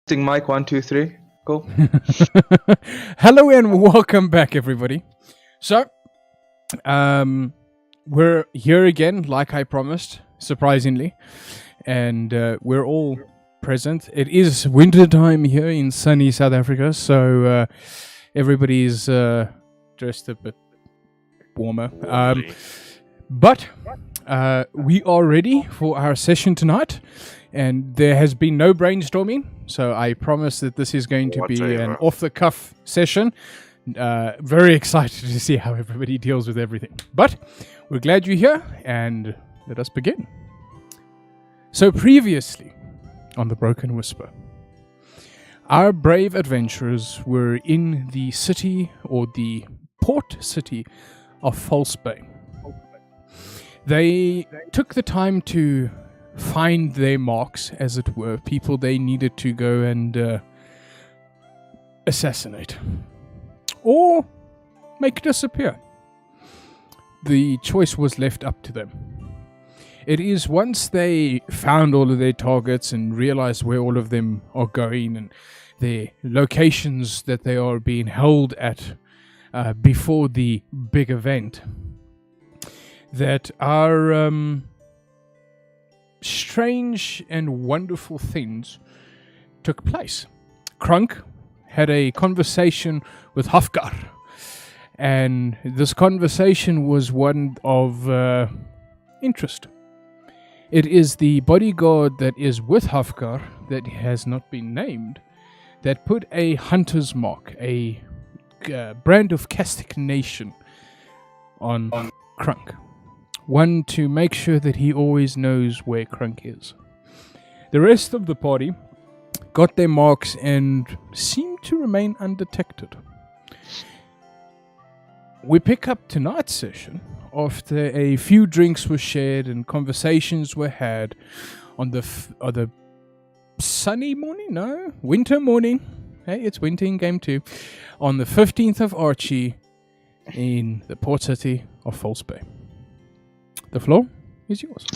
Testing mic 1, 2, 3. Cool. Hello and welcome back, everybody. So, we're here again, like I promised, surprisingly, and we're all present. It is winter time here in sunny South Africa, so everybody's dressed a bit warmer. But we are ready for our session tonight. And there has been no brainstorming, so I promise that this is going to be an off-the-cuff session. Very excited to see how everybody deals with everything. But we're glad you're here, and let us begin. So previously, on The Broken Whisper, our brave adventurers were in the city, or the port city, of False Bay. They took the time to find their marks, as it were, people they needed to go and assassinate or make disappear. The choice was left up to them. It is once they found all of their targets and realized where all of them are going and their locations that they are being held at before the big event, that our strange and wonderful things took place. Krunk had a conversation with Hafgar, and this conversation was one of interest. It is the bodyguard that is with Hafgar, that has not been named, that put a hunter's mark, a brand of castigation on Krunk. One to make sure that he always knows where Krunk is. The rest of the party got their marks and seemed to remain undetected. We pick up tonight's session after a few drinks were shared and conversations were had on the sunny morning? No, winter morning. Hey, it's winter in Game 2. On the 15th of Archie in the port city of False Bay. The floor is yours.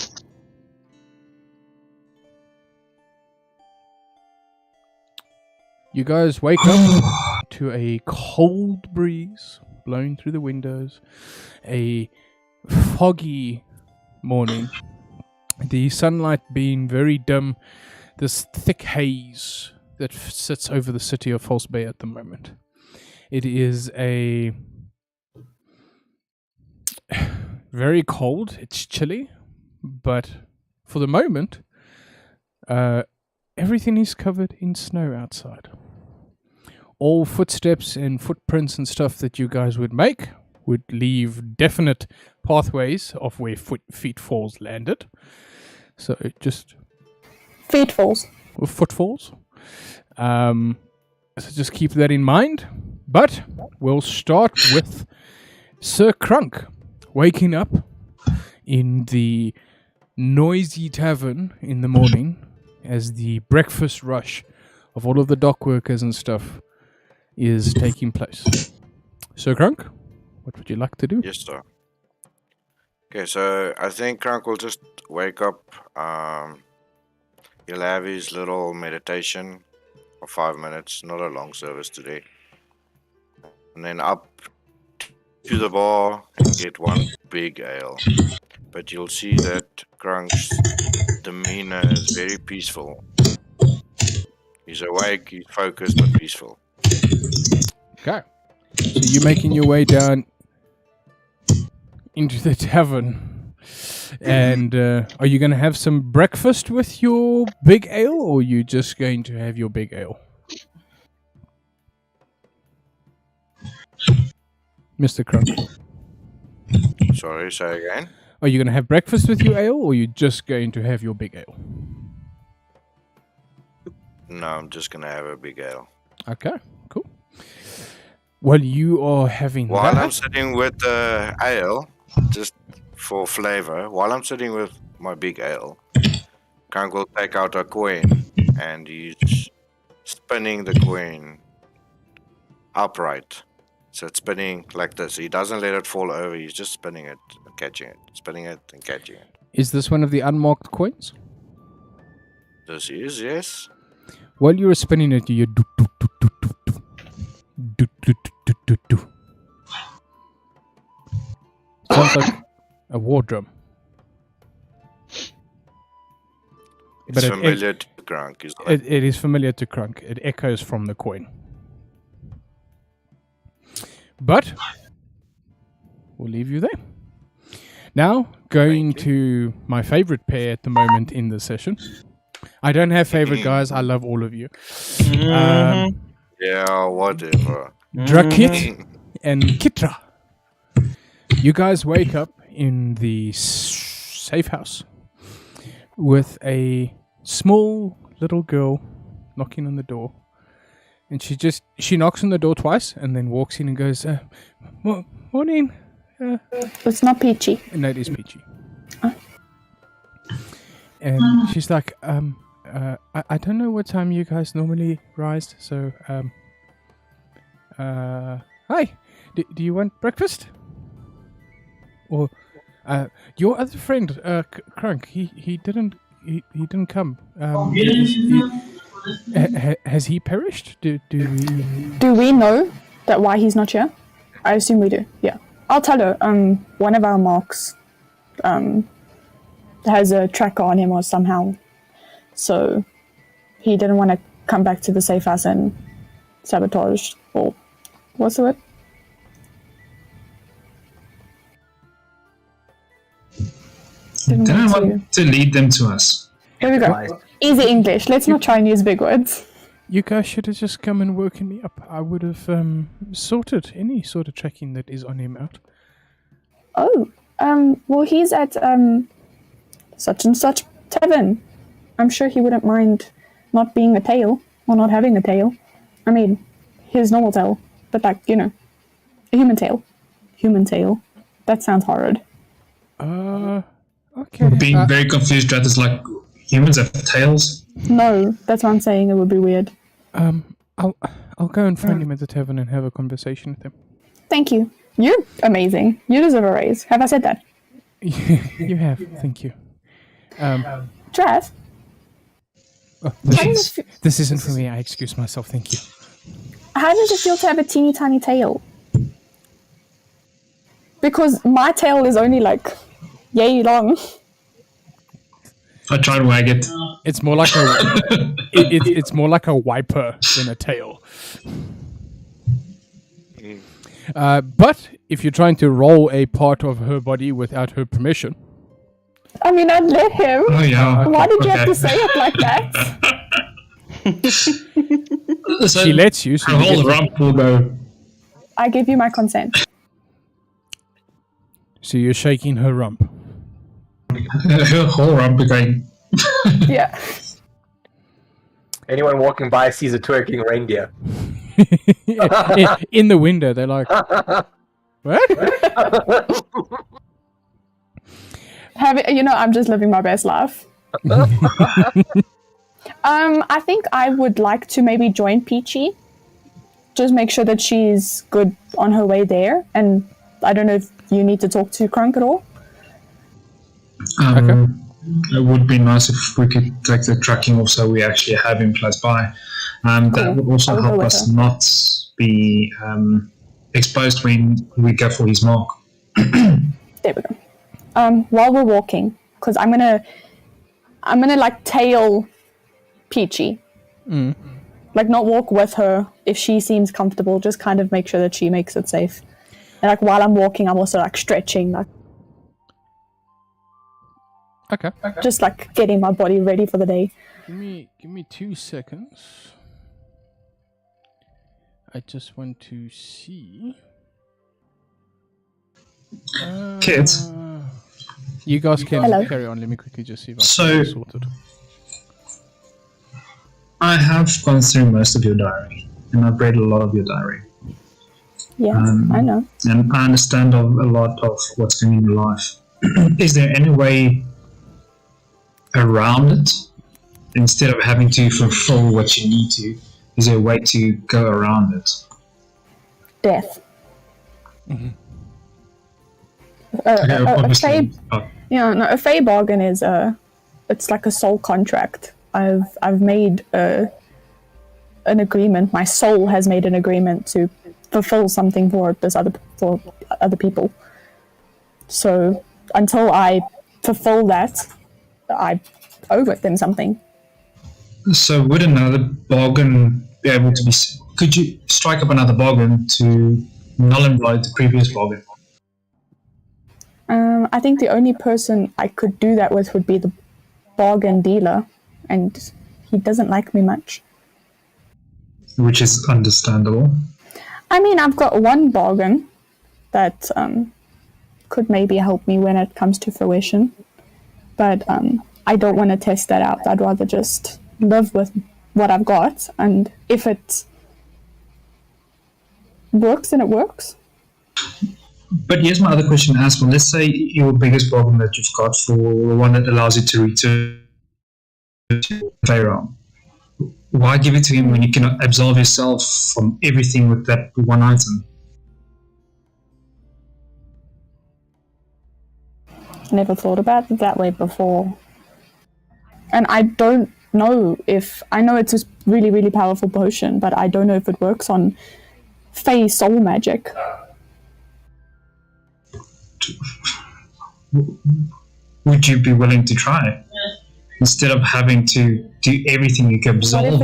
You guys wake up to a cold breeze blowing through the windows, a foggy morning, the sunlight being very dim, this thick haze that sits over the city of False Bay at the moment. It is a very cold, it's chilly, but for the moment, everything is covered in snow outside. All footsteps and footprints and stuff that you guys would make would leave definite pathways of where feetfalls landed. So just... Feetfalls. Or footfalls. So just keep that in mind. But we'll start with Sir Krunk waking up in the noisy tavern in the morning as the breakfast rush of all of the dock workers and stuff is taking place. Sir Krunk, what would you like to do? Yes, sir. Okay, so I think Krunk will just wake up. He'll have his little meditation for 5 minutes, not a long service today. And then up to the bar and get one big ale. But you'll see that Krunk's demeanor is very peaceful. He's awake, he's focused, but peaceful. Okay. So you're making your way down into the tavern. And are you going to have some breakfast with your big ale, or are you just going to have your big ale? Mr. Krunk. Sorry, say again? Are you going to have breakfast with your ale, or are you just going to have your big ale? No, I'm just gonna have a big ale. Okay, cool. Well, you are having While that. I'm sitting with the ale, just for flavor, while I'm sitting with my big ale, Krunk will take out a coin and he's spinning the coin upright. So it's spinning like this. He doesn't let it fall over, he's just spinning it and catching it. Spinning it and catching it. Is this one of the unmarked coins? This is, yes. While you were spinning it, you do do do do do do do do do do do. Sounds like a war drum. It's But familiar to Grunk, isn't it? It is familiar to Crunk. It echoes from the coin. But we'll leave you there. Now, going to my favorite pair at the moment in the session. I don't have favorite guys. I love all of you. Yeah, whatever. Drakit and Kitra. You guys wake up in the safe house with a small little girl knocking on the door. And she knocks on the door twice and then walks in and goes, morning. It's not Peachy. No, it is Peachy. And she's like, I don't know what time you guys normally rise, so, hi, do you want breakfast? Or, your other friend, Crunk, he didn't come. Has he perished? Do we know that why he's not here? I assume we do. Yeah, I'll tell her. One of our marks, has a tracker on him or somehow, so he didn't want to come back to the safe house and sabotage, or what's the word? Didn't want to lead them to us. There we go. Easy English. Let's not try and use big words. You guys should have just come and woken me up. I would have sorted any sort of tracking that is on him out. Oh, well, he's at such and such tavern. I'm sure he wouldn't mind not being a tail or not having a tail. I mean, his normal tail, but like, you know, a human tail. Human tail. That sounds horrid. Okay. Being very confused, right? It's like humans have tails. No, that's what I'm saying. It would be weird. I'll go and find him at the tavern and have a conversation with him. Thank you. You're amazing. You deserve a raise. Have I said that? You have. Thank you. Trav? Oh, this isn't for me. I excuse myself. Thank you. How does it feel to have a teeny tiny tail? Because my tail is only like yay long. I try to wag it. It's more like a it's more like a wiper than a tail. But if you're trying to roll a part of her body without her permission, I mean, I'd let him. Oh yeah. Why did you have to say it like that? So she lets you. So the you whole get- rump will go. I give you my consent. so you're shaking her rump. Her whole rump will going. Yeah. Anyone walking by sees a twerking reindeer. In the window, they're like, "What?" I'm just living my best life. I think I would like to maybe join Peachy. Just make sure that she's good on her way there. And I don't know if you need to talk to Crunk at all. It would be nice if we could take the tracking off so we actually have him close by. That Cool. would also I'll go help with us her. not be exposed when we go for his mark. There we go. While we're walking, because I'm gonna like tail Peachy. Like not walk with her if she seems comfortable. Just kind of make sure that she makes it safe. And like while I'm walking, I'm also like stretching, like Okay. just like getting my body ready for the day. Give me 2 seconds. I just want to see. Kids. You guys can Hello. carry on. Let me quickly just see if I So- can get it sorted. I have gone through most of your diary, and I've read a lot of your diary. Yeah, I know. And I understand a lot of what's going on in your life. Is there any way around it? Instead of having to fulfill what you need to, is there a way to go around it? Death. Okay, A obviously, fey bargain is it's like a soul contract. I've made a an agreement. My soul has made an agreement to fulfill something for other people. So until I fulfill that, I owe them something. So would another bargain be able to be... Could you strike up another bargain to null and void the previous bargain? I think the only person I could do that with would be the bargain dealer, and he doesn't like me much. Which is understandable. I mean, I've got one bargain that could maybe help me when it comes to fruition, but I don't want to test that out. I'd rather just live with what I've got, and if it works, then it works. But here's my other question as well. Let's say your biggest bargain that you've got for the one that allows you to return to Pharaoh. Why give it to him when you can absolve yourself from everything with that one item? Never thought about it that way before. And I don't know if... I know it's a really, really powerful potion, but I don't know if it works on Fey soul magic. Would you be willing to try? Instead of having to do everything you can absolve... What if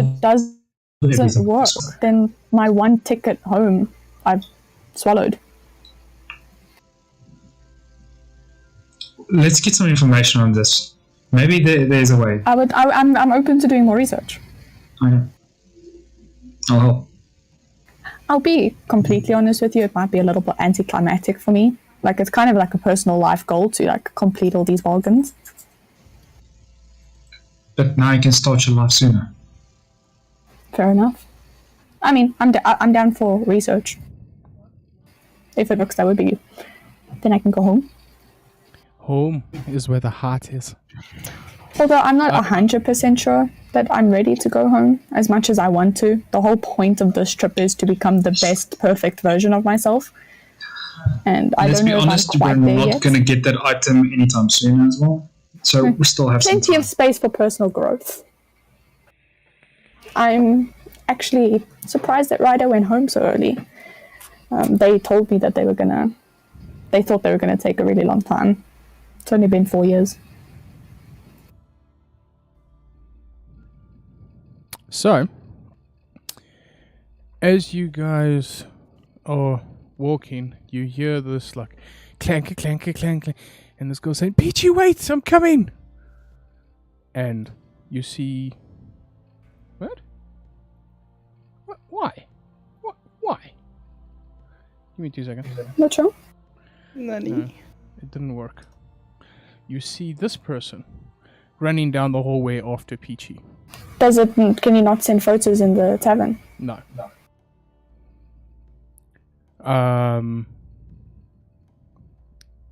it doesn't work? Then my one ticket home, I've swallowed. Let's get some information on this. Maybe there's a way. I'm open to doing more research. Okay. I'll help. I'll be completely honest with you, it might be a little bit anticlimactic for me. Like, it's kind of like a personal life goal to like complete all these bargains. But now you can start your life sooner. Fair enough. I mean, I'm down for research. If it looks that would be, then I can go home. Home is where the heart is. Although I'm not 100% sure that I'm ready to go home as much as I want to. The whole point of this trip is to become the best, perfect version of myself. And I don't know if I'm quite there yet. We're not going to get that item anytime soon as well. So we still have plenty of space for personal growth. I'm actually surprised that Ryder went home so early. They told me that they thought they were gonna take a really long time. It's only been 4 years. So, as you guys are walking, you hear this like clank, clank, clank, clank, and this girl saying, "Peachy, wait, I'm coming!" And you see... What? Why? Why? Give me 2 seconds. Not sure. No, it didn't work. You see this person running down the hallway after Peachy. Can you not send photos in the tavern? No.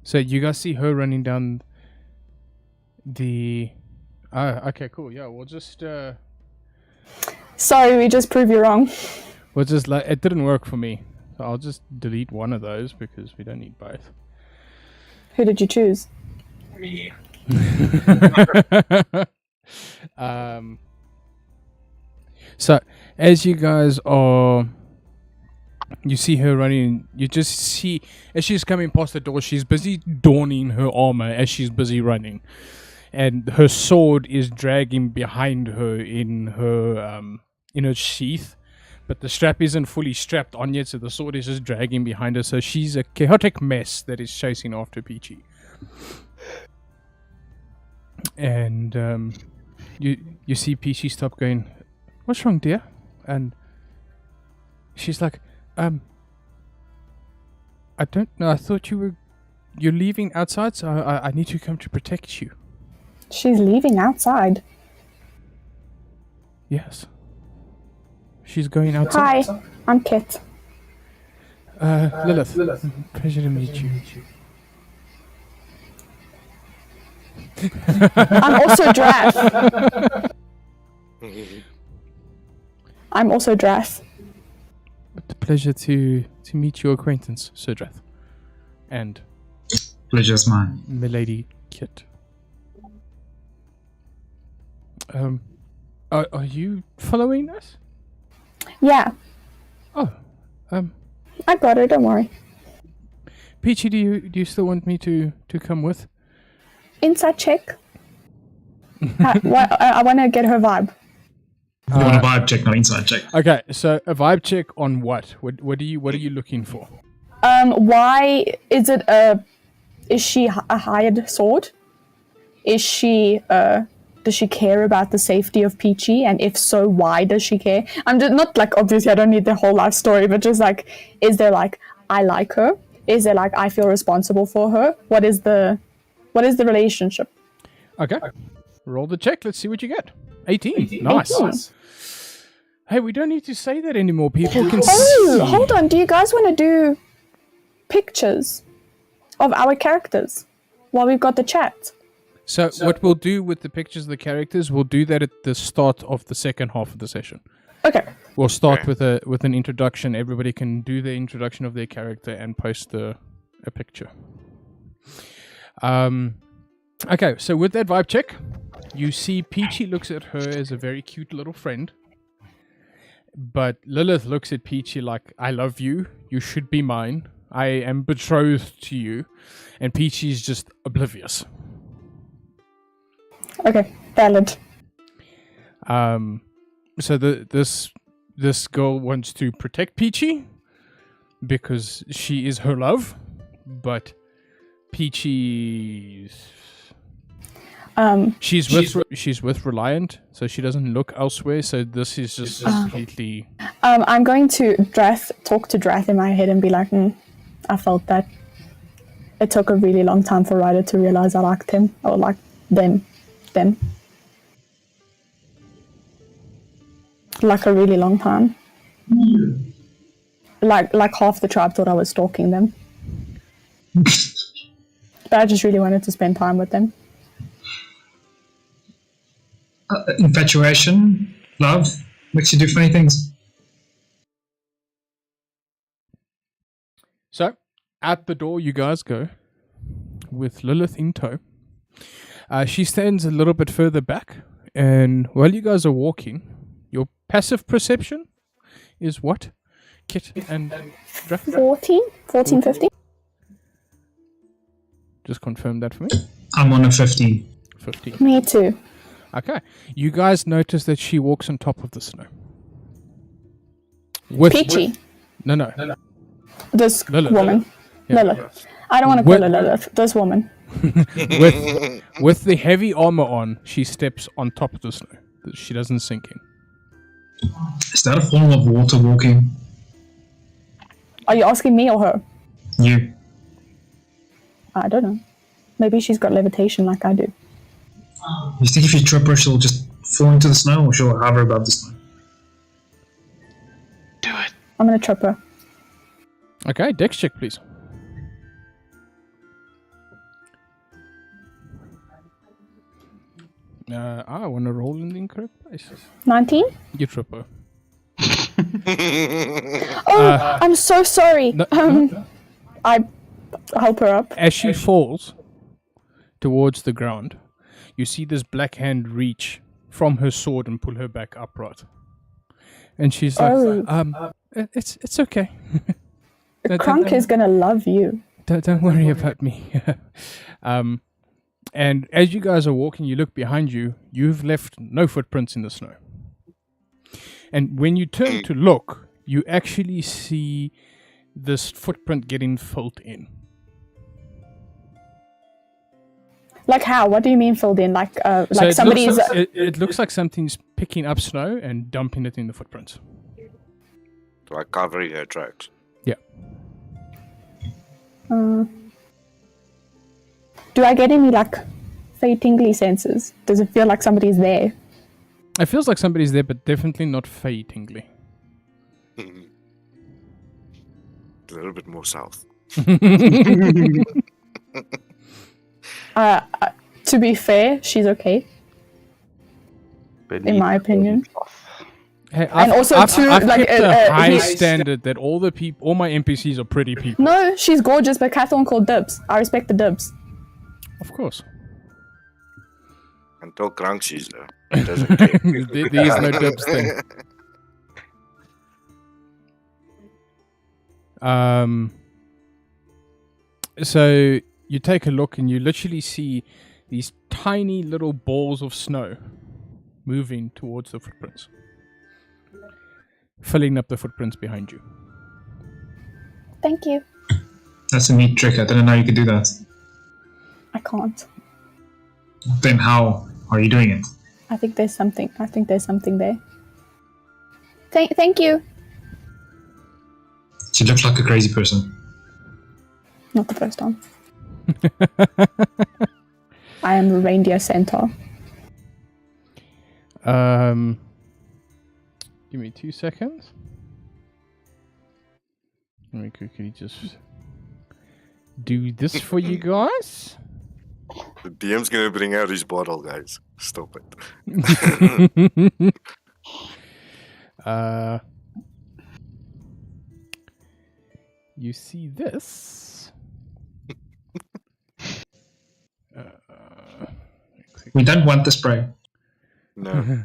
So you guys see her running down the... okay, cool. Yeah, we'll just... Sorry, we just proved you wrong. We'll just like... It didn't work for me. So I'll just delete one of those because we don't need both. Who did you choose? Me. So, as you guys are... You see her running, you just see, as she's coming past the door, she's busy donning her armor as she's busy running. And her sword is dragging behind her in her sheath. But the strap isn't fully strapped on yet, so the sword is just dragging behind her. So she's a chaotic mess that is chasing after Peachy. And you see Peachy stop going, "What's wrong, dear?" And she's like, I don't know. I thought you're leaving outside, so I need to come to protect you. She's leaving outside. Yes. She's going outside. Hi, I'm Kit. Lilith. Pleasure to meet you. I'm also Drath. I'm also Drath. But the pleasure to meet your acquaintance, Sir Drath. And Pleasure's mine. Milady Kit. Are you following us? Yeah, Oh, I got it. Don't worry. Peachy, do you still want me to come with? Insight check. I want to get her vibe. You want a vibe check, not inside check. Okay, so a vibe check on what? What are you looking for? Why is it is she a hired sword? Is she does she care about the safety of Peachy? And if so, why does she care? I'm just not like, obviously I don't need the whole life story, but just like, is there like, I like her? Is there like, I feel responsible for her? What is the relationship? Okay, roll the check. Let's see what you get. 18. Nice. 18. Hey, we don't need to say that anymore. People can Oh, see. hold on. Do you guys want to do pictures of our characters while we've got the chat? So what we'll do with the pictures of the characters, we'll do that at the start of the second half of the session. Okay. We'll start with an introduction. Everybody can do the introduction of their character and post a picture. Okay, so with that vibe check, you see Peachy looks at her as a very cute little friend. But Lilith looks at Peachy like, I love you. You should be mine. I am betrothed to you. And Peachy's just oblivious. Okay. Valid. So this girl wants to protect Peachy because she is her love, but Peachy's she's with Reliant, so she doesn't look elsewhere. So this is just completely. I'm going to talk to Drath in my head and be like, I felt that. It took a really long time for Ryder to realize I liked him or like them. Like a really long time. Like half the tribe thought I was stalking them. But I just really wanted to spend time with them. Infatuation, love, makes you do funny things. So out the door you guys go with Lilith in tow. She stands a little bit further back, and while you guys are walking, your passive perception is what? Kit and Draft? 14, 15? Just confirm that for me. I'm on a 50. 15. Me too. Okay. You guys notice that she walks on top of the snow. With Peachy. No. This Lilith. woman. Yeah. Lilith. I don't want to call her Lilith. This woman. With the heavy armor on, she steps on top of the snow. She doesn't sink in. Is that a form of water walking? Are you asking me or her? You. I don't know. Maybe she's got levitation like I do. You think if you trip her, she'll just fall into the snow, or she'll hover above the snow? I'm going to trip her. Okay, dex check, please. I want to roll in the incorrect place. 19? You trip her. Oh, I'm so sorry. No. I help her up. As she falls towards the ground, you see this black hand reach from her sword and pull her back upright. And she's like, it's okay. Kronk is going to love you. Don't worry about me. And as you guys are walking, you look behind you, you've left no footprints in the snow. And when you turn to look, you actually see this footprint getting filled in. Like how? What do you mean filled in? Like So like it somebody's... it looks like something's picking up snow and dumping it in the footprints. Like covering her tracks. Yeah. Do I get any like fey tingly senses? Does it feel like somebody's there? It feels like somebody's there, but definitely not fey tingly. A little bit more south. To be fair, she's okay, in my opinion. Hey, And also I've too, like, kept a high he- standard that all my NPCs are pretty people. No, she's gorgeous, but Catherine called dibs. I respect the dibs. Of course. Until Krank sees her. He doesn't care. There is no dibs thing. So you take a look and you literally see these tiny little balls of snow moving towards the footprints, filling up the footprints behind you. Thank you. That's a neat trick. I didn't know you could do that. I can't. Then how are you doing it? I think there's something there. Thank you. She looks like a crazy person. Not the first time. I am a reindeer centaur. Give me 2 seconds. Let me quickly just do this for you guys. The DM's gonna bring out his bottle, guys. Stop it. You see this? We don't want the spray. No.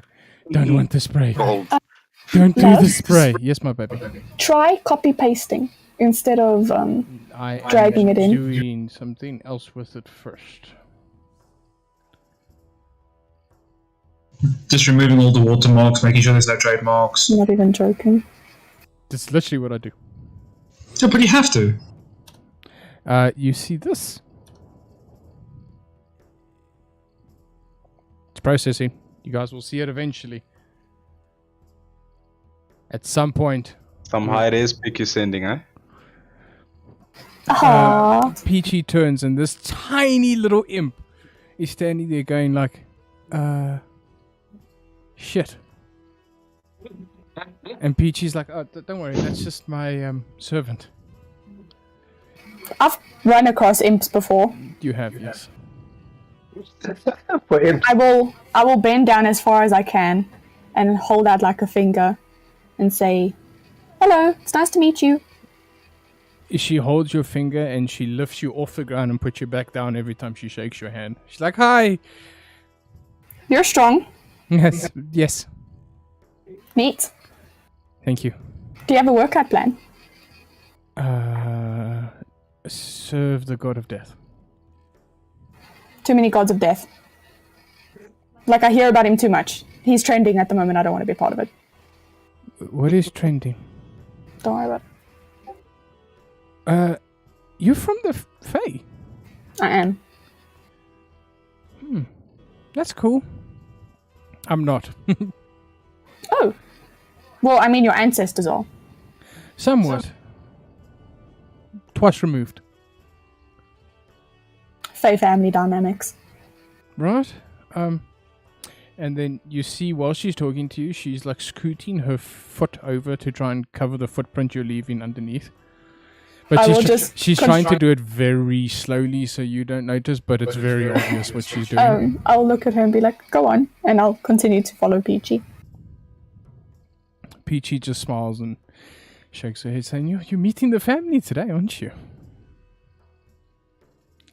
Don't want the spray. Cold. Don't do the Love. spray. Yes, my baby. Try copy pasting instead of I Dragging am it in. doing something else with it first. Just removing all the watermarks, making sure there's no trademarks. not even joking. That's literally what I do. Yeah, but you have to. You see this? It's processing. You guys will see it eventually. At some point. Some high-res pic you're sending, eh? Aww. Peachy turns and this tiny little imp is standing there going like, shit. And Peachy's like, oh, don't worry, that's just my servant. I've run across imps before. You have, yes. For him. I will bend down as far as I can and hold out like a finger and say, "Hello, it's nice to meet you." She holds your finger and she lifts you off the ground and puts you back down every time she shakes your hand. She's like, hi. You're strong. Yes, yes. Neat. Thank you. Do you have a workout plan? Serve the god of death. Too many gods of death. Like, I hear about him too much. He's trending at the moment. I don't want to be part of it. What is trending? Don't worry about it. You're from the Fae. I am. That's cool. I'm not. Oh. Well, I mean, your ancestors are. Somewhat. Twice removed. Fae family dynamics. Right? And then you see while she's talking to you, she's like scooting her foot over to try and cover the footprint you're leaving underneath. But I will just she's trying to do it very slowly so you don't notice, but it's very obvious what she's doing. I'll look at her and be like, "Go on," and I'll continue to follow Peachy. Peachy just smiles and shakes her head saying, you're meeting the family today, aren't you?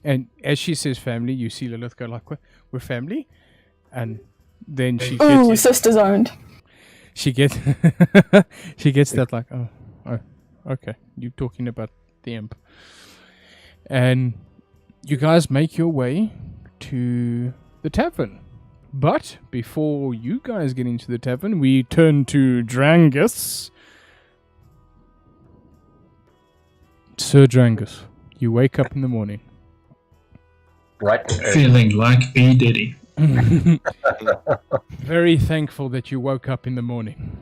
And as she says family, you see Lilith go like, we're family? And then she Ooh, gets sister's owned. she gets she gets that like, oh, okay, you're talking about the imp. And you guys make your way to the tavern. But before you guys get into the tavern, we turn to Drangus. Sir Drangus, you wake up in the morning. Right. Feeling like B. Diddy. Very thankful that you woke up in the morning.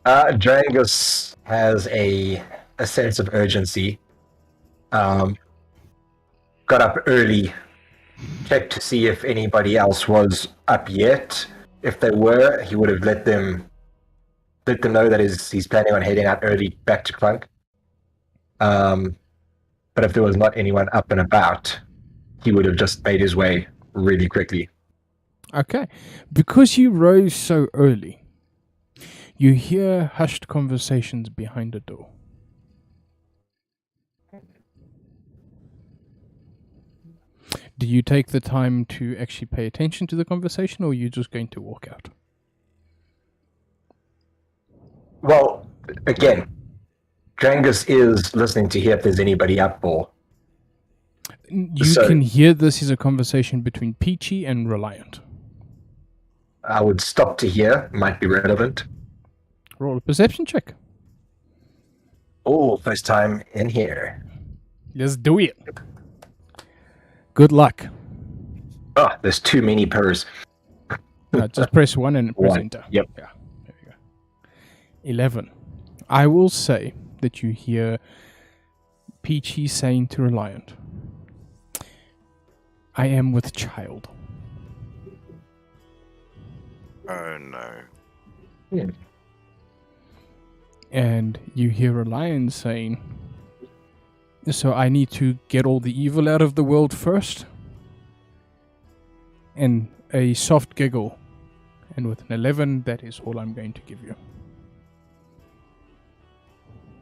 Drangus has a sense of urgency. Got up early, checked to see if anybody else was up yet. If they were, he would have let them know that he's planning on heading out early back to Clunk. But if there was not anyone up and about, he would have just made his way really quickly. Okay. Because you rose so early, you hear hushed conversations behind the door. Do you take the time to actually pay attention to the conversation, or are you just going to walk out? Well, again, Drangus is listening to hear if there's anybody up or... You So- can hear this is a conversation between Peachy and Reliant. I would stop to hear. Might be relevant. Roll a perception check. Oh, first time in here. Let's do it. Good luck. Oh, there's too many purrs. Just press 1 and press One. enter. Yep. Yeah, there we go. 11. I will say that you hear Peachy saying to Reliant, I am with child. Oh no. And you hear Reliant saying, so I need to get all the evil out of the world first? And a soft giggle. And with an 11, that is all I'm going to give you.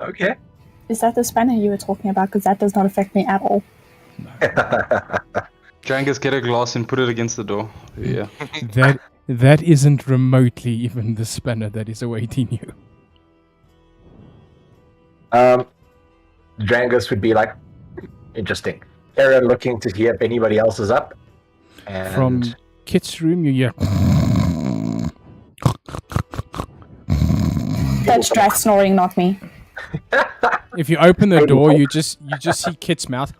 Okay. Is that the spanner you were talking about? Because that does not affect me at all. Drangus, get a glass and put it against the door. Yeah. That isn't remotely even the spanner that is awaiting you. Drangus would be like, interesting. Aaron looking to hear if anybody else is up. And From Kit's room, you hear. That's Drath snoring, not me. If you open the door, you just see Kit's mouth,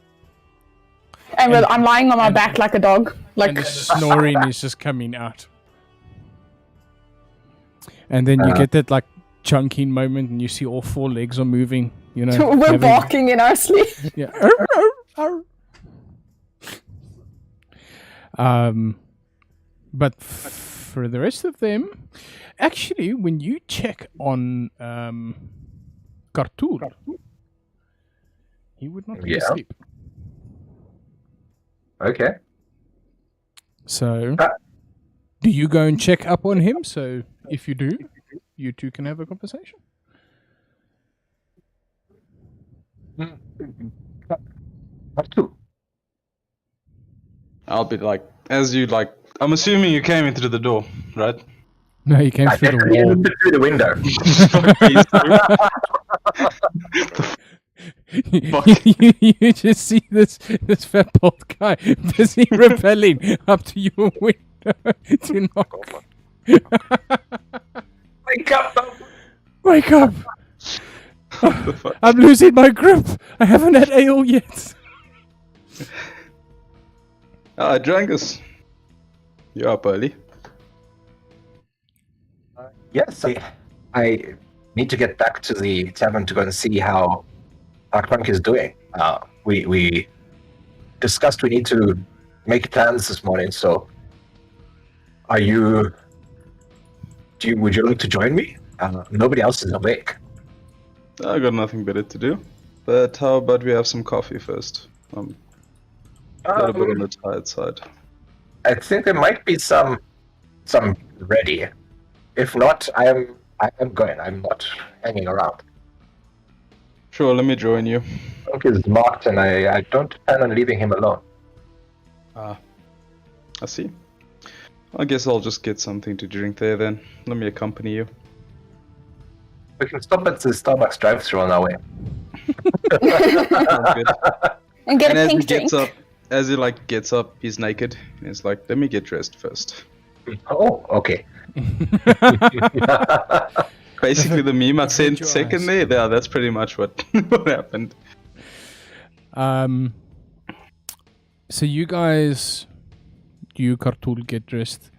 And I'm lying on my back like a dog. Like, and the snoring is just coming out. And then you get that like chunking moment, and you see all 4 legs are moving. You know, we're having- barking in our sleep. Yeah. But for the rest of them, actually, when you check on Kartul, he would not be Yeah. asleep. Okay. So, do you go and check up on him? So, if you do, you two can have a conversation. I'll be like, I'm assuming you came in through the door, right? No, he came I through the definitely wall. looked through the window. You just see this fat bald guy busy rappelling up to your window to knock. Wake up! Wake up! I'm losing my grip. I haven't had ale yet. Drangus. You're up early. Yes, I need to get back to the tavern to go and see how our trunk is doing. We discussed we need to make plans this morning, so would you like to join me? Nobody else is awake. I got nothing better to do. But how about we have some coffee first? I'm a little bit on the tired side. I think there might be some ready. If not, I am going. I'm not hanging around. Sure, let me join you. Trunk is marked, and I don't plan on leaving him alone. I see. I guess I'll just get something to drink there then. Let me accompany you. We can stop at the Starbucks drive-thru on our way. Sounds good. And get And a as he pink drink. gets up, he's naked. And he's like, let me get dressed first. Oh, okay. Basically, the meme I sent your second eyes. there, yeah, that's pretty much what happened. So you guys, you Kartul get dressed,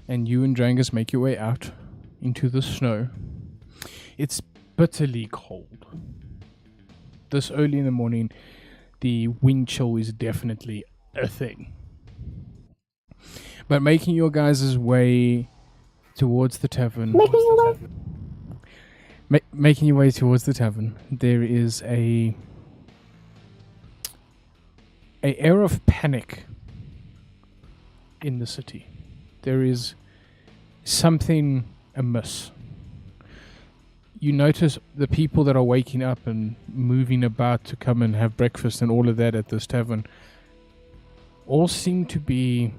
and you and Drangus make your way out into the snow. It's bitterly cold. This early in the morning, the wind chill is definitely a thing. But making your guys' way towards the tavern, Making your way. making your way towards the tavern, there is a air of panic in the city. There is something amiss. You notice the people that are waking up and moving about to come and have breakfast and all of that at this tavern all seem to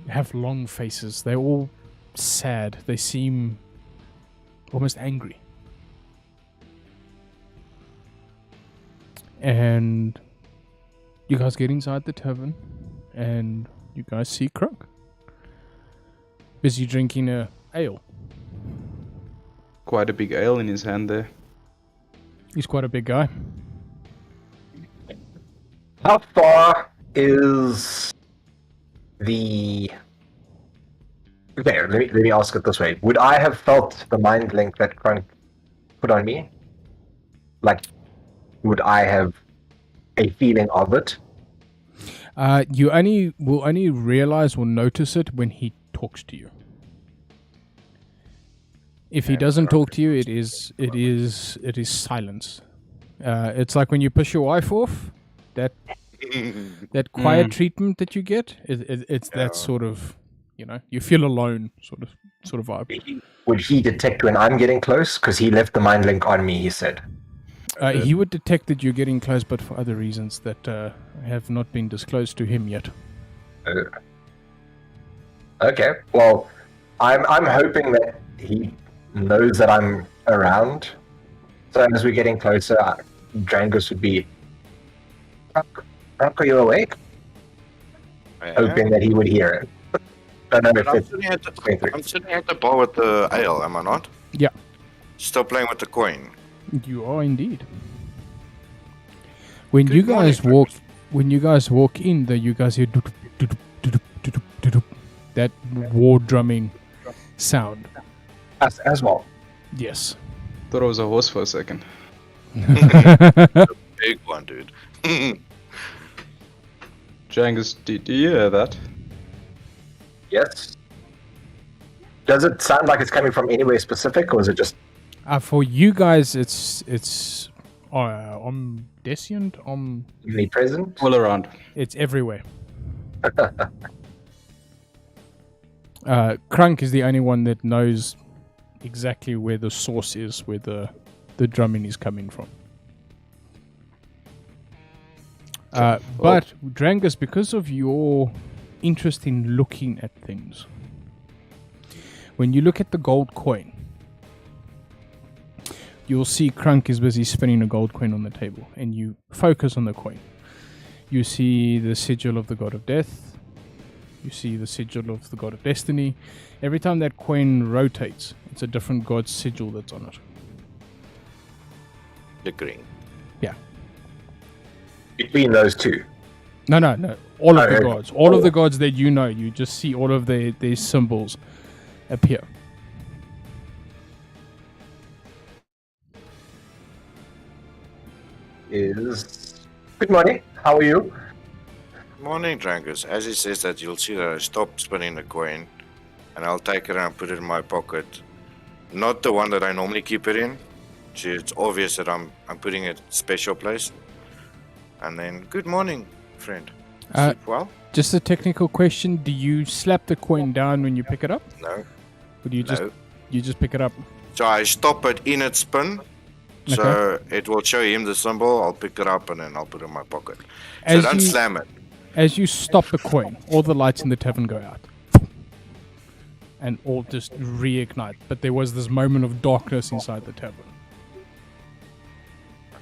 have long faces. They're all sad. They seem almost angry. And you guys get inside the tavern, and you guys see Crunk busy drinking a ale. Quite a big ale in his hand there. He's quite a big guy. How far is the... Okay, let me ask it this way. Would I have felt the mind link that Crunk put on me? Like, would I have a feeling of it? You will only realize or notice it when he talks to you. If he doesn't talk to you, it is silence. It's like when you push your wife off, that quiet treatment that you get. It's that sort of, you feel alone sort of vibe. Would he detect when I'm getting close? Because he left the mind link on me, he said. He would detect that you're getting close, but for other reasons that have not been disclosed to him yet. Okay, well, I'm hoping that he knows that I'm around. So as we're getting closer, Drangus would be... Crunk, are you awake? Hoping that he would hear it. Don't know if I'm it's sitting at the bar with the ale, am I not? Yeah. Still playing with the coin. You are indeed. When you Good morning, guys walk in, you guys hear that war drumming sound. as well. Yes. Thought it was a horse for a second. Big one, dude. Jangus, do you hear that? Yes. Does it sound like it's coming from anywhere specific, or is it just... For you guys, it's omniscient. omnipresent? All around. It's everywhere. Crunk is the only one that knows exactly where the source is, where the drumming is coming from. But Drangus, because of your interest in looking at things, when you look at the gold coin, you'll see Crunk is busy spinning a gold coin on the table, and you focus on the coin. You see the sigil of the god of death. You see the sigil of the god of destiny. Every time that coin rotates, it's a different god's sigil that's on it. The green. Yeah. Between those two? No. All of the Okay. gods. All of the gods that you know. You just see all of their symbols appear. Good morning. How are you? Morning, Drangus. As he says that, you'll see that I stop spinning the coin, and I'll take it and put it in my pocket. Not the one that I normally keep it in. See, it's obvious that I'm putting it special place. And then, good morning, friend. Sleep well? Just a technical question. Do you slap the coin down when you pick it up? No. Or do you just pick it up? So I stop it in its spin. So it will show him the symbol. I'll pick it up and then I'll put it in my pocket. So As don't you- slam it. As you stop the coin, all the lights in the tavern go out. And all just reignite. But there was this moment of darkness inside the tavern.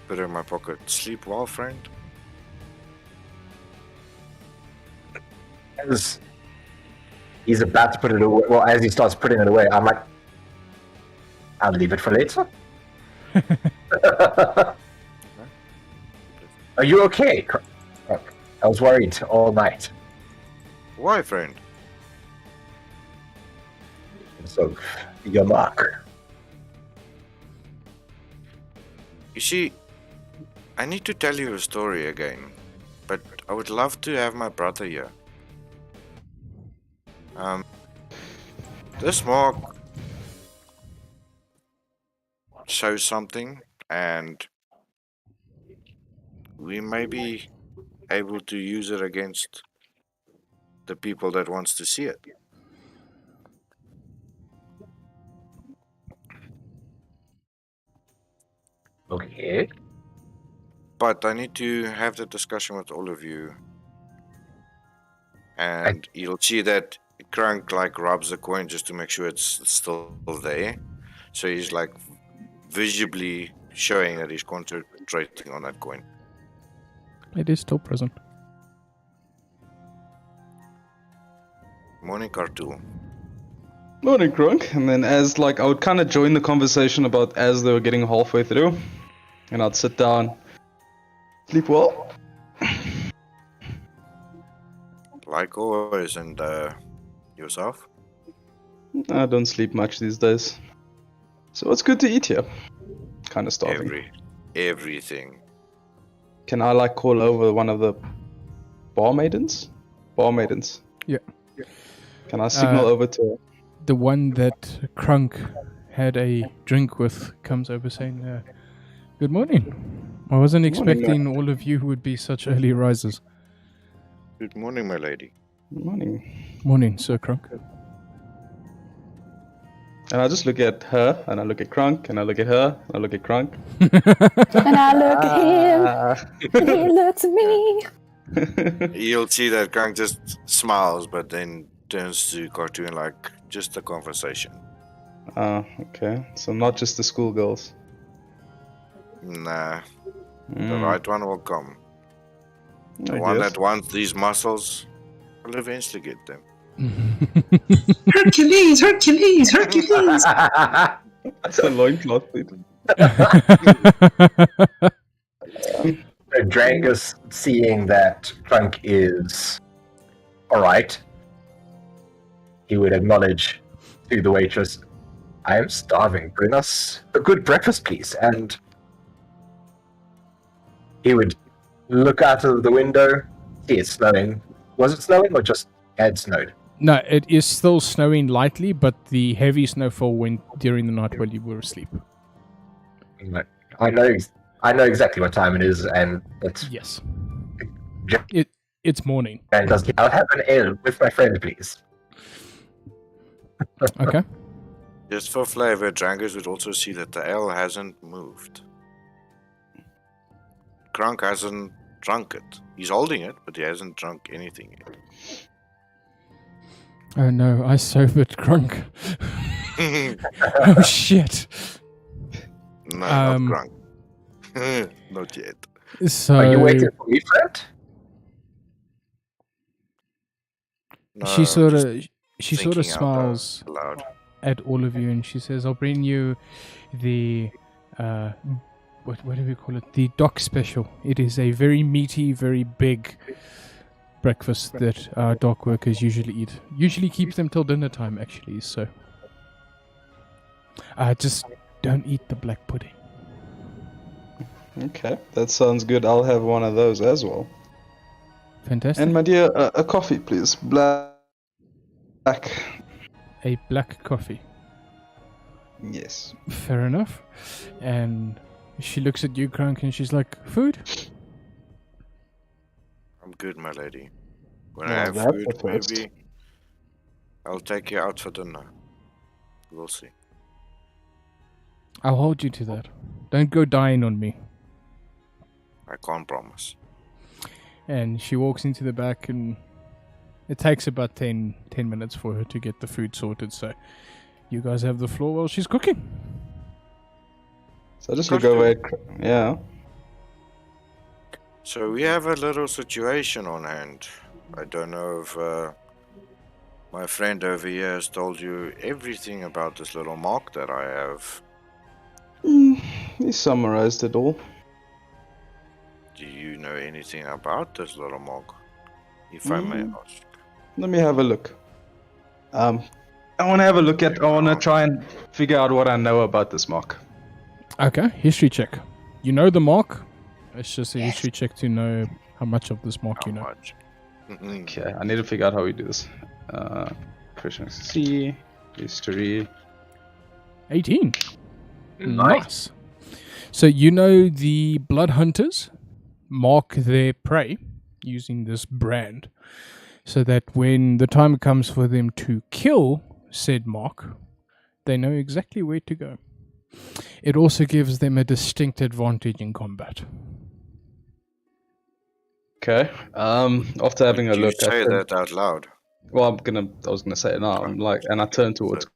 Put it in my pocket. Sleep well, friend. As he's about to put it away, well, as he starts putting it away, I'm like, I'll leave it for later. Are you okay? I was worried all night. Why, friend? So, your mark. You see, I need to tell you a story again, but I would love to have my brother here. This mark shows something, and we may be able to use it against the people that wants to see it. Okay. But I need to have the discussion with all of you. And you'll see that Crunk like rubs the coin just to make sure it's still there. So he's like visibly showing that he's concentrating on that coin. It is still present. Morning, Cartool. Morning, Grunk. And then as I would kind of join the conversation about as they were getting halfway through, and I'd sit down, sleep well. Like always, and yourself? I don't sleep much these days. So what's good to eat here? Kind of starving. Everything. Can I call over one of the barmaidens? Barmaidens. Yeah. Can I signal over to? The one that Crunk had a drink with comes over saying, "Good morning. I wasn't expecting all of you would be such early risers." Good morning, my lady. Good morning. Morning, Sir Crunk. And I just look at her, and I look at Crunk, and I look at her, and I look at Crunk. And I look at him, and he looks at me. You'll see that Grunk just smiles, but then turns to Cartoon like just a conversation. Okay. So not just the schoolgirls. Nah, the right one will come. The I one guess. that wants these muscles will eventually get them. Hercules, Hercules, Hercules! That's a loincloth, dude. Drangus, seeing that Trunk is alright, he would acknowledge to the waitress, "I am starving. Bring us a good breakfast, please." And he would look out of the window, see it snowing. Was it snowing or just had snowed? No, it is still snowing lightly, but the heavy snowfall went during the night while you were asleep. I know exactly what time it is, and it's Yes. It's morning. and does. I'll have an ale with my friend, please. Okay. Just for flavor, Drangus would also see that the ale hasn't moved. Grunk hasn't drunk it. He's holding it, but he hasn't drunk anything yet. Oh no, I sobered Crunk. Oh shit. No, not Um, Grunk. Not yet. So Are you waiting for me, friend? No, she sort just of thinking out smiles loud. at all of you, and she says, "I'll bring you the what do we call it? The dock special. It is a very meaty, very big breakfast that our dock workers usually eat. Usually keep them till dinner time, actually. So just don't eat the black pudding." Okay, that sounds good. I'll have one of those as well. Fantastic. And my dear, a coffee, please. Black. A black coffee. Yes. Fair enough. And she looks at you, Crunk, and she's like, "Food?" I'm good, my lady. When Well, I have that's food, the first. maybe I'll take you out for dinner. We'll see. I'll hold you to that. Don't go dying on me. I can't promise. And she walks into the back, and it takes about 10 minutes for her to get the food sorted. So you guys have the floor while she's cooking. So I just look over at. Yeah. So we have a little situation on hand. I don't know if my friend over here has told you everything about this little mark that I have. He summarized it all. Do you know anything about this little mark? If I may ask. Let me have a look. I want to have a look at. I want to try and figure out what I know about this mark. Okay, history check. You know the mark. It's just a history check to know how much of this mark you know. Much. Okay, I need to figure out how we do this. Christian C, history. 18. Nice. So you know the blood hunters mark their prey using this brand, so that when the time comes for them to kill said mark, they know exactly where to go. It also gives them a distinct advantage in combat. Okay. After having a Would you look, say I think, that out loud. well, I was gonna say it now. I'm like, and I turn towards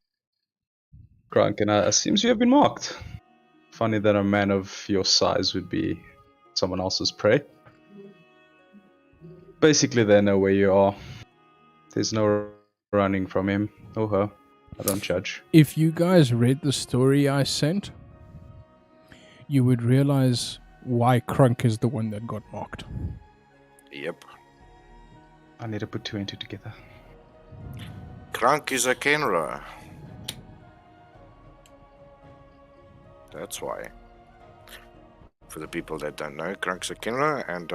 Grunk, and it seems you have been marked. Funny that a man of your size would be someone else's prey. basically they know where you are. There's no running from him or her. I don't judge. If you guys read the story I sent, you would realize why Crunk is the one that got marked. Yep. I need to put 2 and 2 together. Crunk is a Kenra. That's why. For the people that don't know, Crunk's a Kenra, and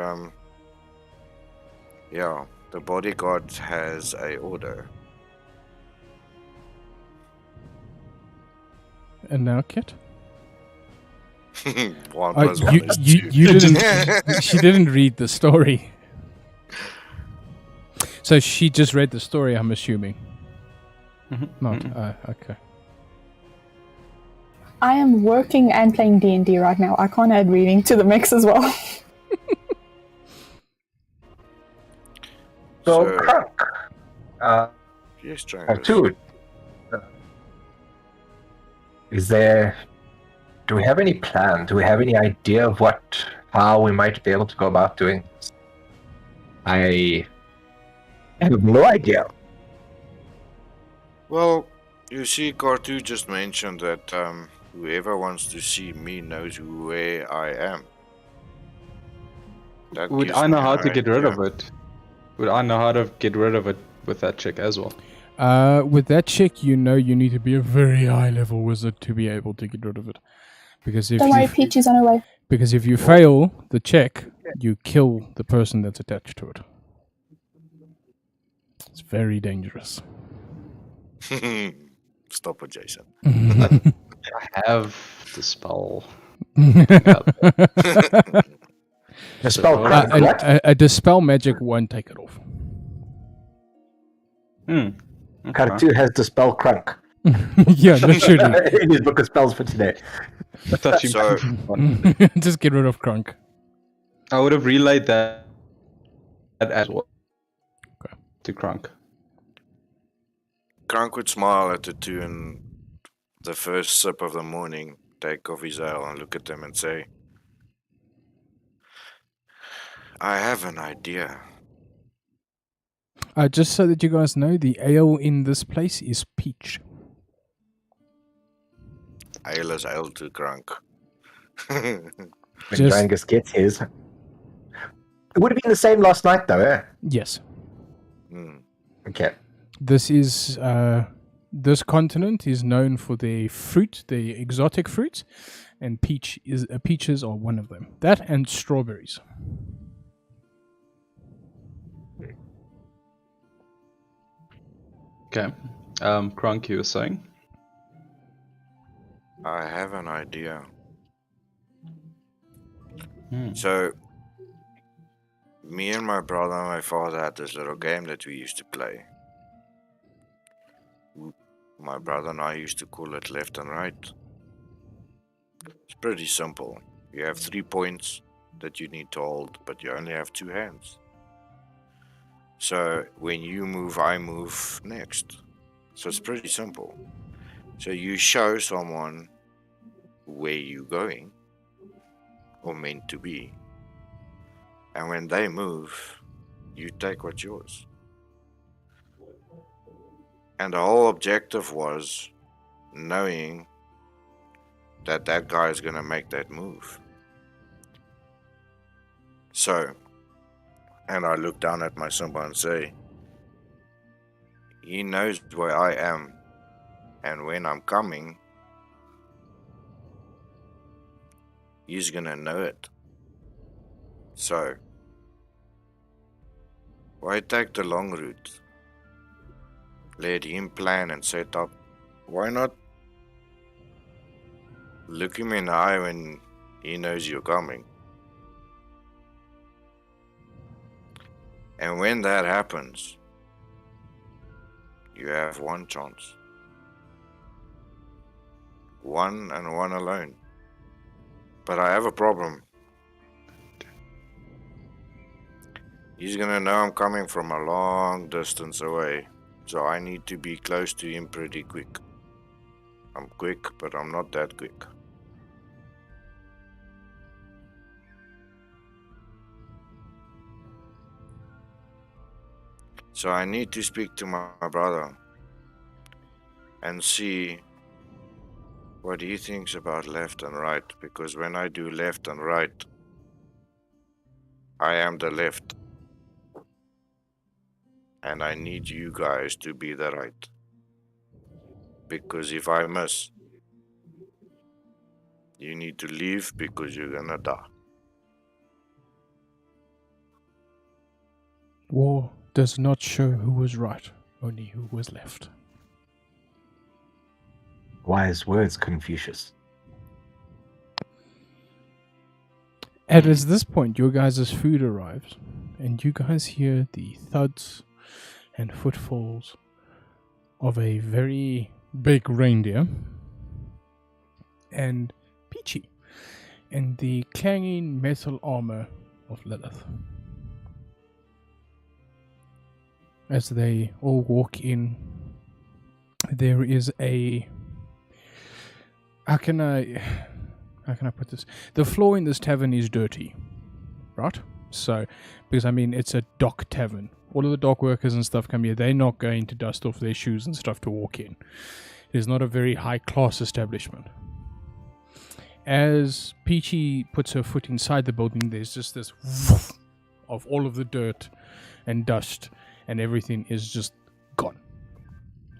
yeah, the bodyguard has a order. And now, Kit? One plus one You, is you, two. you didn't. She didn't read the story. So she just read the story, I'm assuming. Not. Okay. I am working and playing D&D right now. I can't add reading to the mix as well. So, So- Crunk, Yes, Travis. Dude, do we have any plan? Do we have any idea of how we might be able to go about doing this? I have no idea. Well, you see, Cartu just mentioned that whoever wants to see me knows where I am. That Would gives I know me how an to get rid idea. of it? Would I know how to get rid of it with that chick as well? With that check, you know you need to be a very high-level wizard to be able to get rid of it. Because if Don't worry, you, Peach is on her way. because if you fail the check, you kill the person that's attached to it. It's very dangerous. Stop it, Jason. I have the spell. The spell So- Crunk, what? A dispel magic won't take it off. Okay. Cartu has the spell Crunk Yeah, literally. in his book of spells for today. I thought you So- Just get rid of Crunk. I would have relayed that as well. Okay. To Crunk. Crunk would smile at the two in the first sip of the morning, take off his ale and look at them and say, I have an idea. Just so that you guys know, the ale in this place is peach. Ale is ale to Crunk. When Just- Drangus gets his. It would have been the same last night, though, eh? Yes. Hmm. Okay. This is this continent is known for the fruit, the exotic fruits, and peaches are one of them. That and strawberries. Okay. Crunk, you were saying? I have an idea. Hmm. So, me and my brother and my father had this little game that we used to play. My brother and I used to call it left and right. It's pretty simple. You have 3 points that you need to hold, but you only have 2 hands. So, when you move, I move next. So, it's pretty simple. So, you show someone where you're going or meant to be. And when they move, you take what's yours. And the whole objective was knowing that that guy is going to make that move. So, and I look down at my Simba and say, he knows where I am. And when I'm coming, he's going to know it. So, why take the long route? Let him plan and set up. Why not look him in the eye when he knows you're coming? And when that happens, you have one chance. One and one alone. But I have a problem. He's gonna know I'm coming from a long distance away, so I need to be close to him pretty quick. I'm quick, but I'm not that quick. So I need to speak to my brother and see what he thinks about left and right, because when I do left and right, I am the left. And I need you guys to be the right. Because if I miss, you need to leave because you're gonna die. War does not show who was right, only who was left. Wise words, Confucius. And at this point, your guys' food arrives, and you guys hear the thuds and footfalls of a very big reindeer and Peachy and the clanging metal armor of Lilith. As they all walk in, there is a... How can I put this? The floor in this tavern is dirty, right? So, because I mean, it's a dock tavern. All of the dock workers and stuff come here. They're not going to dust off their shoes and stuff to walk in. It is not a very high-class establishment. As Peachy puts her foot inside the building, there's just this woof of all of the dirt and dust, and everything is just gone.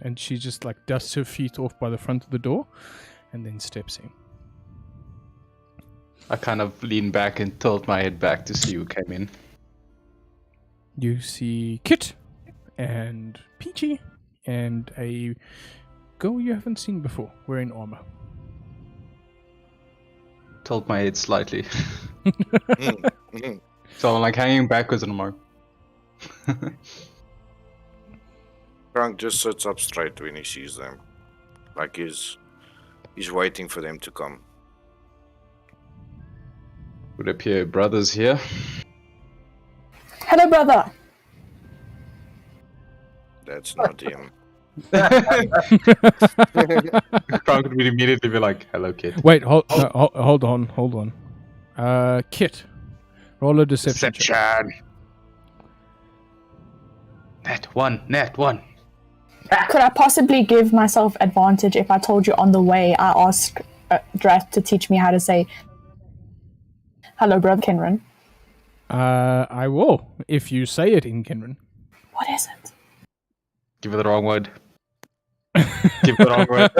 And she just like dusts her feet off by the front of the door, and then steps in. I kind of lean back and tilt my head back to see who came in. You see Kit and Peachy and a girl you haven't seen before wearing armor. Tilt my head slightly. So I'm like hanging backwards and I'm like... Krunk just sits up straight when he sees them. Like he's waiting for them to come. Would appear brothers here. Hello, brother. That's not him. Krunk would immediately be like, hello kid. Wait, hold on. Kit, roll a deception check. Net one. Could I possibly give myself advantage if I told you on the way I asked Drath to teach me how to say hello, brother Kinran? I will, if you say it in Kinran. What is it? Give it the wrong word. Give it the wrong word.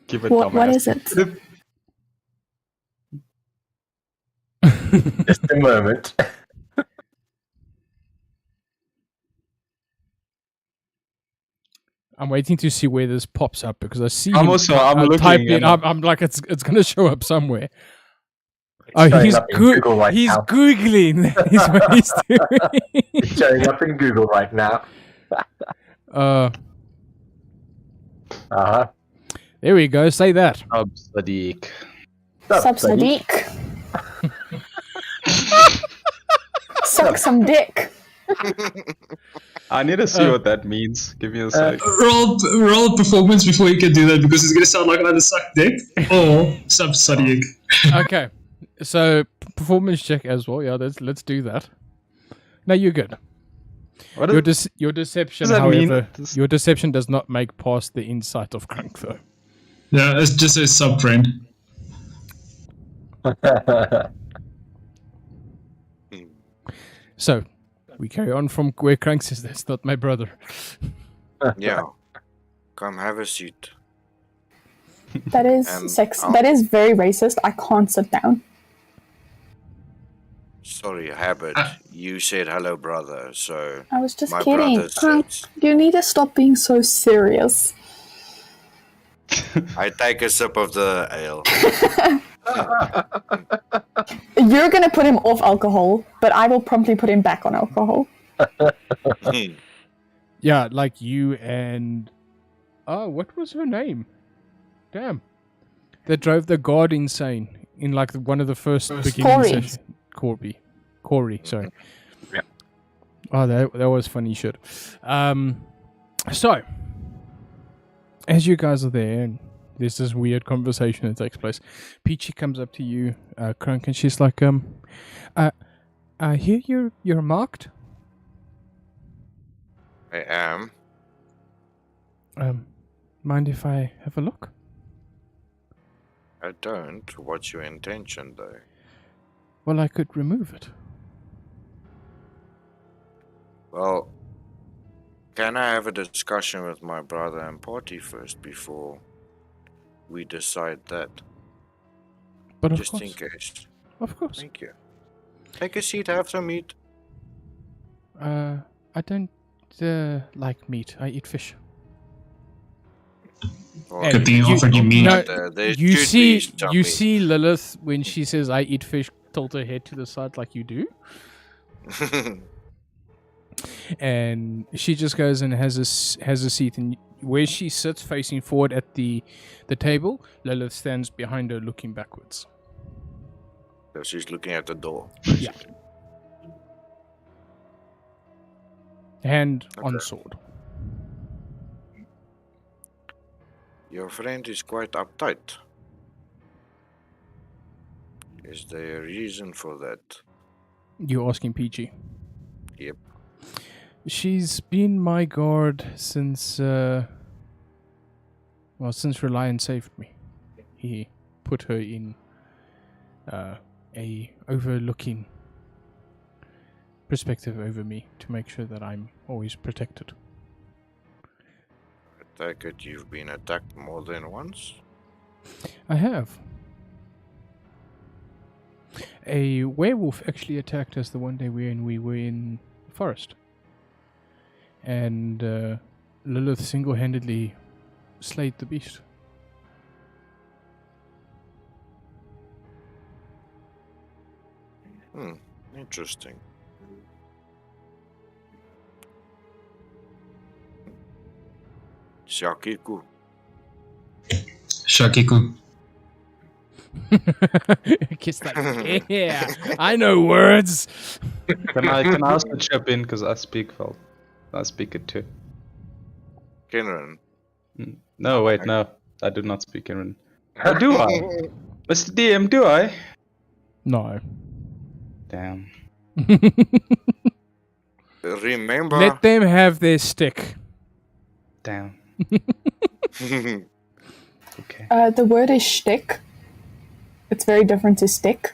Give it What is it? Just a moment. I'm waiting to see where this pops up because I see I'm him looking type in. and I'm like, it's going to show up somewhere. It's showing He's up in Google right he's now. Googling. Is what he's doing. It's showing up in Google right now. There we go. Say that. Sadiq. Sup, Sadiq? Suck some dick. I need to see what that means. Give me a sec. Roll performance before you can do that because it's going to sound like either suck dick or sub Sadiq. Okay. So performance check as well. Yeah, let's do that. No, you're good. What Your deception, does that mean? however, your deception does not make past the insight of Krunk, though. Yeah, it's just a sub friend. So we carry on from where Krunk says that's not my brother. Yeah. Come have a seat. That is That is very racist. I can't sit down. Sorry, Habit. You said hello, brother, so I was just my kidding. brother sits. You need to stop being so serious. I take a sip of the ale. You're gonna put him off alcohol, but I will promptly put him back on alcohol. Yeah, like you and... Oh, what was her name? Damn. That drove the guard insane in like one of the first beginning sessions. Corey, sorry. Yeah. Oh, that was funny shit. So, as you guys are there, and there's this weird conversation that takes place, Peachy comes up to you, Krunk, and she's like, I hear you're marked. I am. Mind if I have a look? I don't. What's your intention, though? Well, I could remove it. Well, can I have a discussion with my brother and party first before we decide that? But of Just course. in case. Of course. Thank you. Take a seat, have some meat. I don't like meat. I eat fish. Well, And Good thing you offered you meat. No, there you should see, be some you meat. see Lilith when she says "I eat fish," tilt her head to the side like you do, and she just goes and has a seat. And where she sits, facing forward at the table, Lilith stands behind her, looking backwards. So she's looking at the door. Yeah. Hand on Okay. sword. Your friend is quite uptight. Is there a reason for that? You're asking PG. Yep. She's been my guard since, since Reliant saved me. He put her in a overlooking perspective over me to make sure that I'm always protected. I take it you've been attacked more than once? I have. A werewolf actually attacked us the one day we were in the forest. And Lilith single-handedly slayed the beast. Interesting. Shakiku. Shakiku. Kiss that. Yeah, I know words. Can I also chip in because I speak Veld? I speak it too. Kenran. No, wait, no. I do not speak Iran. Or do I? Mr. DM, do I? No. Damn. Remember. Let them have their stick. Damn. Okay. The word is shtick. It's very different to stick.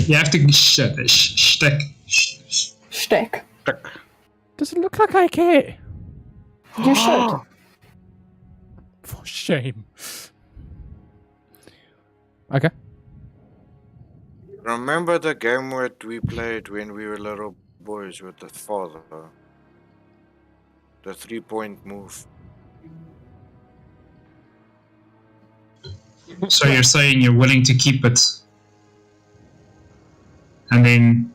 You have to shtick. Shtick. Does it look like I care? You should. For shame. Okay. Remember the game that we played when we were little boys with the father? The 3-point move. So you're saying you're willing to keep it and then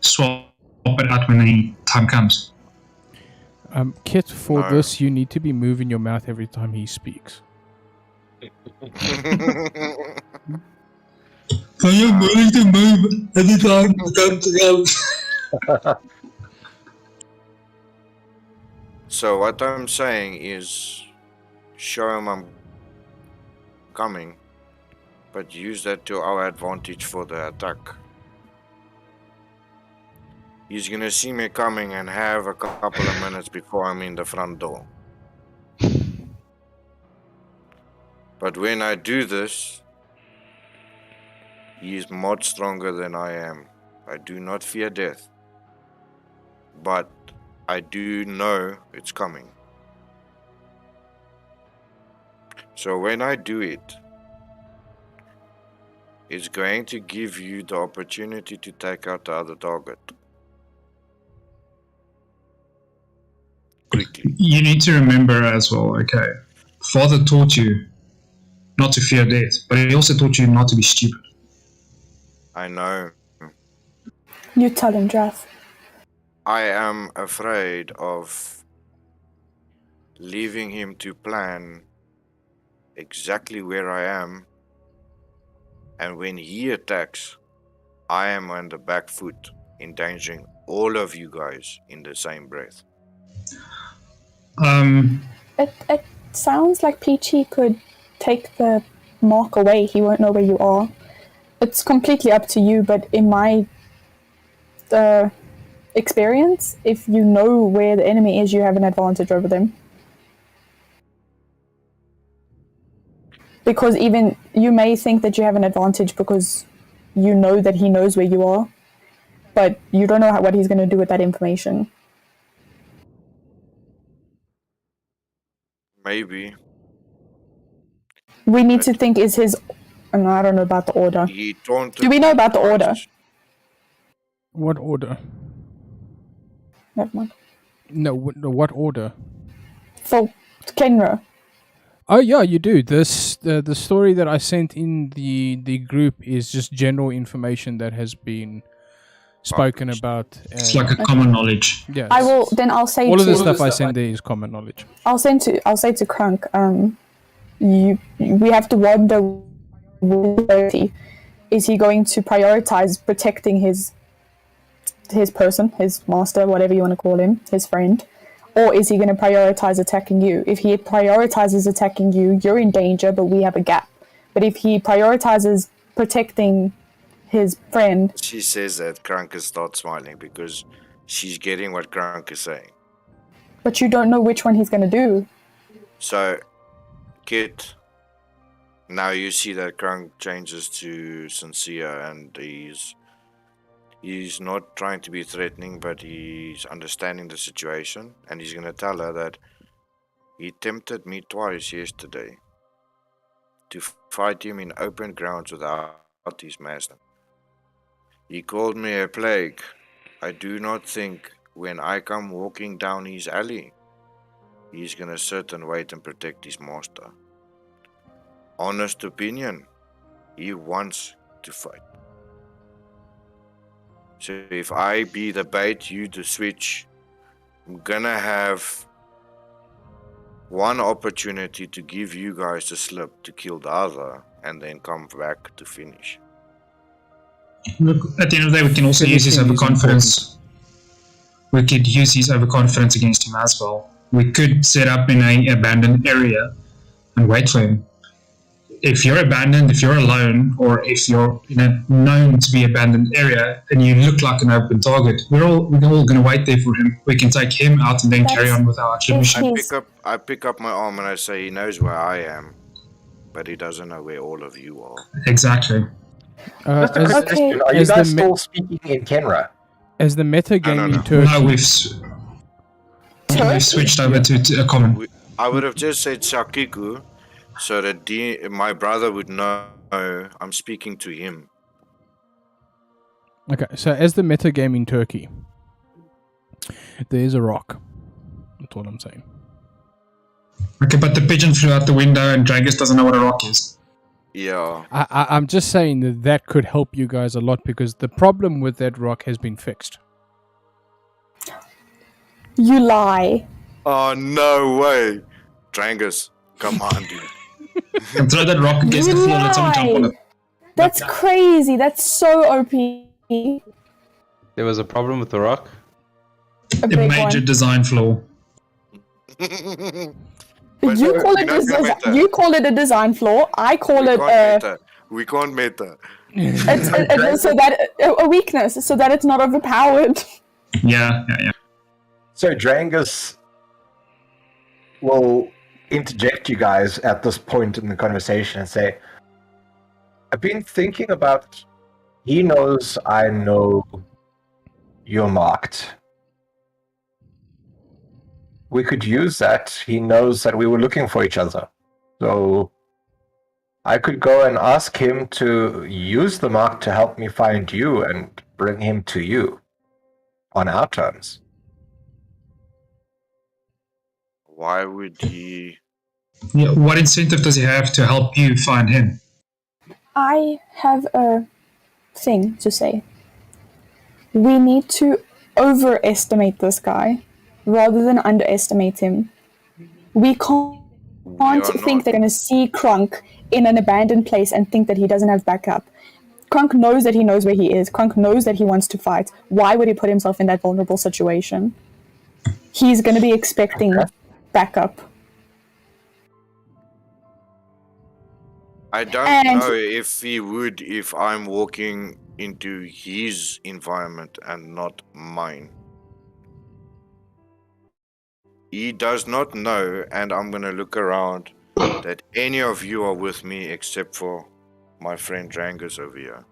swap it out when the time comes? Kit, for No. this, you need to be moving your mouth every time he speaks. I am willing to move anytime the time comes. So what I'm saying is, show him I'm coming, but use that to our advantage for the attack. He's gonna see me coming and have a couple of minutes before I'm in the front door. But when I do this, he is much stronger than I am. I do not fear death, but I do know it's coming. So when I do it, it's going to give you the opportunity to take out the other target quickly. You need to remember as well, okay, Father taught you not to fear death, but he also taught you not to be stupid. I know. You tell him, Drath. I am afraid of leaving him to plan exactly where I am, and when he attacks, I am on the back foot, endangering all of you guys in the same breath. It sounds like Peachy could take the mark away. He won't know where you are. It's completely up to you, but in my experience. If you know where the enemy is, you have an advantage over them. Because even you may think that you have an advantage because you know that he knows where you are, but you don't know what he's going to do with that information. Maybe. We need to think, is his... No, I don't know about the order. He taunted Do we know me about the order? twice. What order? Never mind. No, what order? For Kenra. Oh yeah, you do. This the story that I sent in the group is just general information that has been spoken about. It's like a common knowledge. Yeah. I will. Then I'll say All to of the stuff I send there is common knowledge. I'll say to Krunk. We have to wonder. Is he going to prioritize protecting his person, his master, whatever you want to call him, his friend? Or is he going to prioritize attacking you? If he prioritizes attacking you, you're in danger, but we have a gap. But if he prioritizes protecting his friend... She says that Krunk is not smiling because she's getting what Krunk is saying. But you don't know which one he's going to do. So, Kit, now you see that Krunk changes to sincere and he's not trying to be threatening, but he's understanding the situation, and he's going to tell her that he tempted me twice yesterday to fight him in open grounds without his master. He called me a plague. I do not think when I come walking down his alley, he's going to sit and wait and protect his master. Honest opinion, he wants to fight. So if I be the bait, you the switch, I'm gonna have one opportunity to give you guys the slip to kill the other and then come back to finish. Look, at the end of the day, we can also use his overconfidence. We could use his overconfidence against him as well. We could set up in an abandoned area and wait for him. If you're abandoned, if you're alone, or if you're in a known to be abandoned area and you look like an open target, we're all going to wait there for him. We can take him out and then carry on with our actual mission. I pick up my arm and I say he knows where I am, but he doesn't know where all of you are. Exactly. Just a quick question. Are you guys still speaking in Kenra? As the meta game no. in Turkey... No, we've switched over to a common. I would have just said Shakiku, so that my brother would know I'm speaking to him. Okay, so as the meta game in Turkey, there's a rock. That's all I'm saying. Okay, but the pigeon flew out the window and Dragus doesn't know what a rock is. Yeah. I'm just saying that could help you guys a lot because the problem with that rock has been fixed. You lie. Oh, no way. Dragus, come on, dude. And throw that rock against the floor, let someone jump on it. That's crazy. That's so OP. There was a problem with the rock. A A big major one. design flaw. You call it a design flaw. I call We can't meta. it's so that a weakness, so that it's not overpowered. Yeah. So Drangus will interject you guys at this point in the conversation and say, I've been thinking about, he knows I know you're marked. We could use that. He knows that we were looking for each other. So I could go and ask him to use the mark to help me find you and bring him to you on our terms. Why would he? Yeah, what incentive does he have to help you find him? I have a thing to say. We need to overestimate this guy rather than underestimate him. We can't think they're going to see Krunk in an abandoned place and think that he doesn't have backup. Krunk knows that he knows where he is. Krunk knows that he wants to fight. Why would he put himself in that vulnerable situation? He's going to be expecting backup. I don't know if he would if I'm walking into his environment and not mine. He does not know, and I'm gonna look around, that any of you are with me except for my friend Drangus over here.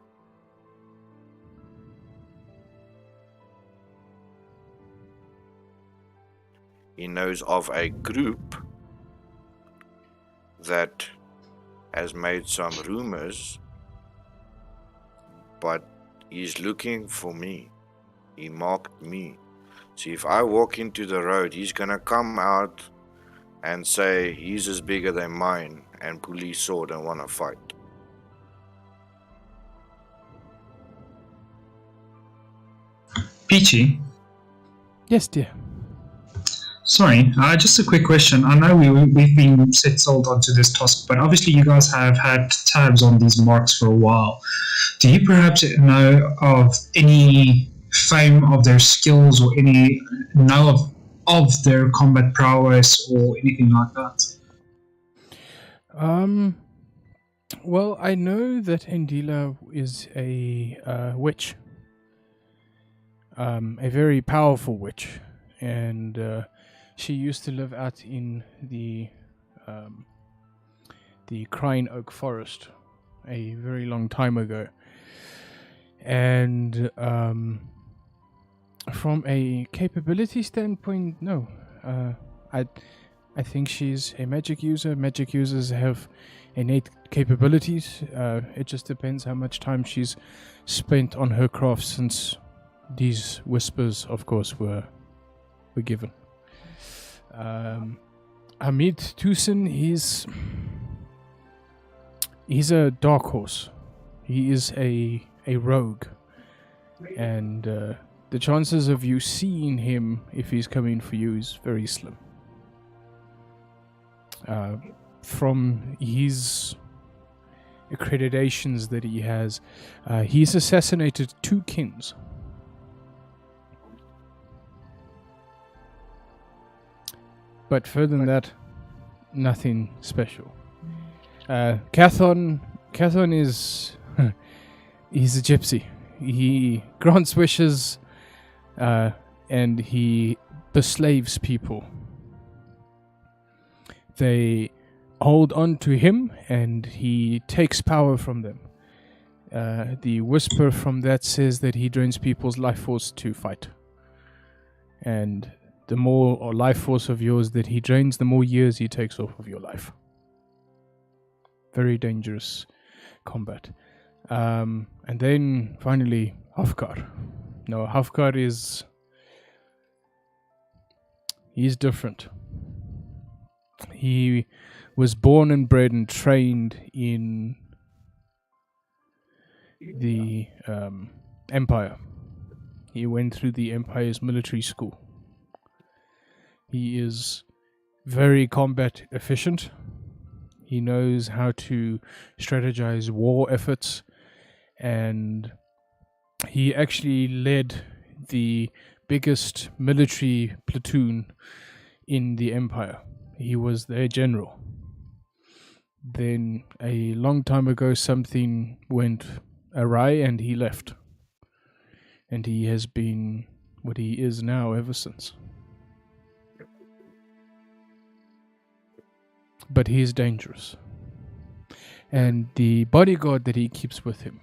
He knows of a group that has made some rumors, but he's looking for me. He marked me. So if I walk into the road, he's gonna come out and say he's is bigger than mine and pull his sword and wanna fight. Peachy, Yes, dear. sorry, just a quick question. I know we've been settled onto this task, but obviously you guys have had tabs on these marks for a while. Do you perhaps know of any fame of their skills or any know of their combat prowess or anything like that? Well, I know that Endila is a witch. A very powerful witch. And she used to live out in the Crying Oak Forest a very long time ago. And from a capability standpoint, no. I think she's a magic user. Magic users have innate capabilities. It just depends how much time she's spent on her craft since these whispers, of course, were given. Hamid Tucson, he's a dark horse. He is a rogue. And the chances of you seeing him if he's coming for you is very slim. From his accreditations that he has, he's assassinated 2 kings. But further than that, nothing special. Cathon is he's a gypsy. He grants wishes, and he beslaves people. They hold on to him, and he takes power from them. The whisper from that says that he drains people's life force to fight. And the more life force of yours that he drains, the more years he takes off of your life. Very dangerous combat. And then finally, Hafkar. No, Hafkar he's different. He was born and bred and trained in the Empire. He went through the Empire's military school. He is very combat efficient. He knows how to strategize war efforts, and he actually led the biggest military platoon in the Empire. He was their general. Then a long time ago something went awry and he left. And he has been what he is now ever since. But he is dangerous. And the bodyguard that he keeps with him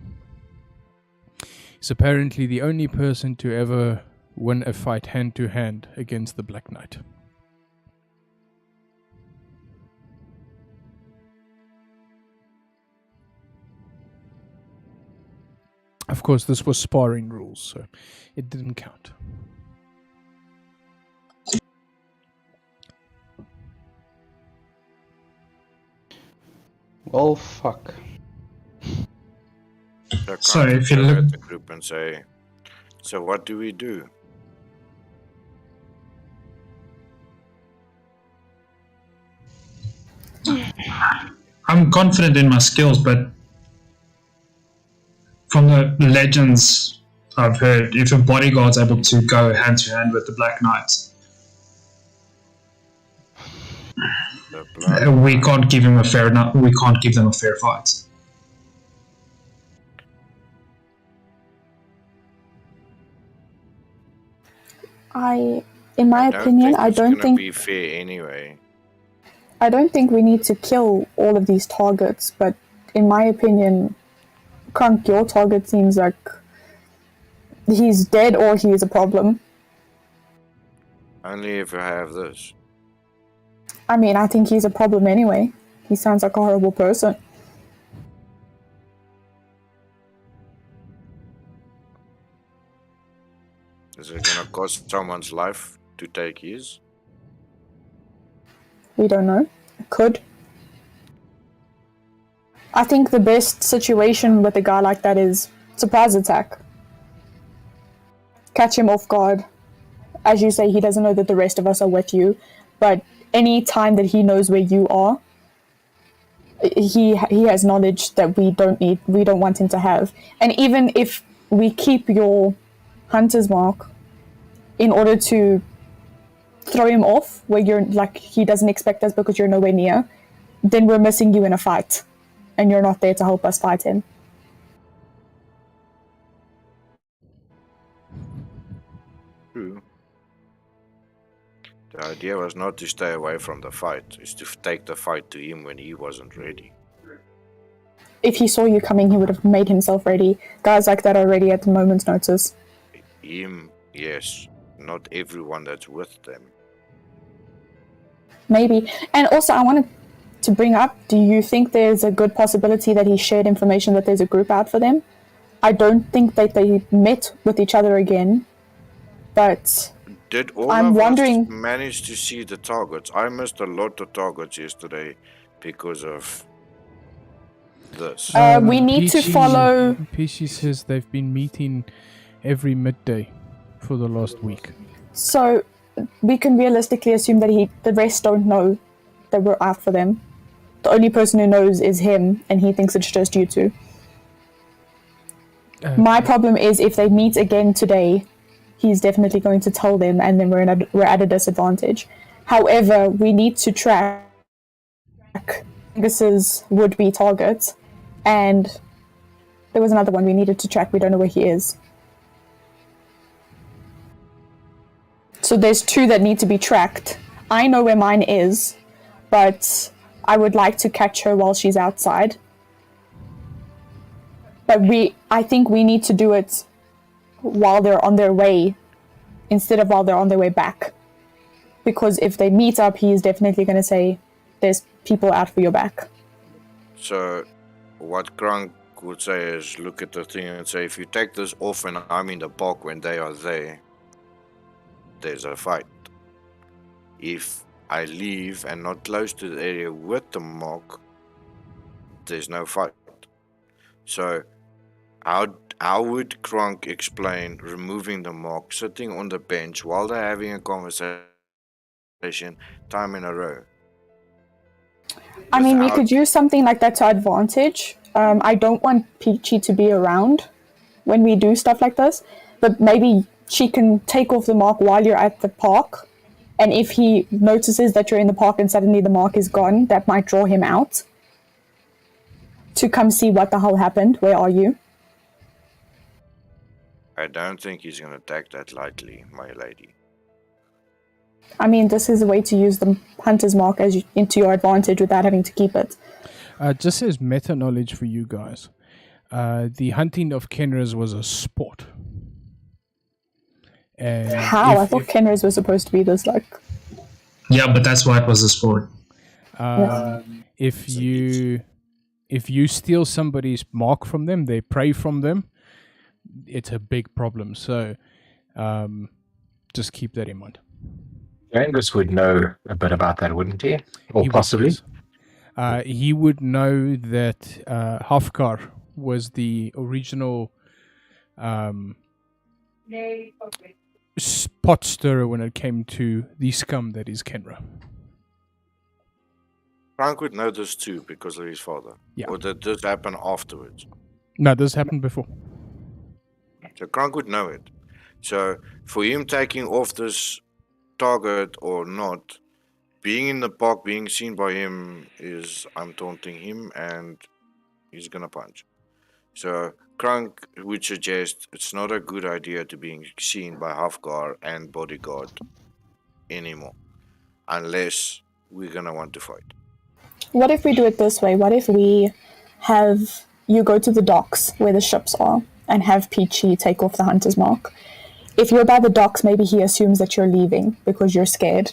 is apparently the only person to ever win a fight hand to hand against the Black Knight. Of course, this was sparring rules, so it didn't count. Well, fuck. So if you look look at the group and say, so what do we do? I'm confident in my skills, but from the legends I've heard, if a bodyguard's able to go hand to hand with the Black Knight, we can't give him a fair. We can't give them a fair fight. I in my opinion, I it's don't gonna think be fair anyway. I don't think we need to kill all of these targets, but in my opinion, Krunk, your target seems like he's dead or he is a problem. Only if you have this. I mean, I think he's a problem anyway. He sounds like a horrible person. Is it gonna cost someone's life to take his? We don't know. It could. I think the best situation with a guy like that is surprise attack. Catch him off guard. As you say, he doesn't know that the rest of us are with you, but any time that he knows where you are, he has knowledge that we don't want him to have. And even if we keep your hunter's mark in order to throw him off where you're like he doesn't expect us because you're nowhere near, then we're missing you in a fight and you're not there to help us fight him. True. The idea was not to stay away from the fight, it's to take the fight to him when he wasn't ready. If he saw you coming, he would have made himself ready. Guys like that are ready at the moment's notice. Him, yes. Not everyone that's with them. Maybe. And also, I wanted to bring up, do you think there's a good possibility that he shared information that there's a group out for them? I don't think that they met with each other again, but Did all I'm of wondering- us manage to see the targets? I missed a lot of targets yesterday because of this. we need to follow... Peachy says they've been meeting every midday for the last week. So we can realistically assume that the rest don't know that we're out for them. The only person who knows is him, and he thinks it's just you two. My problem is if they meet again today, he's definitely going to tell them, and then we're at a disadvantage. However, we need to track Angus's would-be targets, and there was another one we needed to track. We don't know where he is. So there's two that need to be tracked. I know where mine is, but I would like to catch her while she's outside. But I think we need to do it while they're on their way, instead of while they're on their way back. Because if they meet up, he is definitely going to say, there's people out for your back. So, what Krunk would say is look at the thing and say, if you take this off and I'm in the park when they are there, there's a fight. If I leave and not close to the area with the mark, there's no fight. So, how would Krunk explain removing the mark, sitting on the bench while they're having a conversation, time in a row? I mean, we could use something like that to our advantage. I don't want Peachy to be around when we do stuff like this, but maybe she can take off the mark while you're at the park, and if he notices that you're in the park and suddenly the mark is gone, that might draw him out to come see what the hell happened. Where are you? I don't think he's gonna take that lightly, my lady. I mean, this is a way to use the hunter's mark into your advantage without having to keep it. Just as meta knowledge for you guys, the hunting of Kenras was a sport. And How? I thought Kenras was supposed to be this, like... Yeah, but that's why it was a sport. If you steal somebody's mark from them, they prey from them, it's a big problem. So just keep that in mind. Angus would know a bit about that, wouldn't he? Or He possibly. he would know that Hafkar was the original spot stirrer when it came to the scum that is Kenra. Krunk would know this too because of his father. Yeah. Or did this happen afterwards? No, this happened before. So Krunk would know it. So for him taking off this target or not, being in the park, being seen by him is I'm taunting him and he's gonna punch. So Krunk would suggest it's not a good idea to being seen by Hafgar and bodyguard anymore. Unless we're gonna want to fight. What if we do it this way? What if we have you go to the docks where the ships are and have Peachy take off the hunter's mark? If you're by the docks, maybe he assumes that you're leaving because you're scared.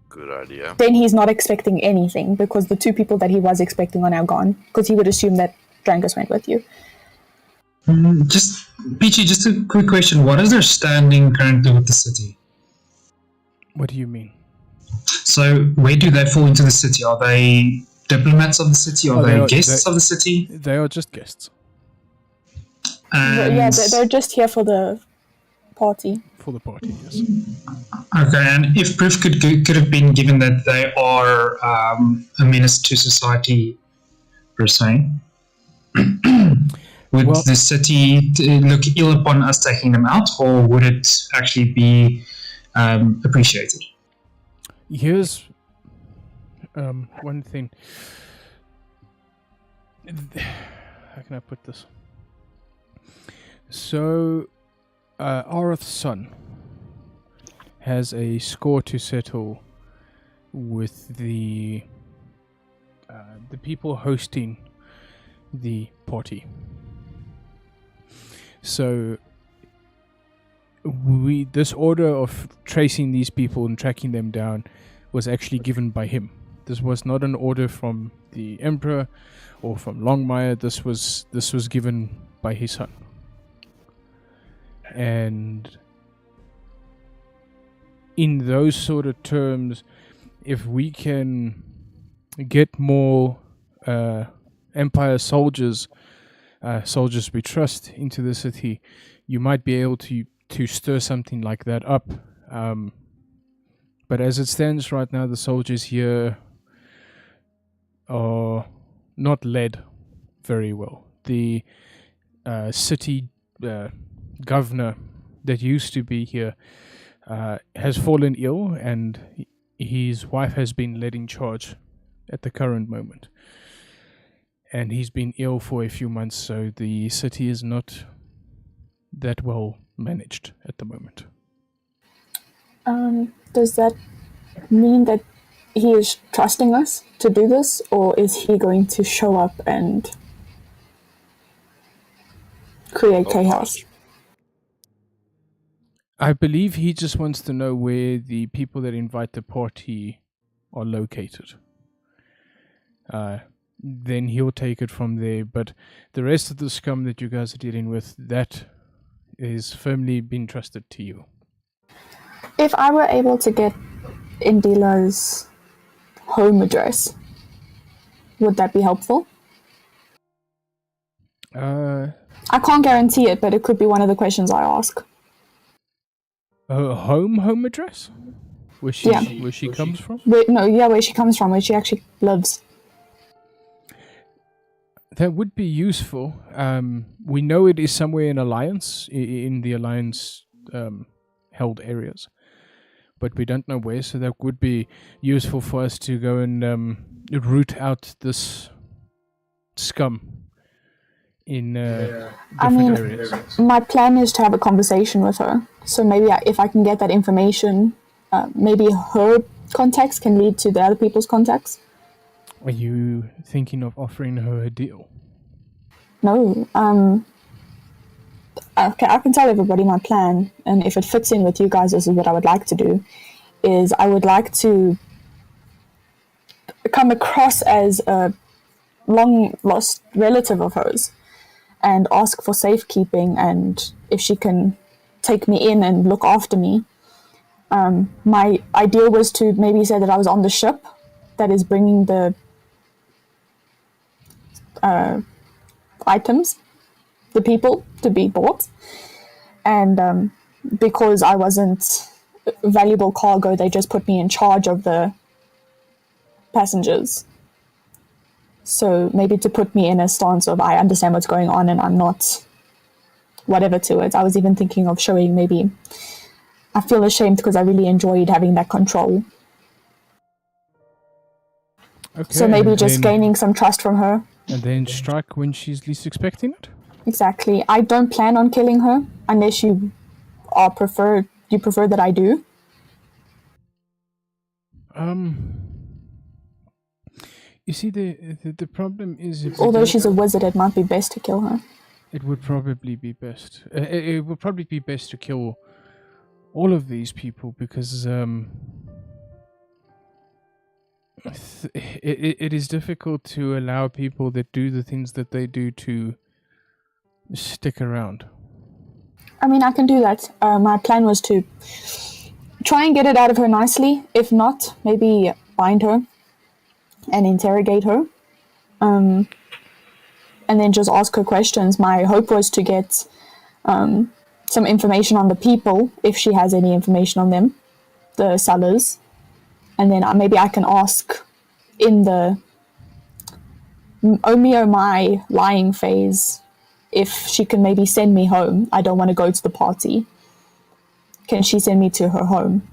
Good idea. Then he's not expecting anything because the two people that he was expecting are now gone, because he would assume that Drangus went with you. Peachy, just a quick question. What is their standing currently with the city? What do you mean? So, where do they fall into the city? Are they diplomats of the city? Are they guests of the city? They are just guests. And Yeah, they're just here for the party. For the party, yes. Okay, and if proof could have been given that they are a menace to society, per se, would the city look ill upon us taking them out, or would it actually be appreciated? Here's one thing. How can I put this? So, Arath's son has a score to settle with the people hosting the party. So, this order of tracing these people and tracking them down was actually given by him. This was not an order from the Emperor or from Longmire. This was given by his son. And in those sort of terms, if we can get more Empire soldiers we trust into the city, you might be able to stir something like that up. But as it stands right now, the soldiers here are not led very well. The city governor that used to be here has fallen ill, and his wife has been led in charge at the current moment. And he's been ill for a few months, so the city is not that well managed at the moment. Does that mean that he is trusting us to do this, or is he going to show up and create chaos? I believe he just wants to know where the people that invite the party are located. Then he'll take it from there. But the rest of the scum that you guys are dealing with, that is firmly been trusted to you. If I were able to get Indila's home address, would that be helpful? I can't guarantee it, but it could be one of the questions I ask. Her home address? Where she comes from? Where she comes from, where she actually lives. That would be useful. We know it is somewhere in Alliance, in the Alliance held areas, but we don't know where. So that would be useful for us to go and root out this scum in different areas. My plan is to have a conversation with her. So maybe if I can get that information, maybe her contacts can lead to the other people's contacts. Are you thinking of offering her a deal? No. Okay, I can tell everybody my plan, and if it fits in with you guys, this is what I would like to do. Is I would like to come across as a long-lost relative of hers and ask for safekeeping, and if she can take me in and look after me. My idea was to maybe say that I was on the ship that is bringing the items, the people to be bought, and because I wasn't valuable cargo, they just put me in charge of the passengers. So maybe to put me in a stance of I understand what's going on and I'm not whatever to it. I was even thinking of showing maybe I feel ashamed because I really enjoyed having that control. Okay, so maybe just gaining some trust from her. And then strike when she's least expecting it? Exactly. I don't plan on killing her unless you are preferred you prefer that I do? You see, the problem is, if we Although don't- she's a wizard, it might be best to kill her. it would probably be best. It would probably be best to kill all of these people because it is difficult to allow people that do the things that they do to stick around. I mean, I can do that. My plan was to try and get it out of her nicely. If not, maybe bind her and interrogate her. And then just ask her questions. My hope was to get some information on the people, if she has any information on them, the sellers. And then maybe I can ask in the Omeo my lying phase if she can maybe send me home. I don't want to go to the party. Can she send me to her home?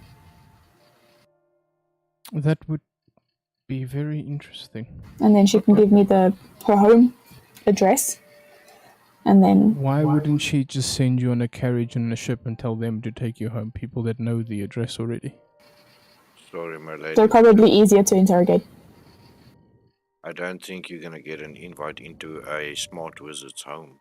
That would be very interesting. And then she can give me her home address. And then Why wouldn't she just send you on a carriage and a ship and tell them to take you home? People that know the address already. Sorry, my lady. they're probably easier to interrogate. I don't think you're gonna get an invite into a smart wizard's home.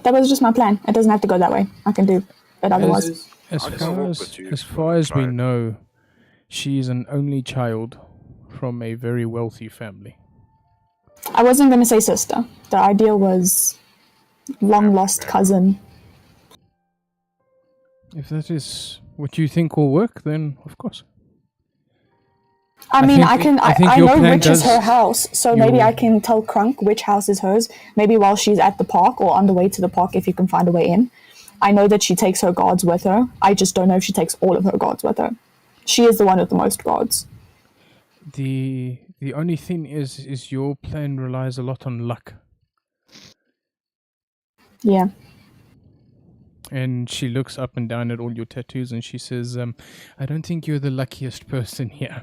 That was just my plan. It doesn't have to go that way. I can do it otherwise. As I can far walk as, with you as if you far wanna as we try it. know, she is an only child from a very wealthy family. I wasn't going to say sister. The idea was long lost cousin. If that is what you think will work, then of course. I I mean, think I your know plan which is her does- house, so maybe your- I can tell Crunk which house is hers. Maybe while she's at the park or on the way to the park, if you can find a way in. I know that she takes her guards with her. I just don't know if she takes all of her guards with her. She is the one with the most guards. The only thing is your plan relies a lot on luck. Yeah. And she looks up and down at all your tattoos and she says, I don't think you're the luckiest person here.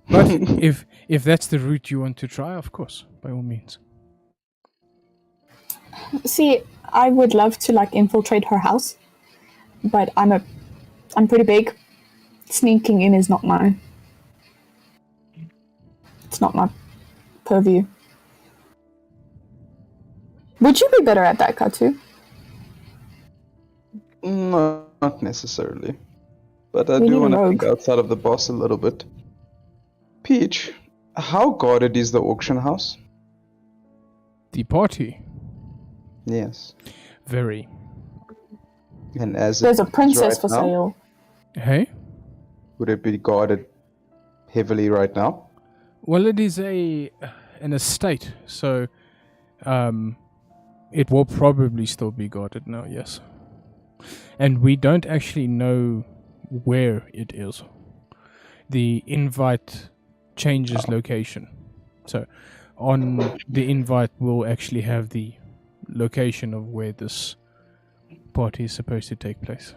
But if that's the route you want to try, of course, by all means. See, I would love to infiltrate her house, but I'm pretty big. Sneaking in is not it's not my purview. Would you be better at that, Katu? No, not necessarily. But I We do need a want to think rogue. outside of the boss a little bit. Peach, how guarded is the auction house? The party, Yes. very. And as There's a it is princess right for now, sale. Hey? would it be guarded heavily right now? Well, it is an estate, so it will probably still be guarded now, yes. And we don't actually know where it is. The invite changes location. So on the invite we'll actually have the location of where this party is supposed to take place.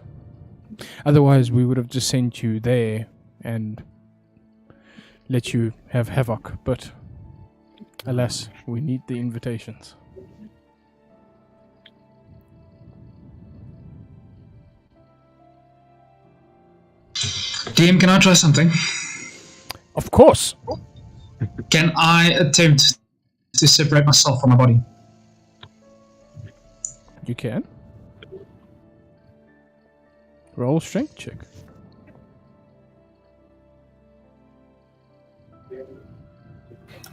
Otherwise we would have just sent you there and let you have havoc, but alas, we need the invitations. DM, can I try something? Of course! Can I attempt to separate myself from my body? You can. Roll strength check.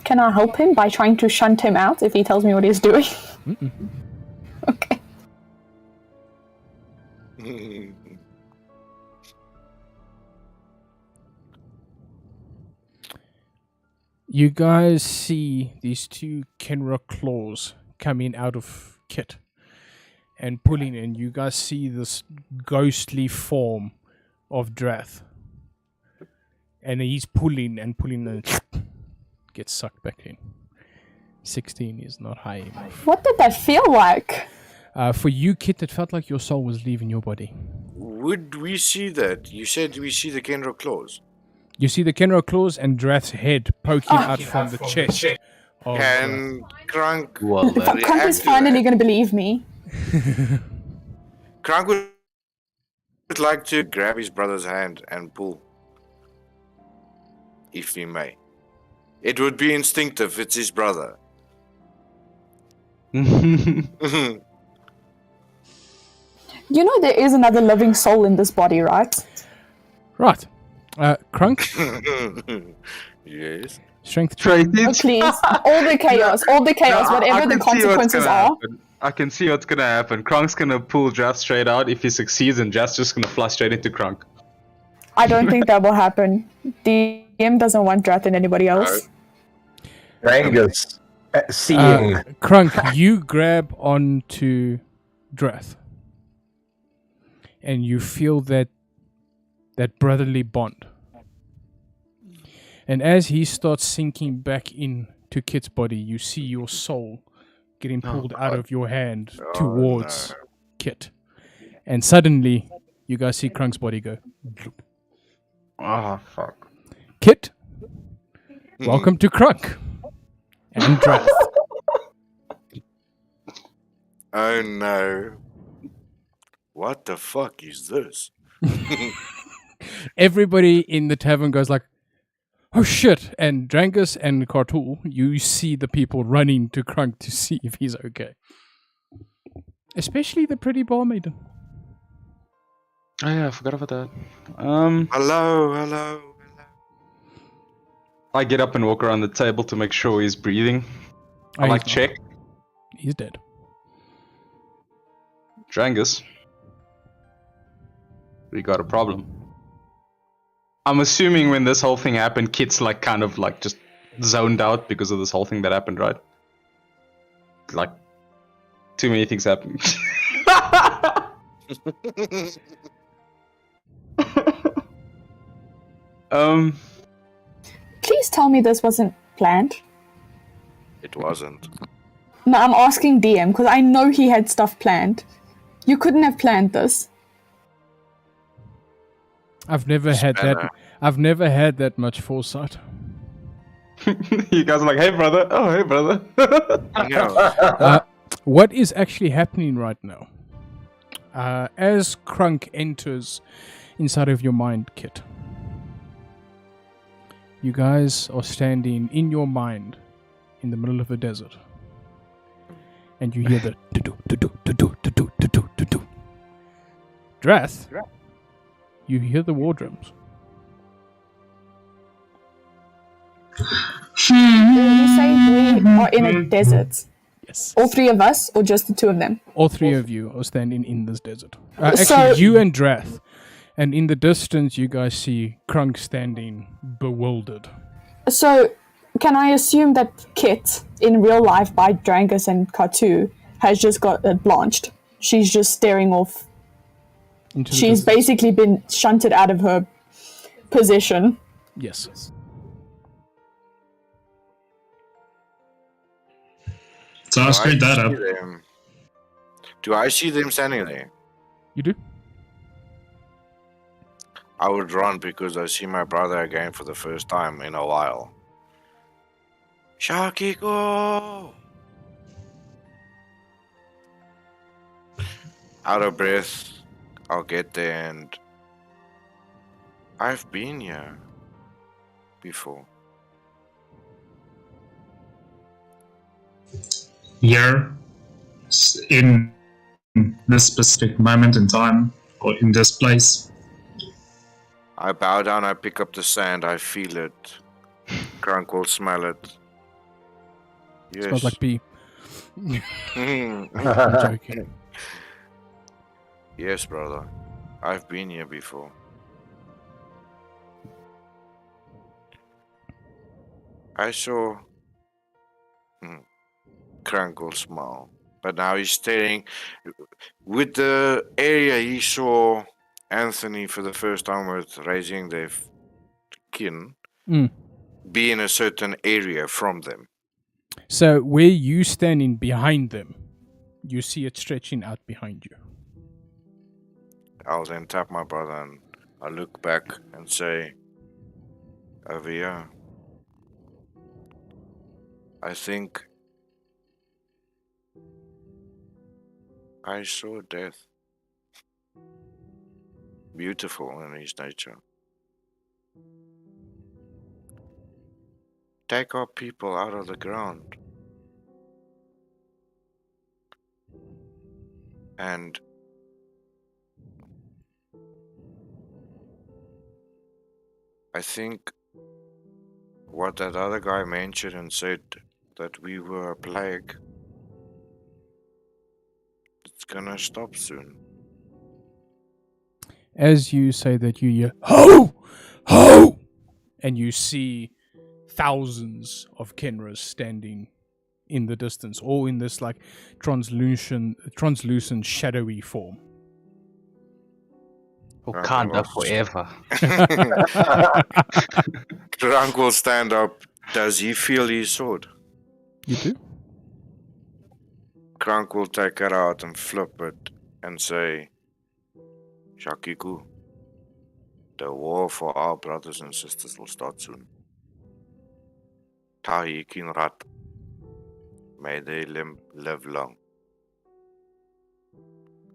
Can I help him by trying to shunt him out if he tells me what he's doing? Okay. You guys see these two Kenra claws coming out of Kit and pulling in. You guys see this ghostly form of Drath. And he's pulling and gets sucked back in. 16 is not high enough. What did that feel like? For you, Kit, it felt like your soul was leaving your body. Would we see that? You said we see the Kenro claws. You see the Kenra claws and Drath's head poking out from the chest Oh, Can Krunk Well, Crunk is react to finally that? going to believe me. Krunk would like to grab his brother's hand and pull, if he may. It would be instinctive. It's his brother. You know there is another living soul in this body, right? right. Crunk, Yes. strength check. Trade Oh, it. please. All the chaos, whatever the consequences are. I can see what's gonna happen. Krunk's gonna pull Drath straight out. If he succeeds, and Drath's just gonna fly straight into Krunk. I don't think that will happen. DM doesn't want Drath and anybody else. Drangus, seeing Crunk, you grab onto Drath, and you feel that brotherly bond. And as he starts sinking back into Kit's body, you see your soul getting pulled out of your hand towards Kit. And suddenly, you guys see Krunk's body go. Oh fuck. Kit, welcome to Krunk. And Drath. Oh no. What the fuck is this? Everybody in the tavern goes like, oh shit. And Drangus and Kartul, you see the people running to Krunk to see if he's okay. Especially the pretty bar maiden. Oh yeah, I forgot about that. Hello. I get up and walk around the table to make sure he's breathing. I Oh, like he's not. check. He's dead. Drangus. We got a problem. I'm assuming when this whole thing happened, Kit's like kind of like just zoned out because of this whole thing that happened, right? Like, too many things happened. Please tell me this wasn't planned. It wasn't. No, I'm asking DM because I know he had stuff planned. You couldn't have planned this. I've never had that. Spanner. I've never had that much foresight. You guys are like, hey brother. Oh, hey brother. No. What is actually happening right now? As Krunk enters inside of your mind, Kit, you guys are standing in your mind in the middle of the desert, and you hear the do-do. Drath, you hear the war drums. You say we are in a desert. Yes. All three of us, or just the two of them? All three of you are standing in this desert. Actually, So- you and Drath. And in the distance, you guys see Krunk standing bewildered. So, can I assume that Kit, in real life by Drangus and Katu, has just got blanched? She's just staring off. Into the She's distance. basically been shunted out of her position. Yes. So I screwed that up. Do I see them standing there? You do? I would run because I see my brother again for the first time in a while. Shakiko! Out of breath, I'll get there and I've been here before. Here, in this specific moment in time, or in this place. I bow down, I pick up the sand, I feel it. Krunk will smell it. Yes. Smells like pee. Mm. I'm joking. Yes, brother. I've been here before. I saw Krunk will smile. But now he's staring with the area he saw Anthony for the first time with raising their kin Mm. be in a certain area from them. So, where you standing behind them, you see it stretching out behind you. I'll then tap my brother and I look back and say, over here. I think I saw death. Beautiful in his nature. Take our people out of the ground. And I think what that other guy mentioned and said that we were a plague, it's gonna stop soon. As you say that, you hear "Ho! Ho!" and you see thousands of Kenras standing in the distance, all in this like translucent shadowy form. Wakanda forever. Drunk will stand up. Does he feel his sword? You do? Krank will take it out and flip it and say, Shakiku, the war for our brothers and sisters will start soon. Tahi Kinrat, may they live long.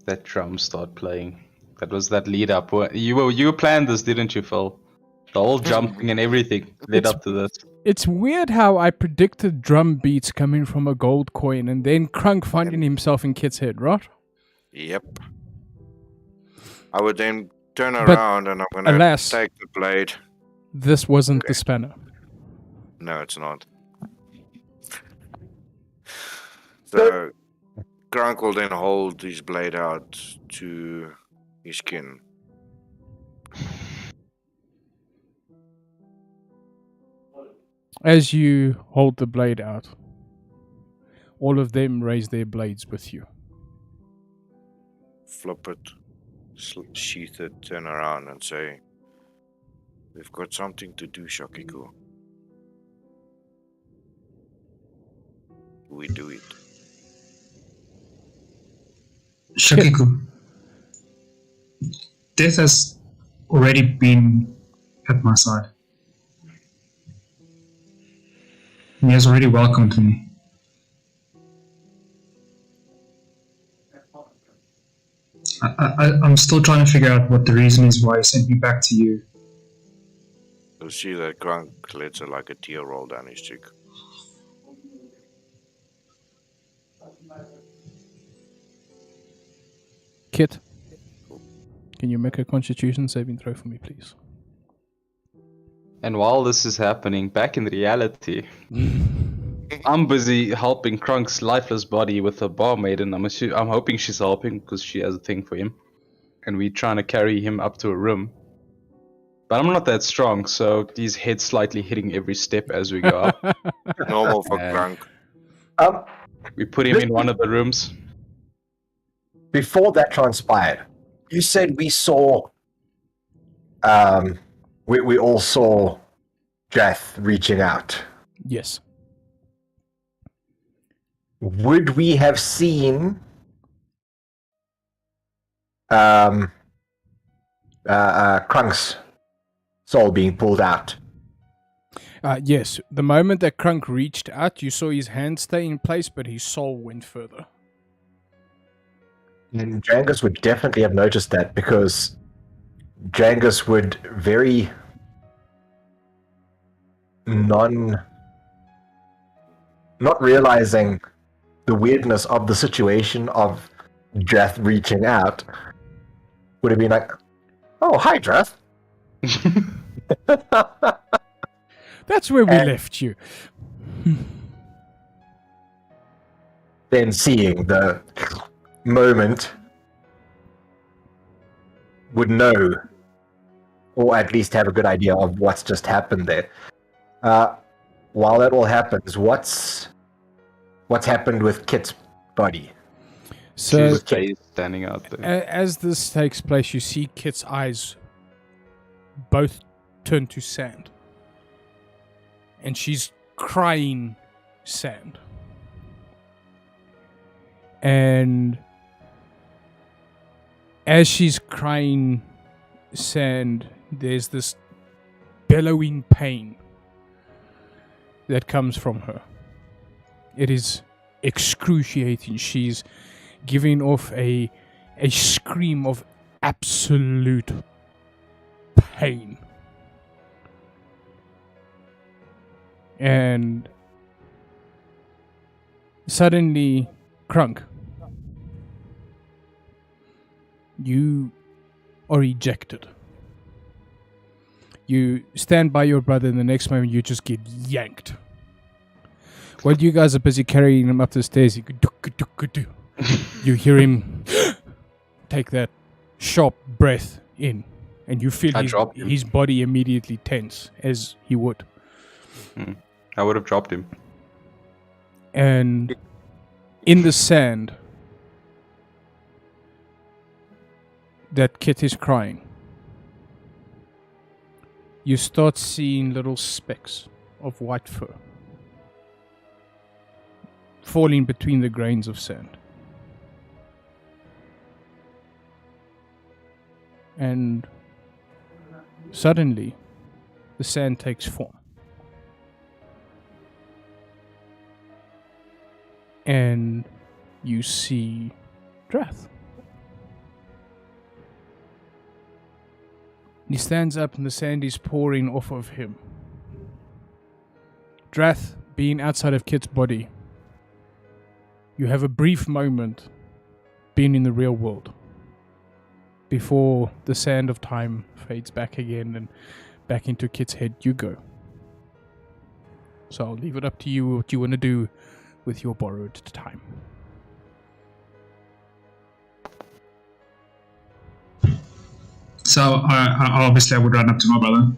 That drum start playing. That was that lead up. You planned this, didn't you, Phil? The whole jumping and everything led up to this. It's weird how I predicted drum beats coming from a gold coin and then Krunk finding himself in Kit's head, right? Yep. I would then turn around and I'm gonna alas, take the blade. This wasn't the spanner. No, it's not. So Grunk will then hold his blade out to his skin. As you hold the blade out, all of them raise their blades with you. Flip it, sheath it, turn around and say, we've got something to do, Shakiku. We do it. Shakiku, death has already been at my side. He has already welcomed me. I'm still trying to figure out what the reason is why he sent me back to you. You'll see that Grunk lets like a tear roll down his cheek. Kit, can you make a constitution saving throw for me, please? And while this is happening, back in reality, I'm busy helping Krunk's lifeless body with a barmaiden. I'm hoping she's helping because she has a thing for him. And we're trying to carry him up to a room. But I'm not that strong, so his head's slightly hitting every step as we go up. Normal for Grunk. We put him in one of the rooms. Before that transpired, you said we saw, we all saw Jath reaching out. Yes. Would we have seen Krunk's soul being pulled out? Yes. The moment that Krunk reached out, you saw his hand stay in place, but his soul went further. And Jangus would definitely have noticed that because Jangus would very not realizing the weirdness of the situation of Drath reaching out, would have been like, "Oh, hi, Drath." That's where we left you. Then seeing the moment, would know, or at least have a good idea of what's just happened there. While that all happens, what's happened with Kit's body? So, She's face standing out there. as this takes place, you see Kit's eyes both turn to sand. And she's crying sand. And as she's crying sand, there's this bellowing pain that comes from her. It is excruciating. She's giving off a scream of absolute pain. And suddenly, Crunk, you are ejected. You stand by your brother, and the next moment you just get yanked. While you guys are busy carrying him up the stairs, you hear him take that sharp breath in, and you feel his body immediately tense, as he would. I would have dropped him. And in the sand, that Kit is crying. You start seeing little specks of white fur falling between the grains of sand. And suddenly, the sand takes form. And you see Drath. He stands up and the sand is pouring off of him. Drath, being outside of Kit's body, you have a brief moment being in the real world before the sand of time fades back again and back into Kit's head you go. So I'll leave it up to you what you want to do with your borrowed time. So obviously I would run up to my brother.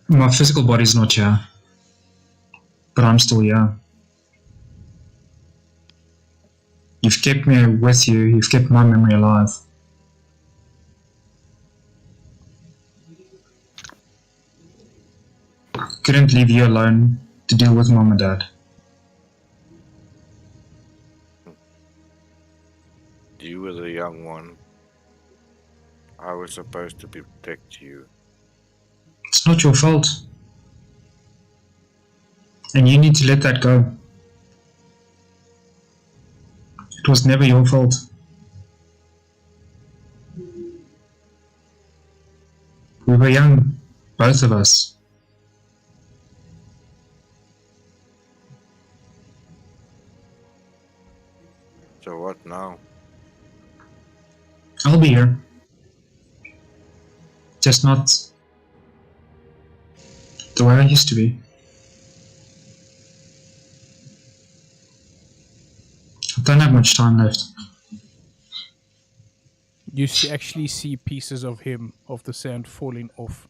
My physical body's not here, but I'm still here. You've kept me with you, you've kept my memory alive. Couldn't leave you alone to deal with Mom and Dad. You were the young one. I was supposed to protect you. It's not your fault. And you need to let that go. It was never your fault. We were young, both of us. So what now? I'll be here. Just not the way I used to be. I don't have much time left. You actually see pieces of him, of the sand, falling off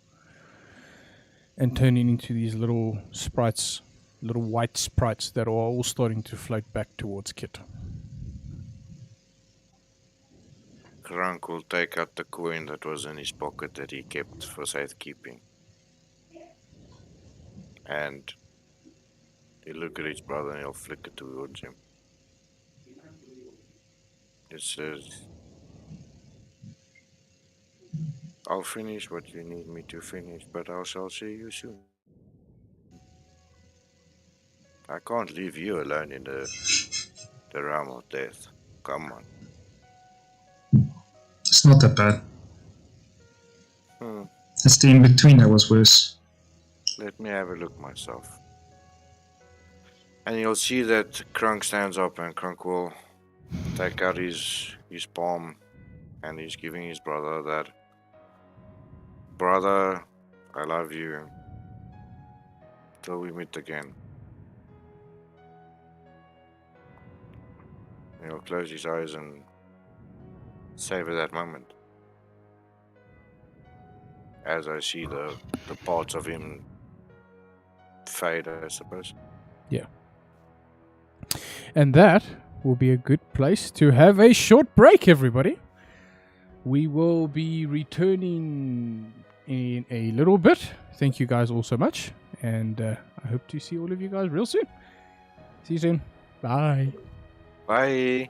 and turning into these little sprites, little white sprites that are all starting to float back towards Kit. Crunk will take out the coin that was in his pocket that he kept for safekeeping. And he'll look at his brother and he'll flick it towards him. It says, I'll finish what you need me to finish, but I shall see you soon. I can't leave you alone in the realm of death. Come on. It's not that bad. It's the in-between that was worse. Let me have a look myself. And you'll see that Crunk stands up and Crunk will take out his palm and he's giving his brother that. Brother, I love you. Till we meet again. And he'll close his eyes and savor that moment. As I see the parts of him fade, I suppose. Yeah. And that will be a good place to have a short break, everybody. We will be returning in a little bit. Thank you guys all so much. And I hope to see all of you guys real soon. See you soon. Bye. Bye.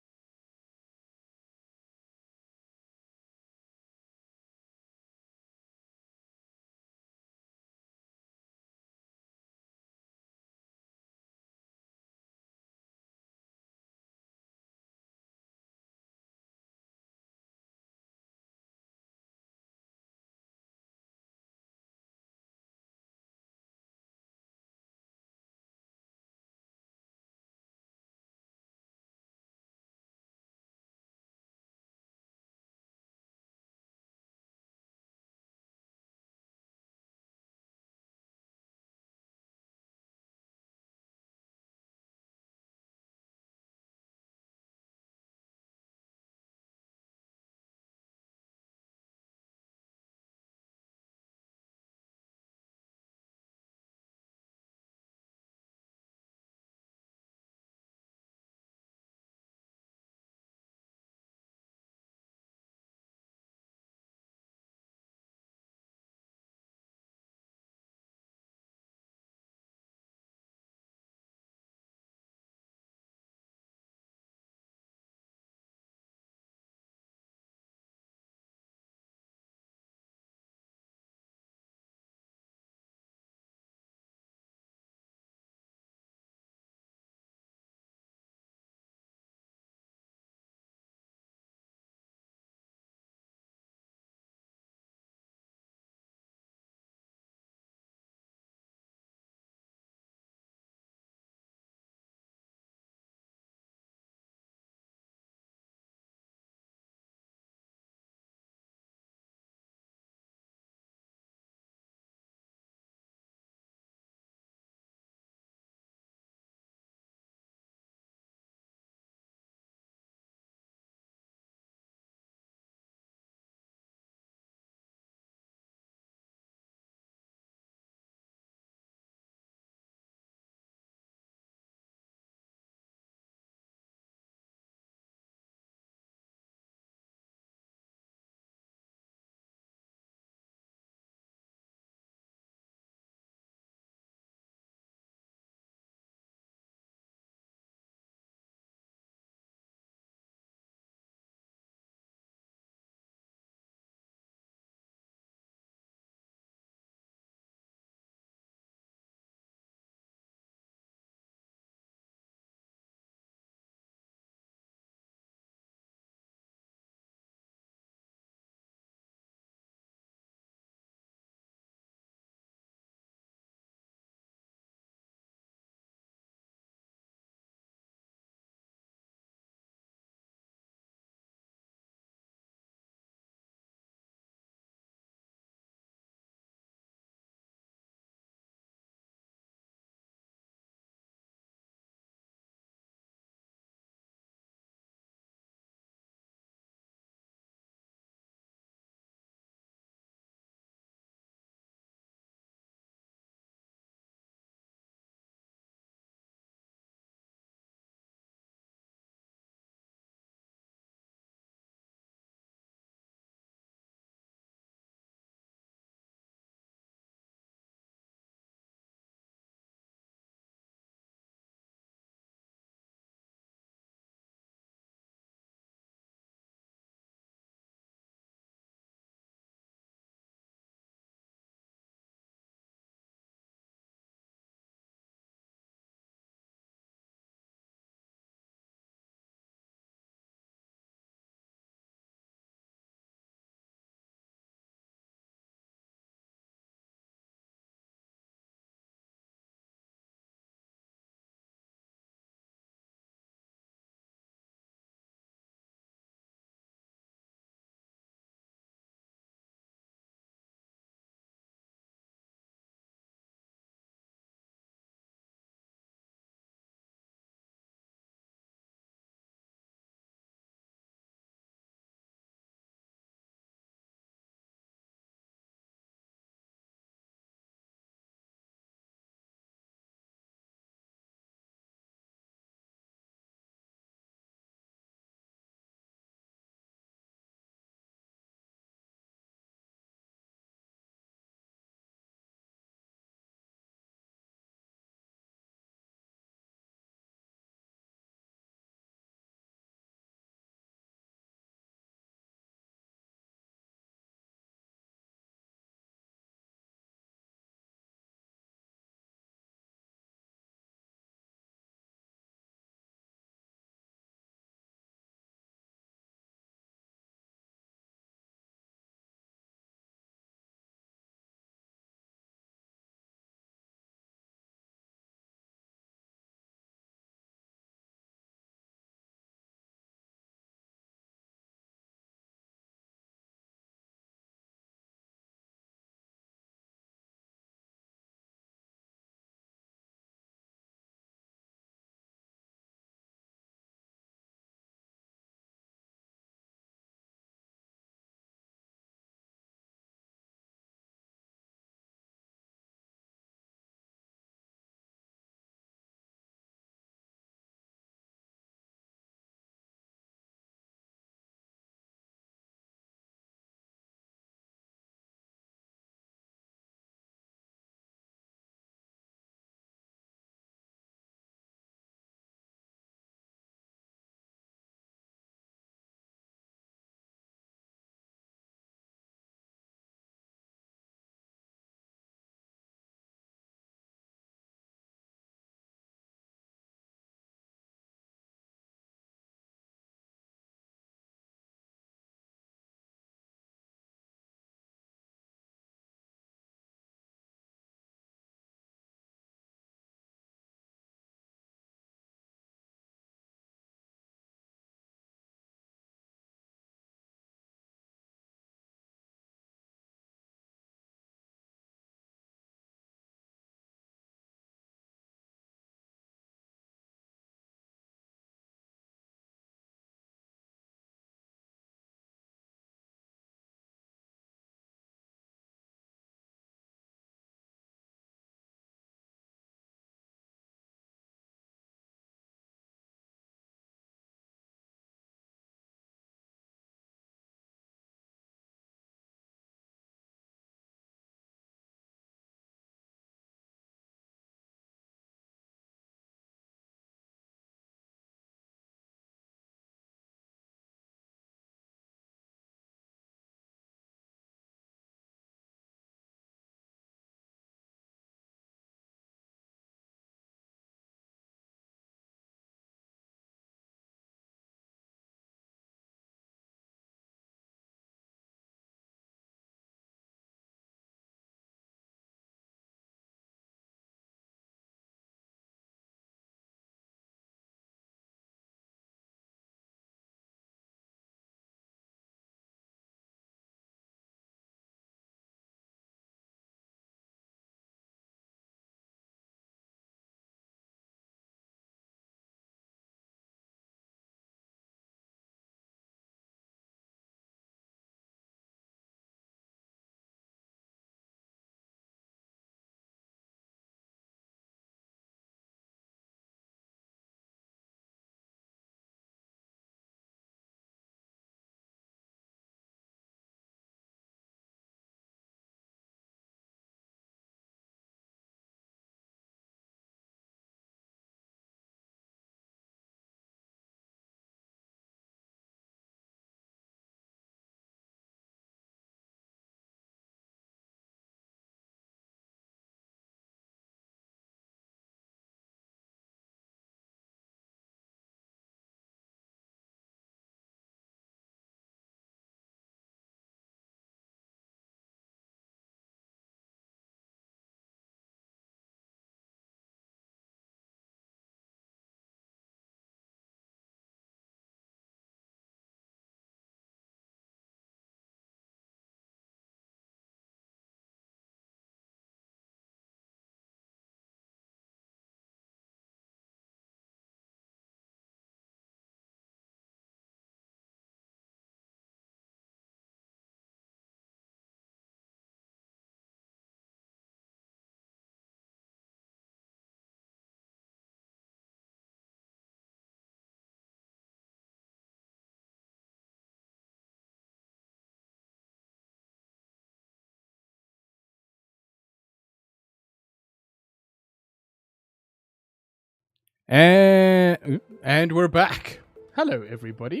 And we're back. Hello, everybody.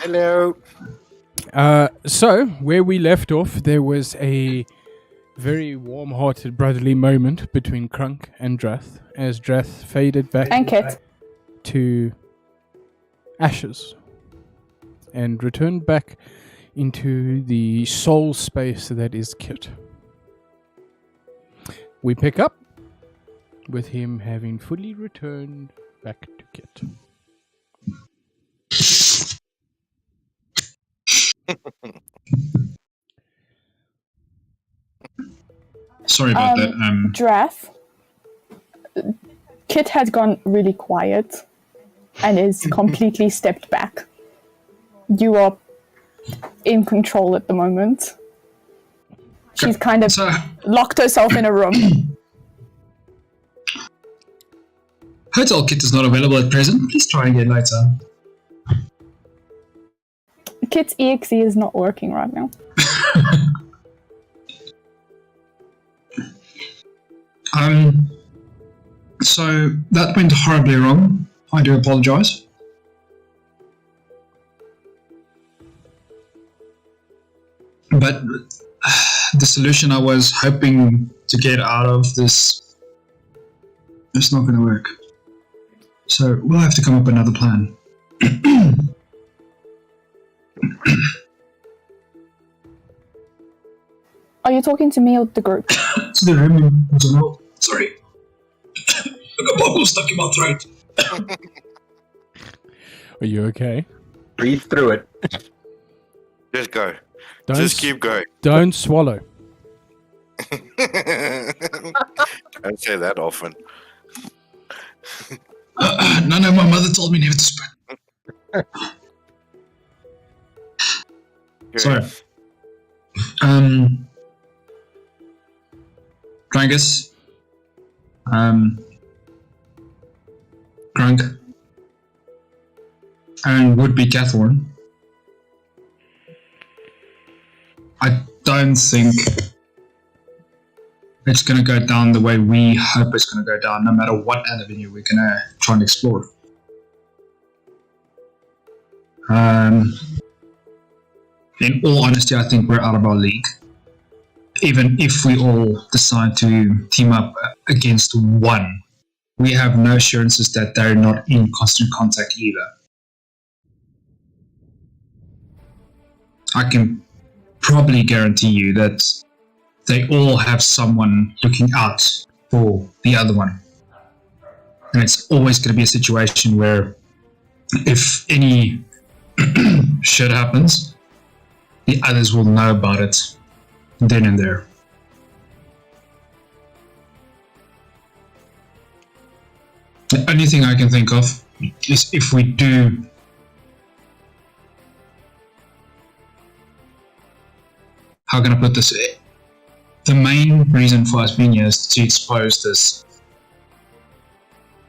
Hello. So, where we left off, there was a very warm-hearted brotherly moment between Crunk and Drath, as Drath faded back And Kit. to ashes and returned back into the soul space that is Kit. We pick up with him having fully returned back to Kit. Sorry about that. Drath. Kit has gone really quiet and is completely stepped back. You are in control at the moment. She's kind of So, locked herself in a room. hotel kit is not available at present. Please try again later. Kit's EXE is not working right now. So that went horribly wrong. I do apologize. But the solution I was hoping to get out of this, it's not going to work. So we'll have to come up with another plan. Are you talking to me or the group? It's the room. I don't know. Sorry. I got bubble stuck in my throat. Are you okay? Breathe through it. Just go. Don't Just keep going. Don't swallow. Don't say that often. No, my mother told me never to spit. Okay. Sorry. Drangus. Grunk. And would-be Cathorn. I don't think it's going to go down the way we hope it's going to go down, no matter what avenue we're going to try and explore. In all honesty, I think we're out of our league. Even if we all decide to team up against one, we have no assurances that they're not in constant contact either. I can probably guarantee you that they all have someone looking out for the other one. And it's always going to be a situation where if any shit happens, the others will know about it then and there. The only thing I can think of is if we do how can I put this? The main reason for us being here is to expose this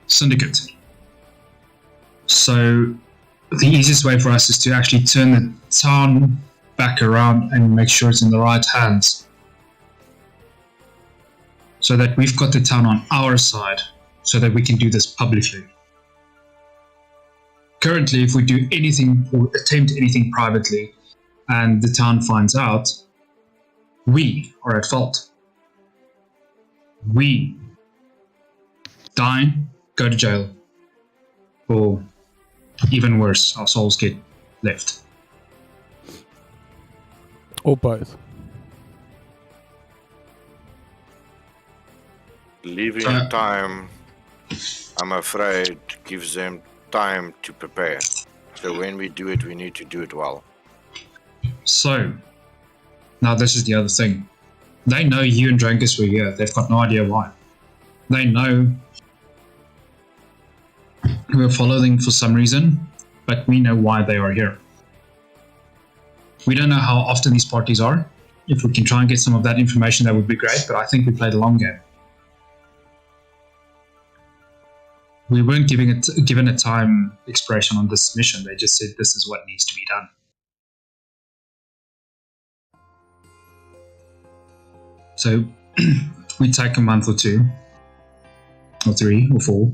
syndicate. So the easiest way for us is to actually turn the town back around and make sure it's in the right hands, so that we've got the town on our side, so that we can do this publicly. Currently, if we do anything or attempt anything privately and the town finds out, we are at fault. We die, go to jail, or even worse, our souls get left. Or both. Leaving time, I'm afraid, gives them time to prepare. So when we do it, we need to do it well. So, now this is the other thing. They know you and Drankus were here. They've got no idea why. They know we were following for some reason, but we know why they are here. We don't know how often these parties are. If we can try and get some of that information, that would be great, but I think we played a long game. We weren't given a time expiration on this mission. They just said this is what needs to be done. So we take a month or two, or 3 or 4,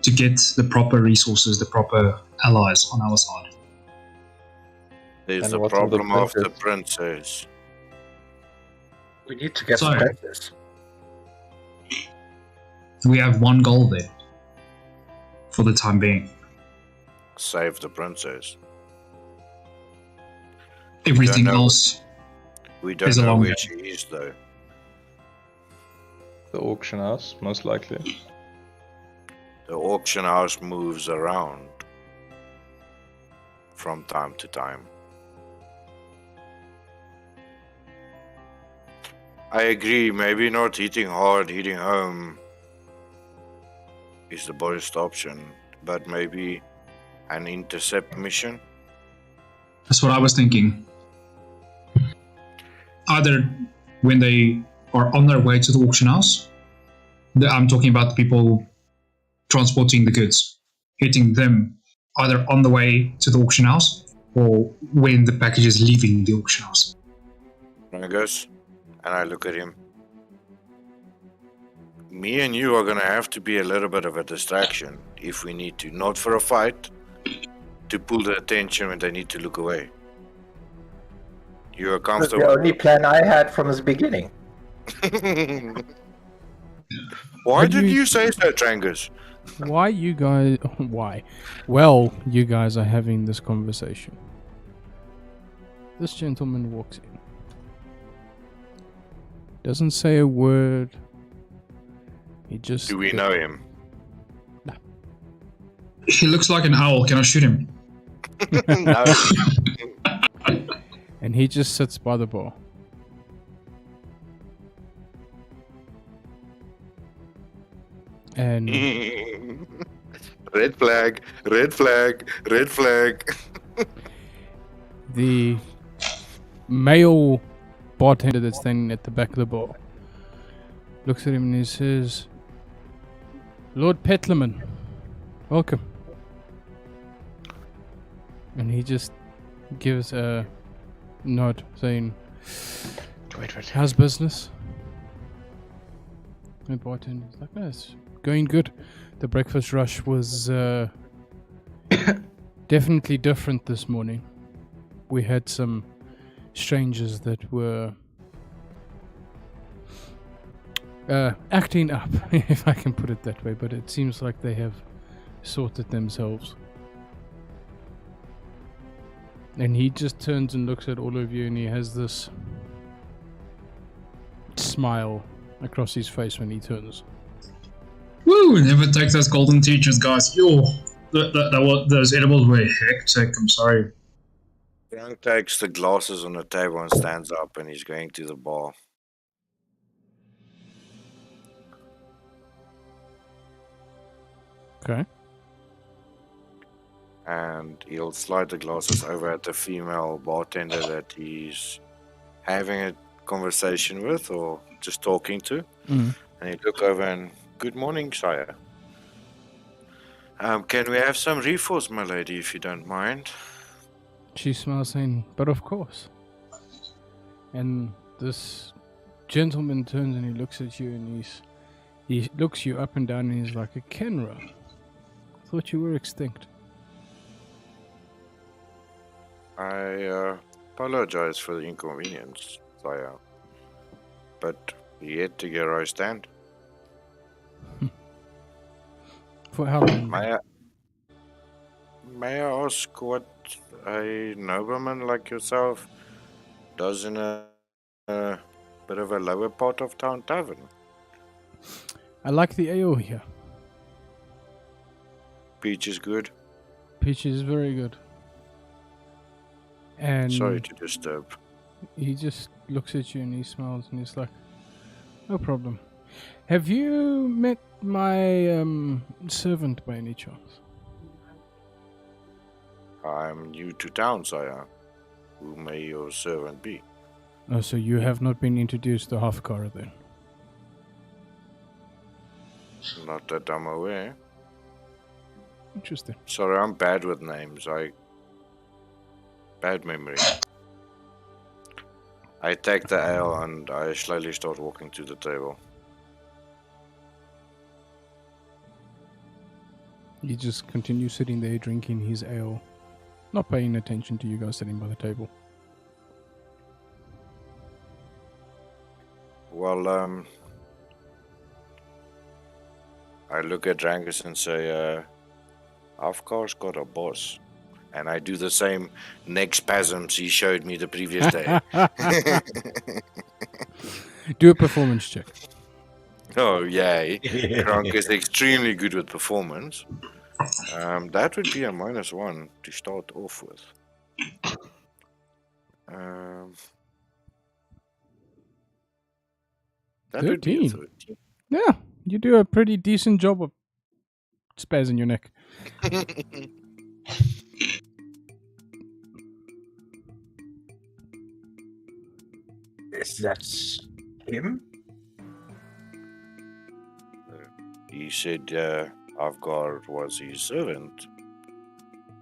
to get the proper resources, the proper allies on our side. There's And the what of the problem of the princess? princess. We need to get Sorry. the princess. We have one goal there for the time being. Save the princess. Everything know. else, We don't It's a know long where game. she is though. The auction house, most likely. The auction house moves around from time to time. I agree, maybe not hitting hard, hitting home is the best option, but maybe an intercept mission. that's what I was thinking. Either when they are on their way to the auction house, I'm talking about the people transporting the goods, hitting them either on the way to the auction house or when the package is leaving the auction house. Rangus, and I look at him. Me and you are gonna have to be a little bit of a distraction if we need to, not for a fight, to pull the attention when they need to look away. You are That's the comfortable? only plan I had from the beginning. Why But did you- you say so, Trangus? Why you guys? Why? Well, you guys are having this conversation. This gentleman walks in. Doesn't say a word. He just. Do we know him? He looks like an owl. Can I shoot him? No. And he just sits by the bar. And Red flag, red flag, red flag. the male bartender that's standing at the back of the bar looks at him and he says, "Lord Petlerman, welcome." And he just gives a nod saying, Wait. "How's business?" The bartender's like, "Oh, it's going good. The breakfast rush was definitely different this morning. We had some strangers that were acting up, if I can put it that way, but it seems like they have sorted themselves." And he just turns and looks at all of you and he has this smile across his face when he turns. Woo! Never take those golden teachers, guys. Yo, those edibles were hectic. I'm sorry. Frank takes the glasses on the table and stands up and he's going to the bar. Okay. And he'll slide the glasses over at the female bartender that he's having a conversation with or just talking to. Mhm. And he'd look over and, "Good morning, sire. Can we have some refills, my lady, if you don't mind?" She smiles saying, "But of course." And this gentleman turns and he looks at you and he looks you up and down and he's like, "A Kenra. Thought you were extinct." I apologize for the inconvenience, sire. But yet to get I stand. For how long? May I ask what a nobleman like yourself does in a bit of a lower part of town tavern? I like the ale here. Peach is good. Peach is very good. And Sorry to disturb. he just looks at you and he smiles and he's like, "No problem. Have you met my servant by any chance?" I'm new to town, sire. Who may your servant be? Oh, so you have not been introduced to Hafkara then? Not that I'm aware. Interesting. Sorry, I'm bad with names. Bad memory. I take the ale and I slowly start walking to the table. He just continues sitting there drinking his ale, not paying attention to you guys sitting by the table. Well, I look at Drangus and say, Avkar's got a boss. And I do the same neck spasms he showed me the previous day. Do a performance check. Oh, yay. Kronk is extremely good with performance. That would be a -1 to start off with. That would be a 13. 13. Yeah, you do a pretty decent job of spazzing your neck. Is that him? He said Avgar was his servant.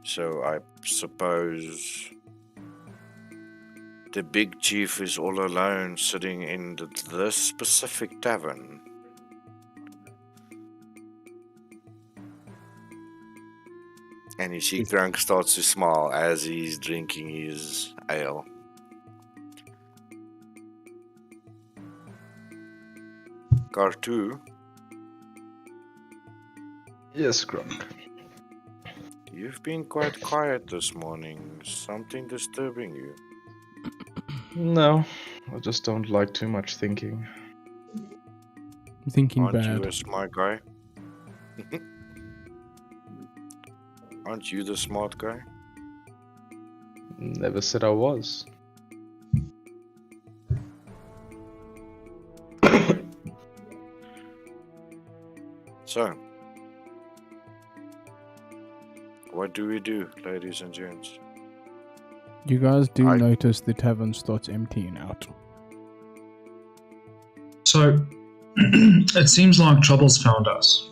So I suppose the big chief is all alone sitting in this specific tavern. And you see Grunk starts to smile as he's drinking his ale. Kartu, Yes, Grunk. you've been quite quiet this morning. Something disturbing you? No, I just don't like too much thinking. Thinking Aren't bad. you a smart guy? Aren't you the smart guy? Never said I was. So, what do we do, ladies and gents? You guys do I- notice the tavern starts emptying out. So, it seems like trouble's found us.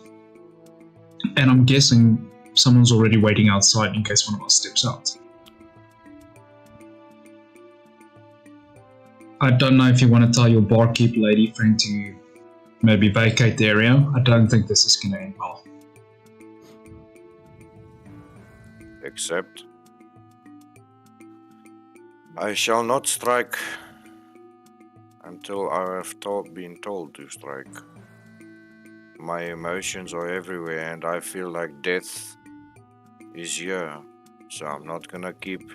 And I'm guessing someone's already waiting outside in case one of us steps out. I don't know if you want to tell your barkeep lady friend to maybe vacate the area. I don't think this is going to end well. Except, I shall not strike until I have been told to strike. My emotions are everywhere and I feel like death is here. So I'm not gonna keep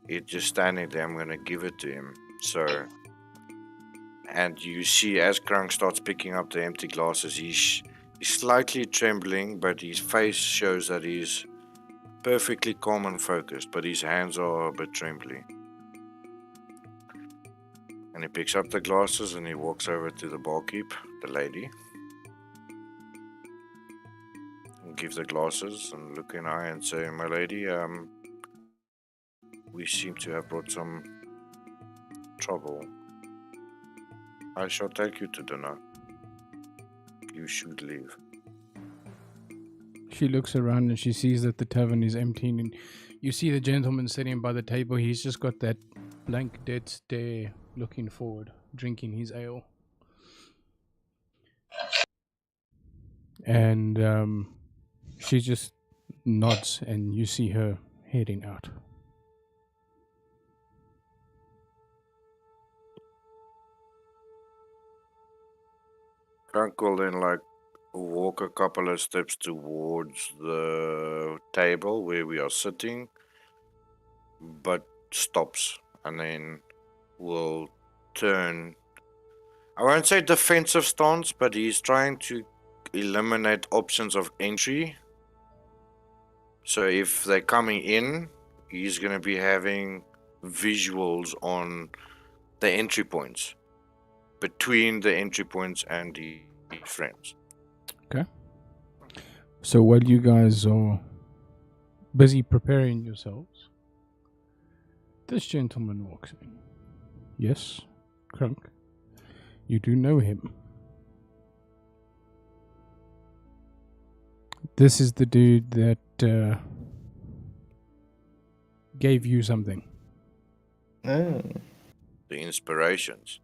it just standing there, I'm gonna give it to him. So, and you see as Krunk starts picking up the empty glasses, he's slightly trembling, but his face shows that he's perfectly calm and focused, but his hands are a bit trembly. And he picks up the glasses and he walks over to the barkeep, the lady. And give the glasses and look in her eye and say, "My lady, we seem to have brought some trouble. I shall take you to dinner. You should leave." She looks around and she sees that the tavern is emptying, and you see the gentleman sitting by the table. He's just got that blank, dead stare, looking forward, drinking his ale. And she just nods, and you see her heading out. Frank will then walk a couple of steps towards the table where we are sitting, but stops and then will turn. I won't say defensive stance, but he's trying to eliminate options of entry. So if they're coming in, he's going to be having visuals on the entry points, between the entry points and the friends. So while you guys are busy preparing yourselves, this gentleman walks in. Yes, Krunk, you do know him. This is the dude that gave you something. Oh. The inspirations.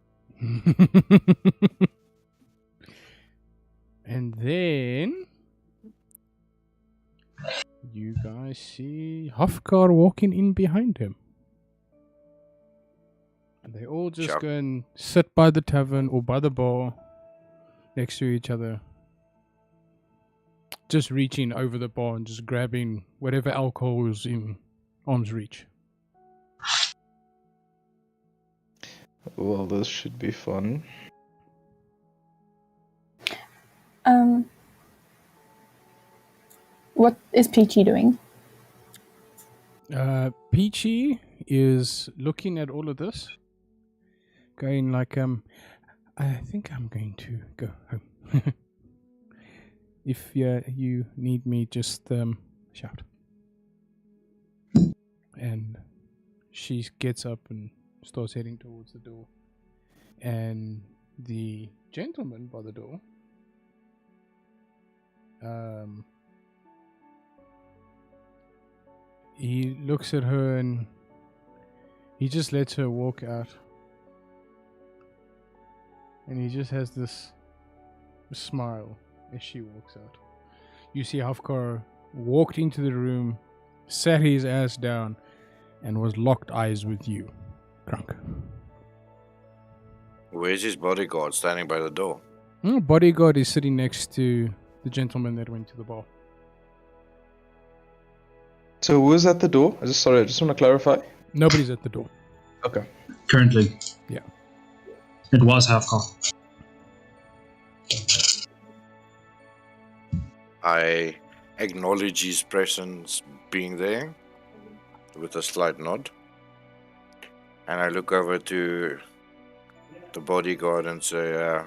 And then you guys see Hofgar walking in behind him. And they all just Sure. go and sit by the tavern or by the bar next to each other. Just reaching over the bar and just grabbing whatever alcohol is in arm's reach. Well, this should be fun. What is Peachy doing? Peachy is looking at all of this, going like, I think I'm going to go home. If you need me, just shout. And she gets up and starts heading towards the door. And the gentleman by the door, he looks at her and he just lets her walk out. And he just has this smile as she walks out. You see Hofgar walked into the room, sat his ass down, and was locked eyes with you, Crunk. Where's his bodyguard standing by the door? Bodyguard is sitting next to the gentleman that went to the bar. So who is at the door? I just want to clarify. Nobody's at the door. Okay. Currently. Yeah. It was Hafgar. I acknowledge his presence being there with a slight nod. And I look over to the bodyguard and say,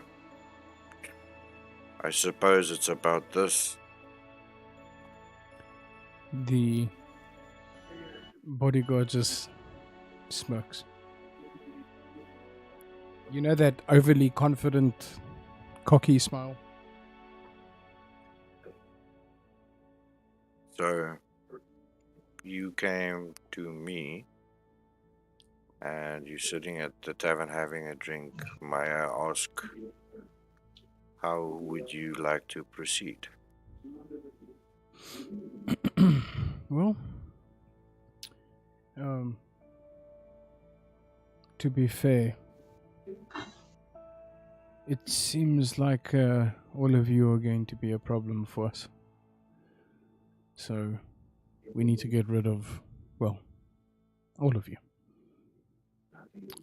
I suppose it's about this. The bodyguard just smirks. You know that overly confident, cocky smile? So, you came to me, and you're sitting at the tavern having a drink. May I ask, how would you like to proceed? Well, to be fair, it seems like all of you are going to be a problem for us. So, we need to get rid of, well, all of you.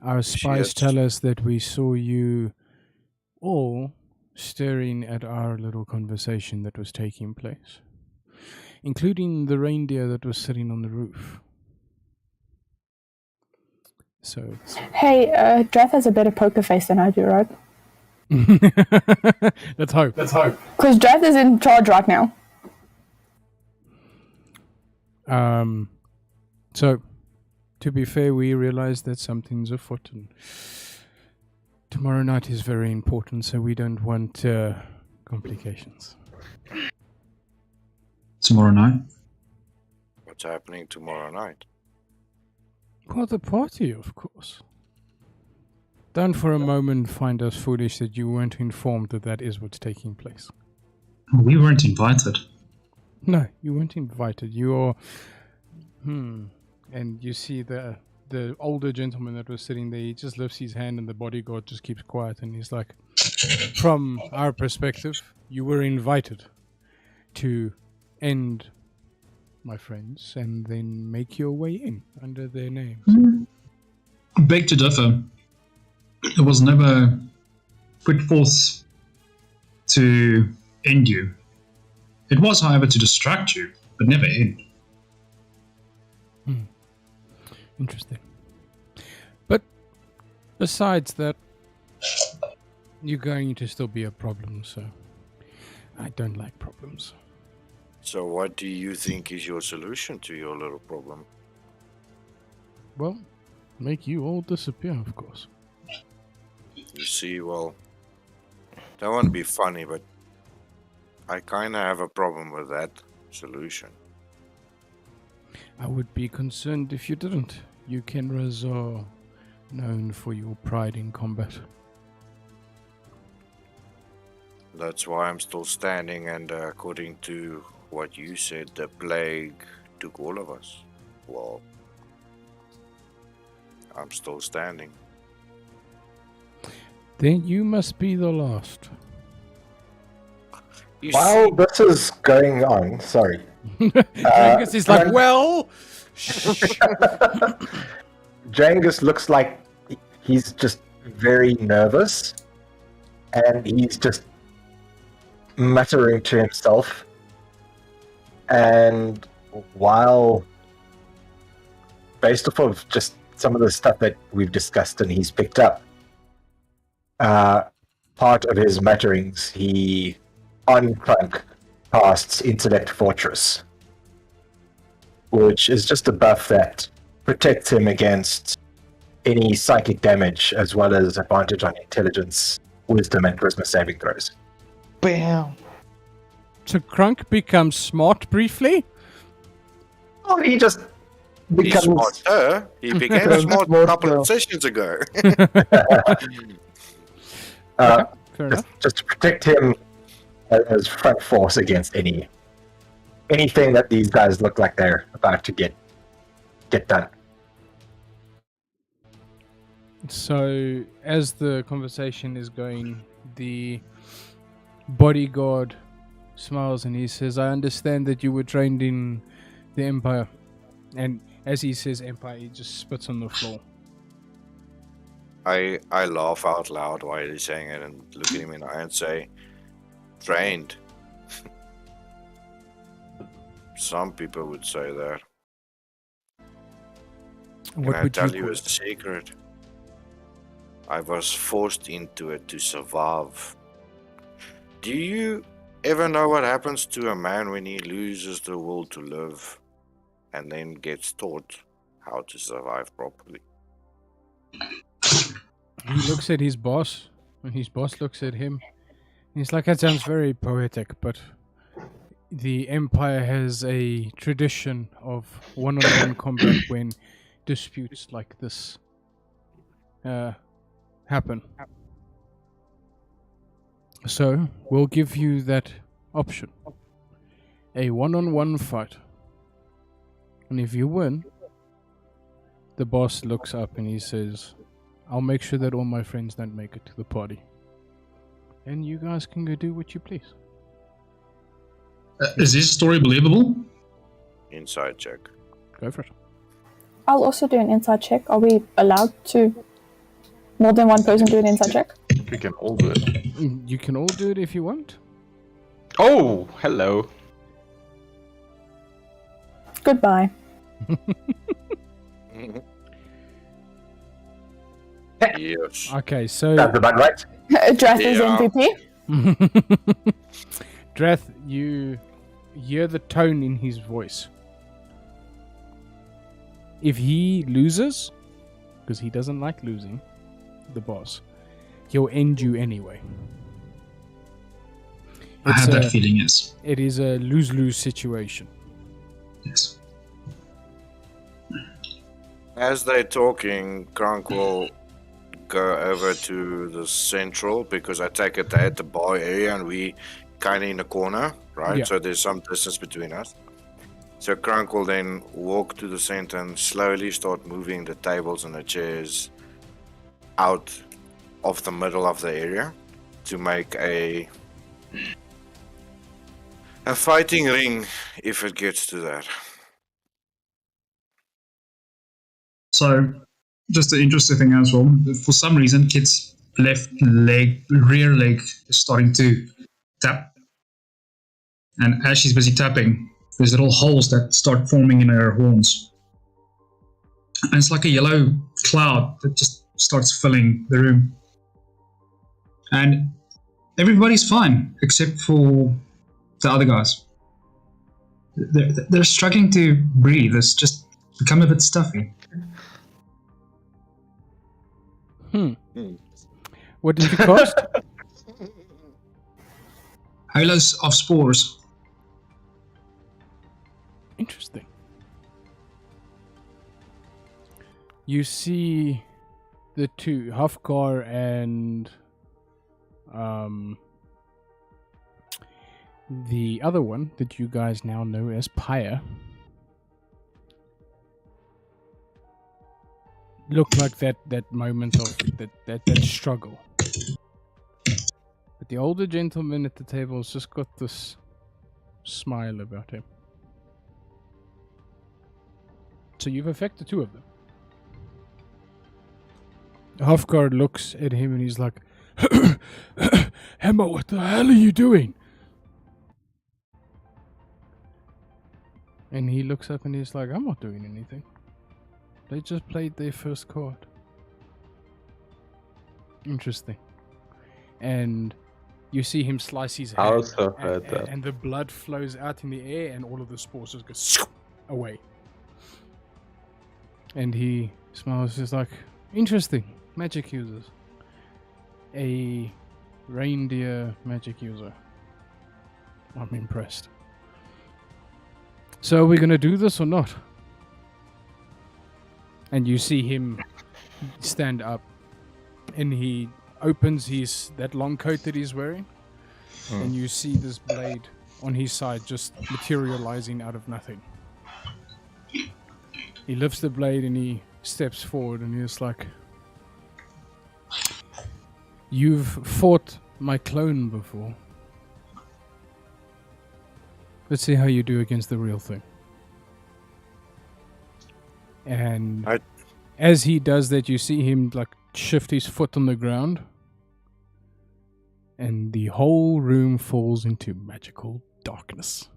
Our spies Shit. tell us that we saw you all staring at our little conversation that was taking place, including the reindeer that was sitting on the roof. So, Hey, Drath has a better poker face than I do, right? let's hope. Because Drath is in charge right now. So, to be fair, we realize that something's afoot, and tomorrow night is very important, so we don't want complications. Tomorrow night. What's happening tomorrow night? Well, the party, of course. Don't for a moment find us foolish that you weren't informed that that is what's taking place. We weren't invited. No, you weren't invited. You are... And you see the older gentleman that was sitting there, he just lifts his hand and the bodyguard just keeps quiet, and he's like, from our perspective, you were invited to end my friends and then make your way in under their names. Beg to differ. It was never put forth to end you. It was, however, to distract you, but never end. Interesting. But besides that, you're going to still be a problem, so I don't like problems. So what do you think is your solution to your little problem? Well, make you all disappear, of course. You see, well, don't want to be funny, but I kind of have a problem with that solution. I would be concerned if you didn't. You Kenras are known for your pride in combat. That's why I'm still standing, and according to what you said, the plague took all of us. Well, I'm still standing. Then you must be the last. You While see, this is going on, sorry. Angus is like, Frank- well, shh. Jangus looks like he's just very nervous, and he's just muttering to himself. And while, based off of just some of the stuff that we've discussed and he's picked up, part of his mutterings, he on Crunk casts Intellect Fortress, which is just a buff that protects him against any psychic damage, as well as advantage on intelligence, wisdom, and charisma saving throws. Bam. So Crunk becomes smart briefly. Oh, he just he's becomes smarter. He became smart a couple of sessions ago. Fair enough. just to protect him as front force against anything that these guys look like they're about to get done. So, as the conversation is going, the bodyguard smiles and he says, I understand that you were trained in the Empire. And as he says Empire, he just spits on the floor. I laugh out loud while he's saying it and look at him in the eye and say, trained. Some people would say that. Can What I would tell you you call a it? secret? I was forced into it to survive. Do you ever know what happens to a man when he loses the will to live and then gets taught how to survive properly? He looks at his boss, and his boss looks at him. He's like, that sounds very poetic, but the Empire has a tradition of one-on-one combat when disputes like this happen. So, we'll give you that option. A one-on-one fight. And if you win, the boss looks up and he says, I'll make sure that all my friends don't make it to the party. And you guys can go do what you please. Is this story believable? Inside check. Go for it. I'll also do an inside check. Are we allowed to more than one person do an inside check? We can all do it. You can all do it if you want. Oh, hello. Goodbye. Yes. Okay, so That's about right. Drath is Yeah. MVP. Drath, you hear the tone in his voice. If he loses, because he doesn't like losing, the boss, he'll end you anyway. I It's have that a- feeling, yes. It is a lose-lose situation. Yes. As they're talking, Kronk will go over to the central because I take it they're at the bar area and we kind of in the corner, right? Yeah. So there's some distance between us. So Kronk will then walk to the center and slowly start moving the tables and the chairs out of the middle of the area to make a fighting ring if it gets to that. So, just an interesting thing as well. For some reason, Kit's left leg, rear leg, is starting to tap. And as she's busy tapping, there's little holes that start forming in her horns. And it's like a yellow cloud that just starts filling the room. And everybody's fine, except for the other guys. They're struggling to breathe. It's just become a bit stuffy. What did you cost? Halos of spores. Interesting. You see the two, Hafgar and The other one that you guys now know as Pyre looked like that moment of that struggle. But the older gentleman at the table has just got this smile about him. So you've affected two of them. Halfguard looks at him and he's like, Emma, what the hell are you doing? And he looks up and he's like, I'm not doing anything. They just played their first card. Interesting. And you see him slice his I hand, also heard that. and the blood flows out in the air, and all of the spores just go away. And he smiles, just like, interesting. Magic users. A reindeer magic user. I'm impressed. So are we gonna do this or not? And you see him stand up, and he opens that long coat that he's wearing, and you see this blade on his side just materializing out of nothing. He lifts the blade and he steps forward, and he's like, "You've fought my clone before. Let's see how you do against the real thing." And as he does that, you see him like shift his foot on the ground, and the whole room falls into magical darkness.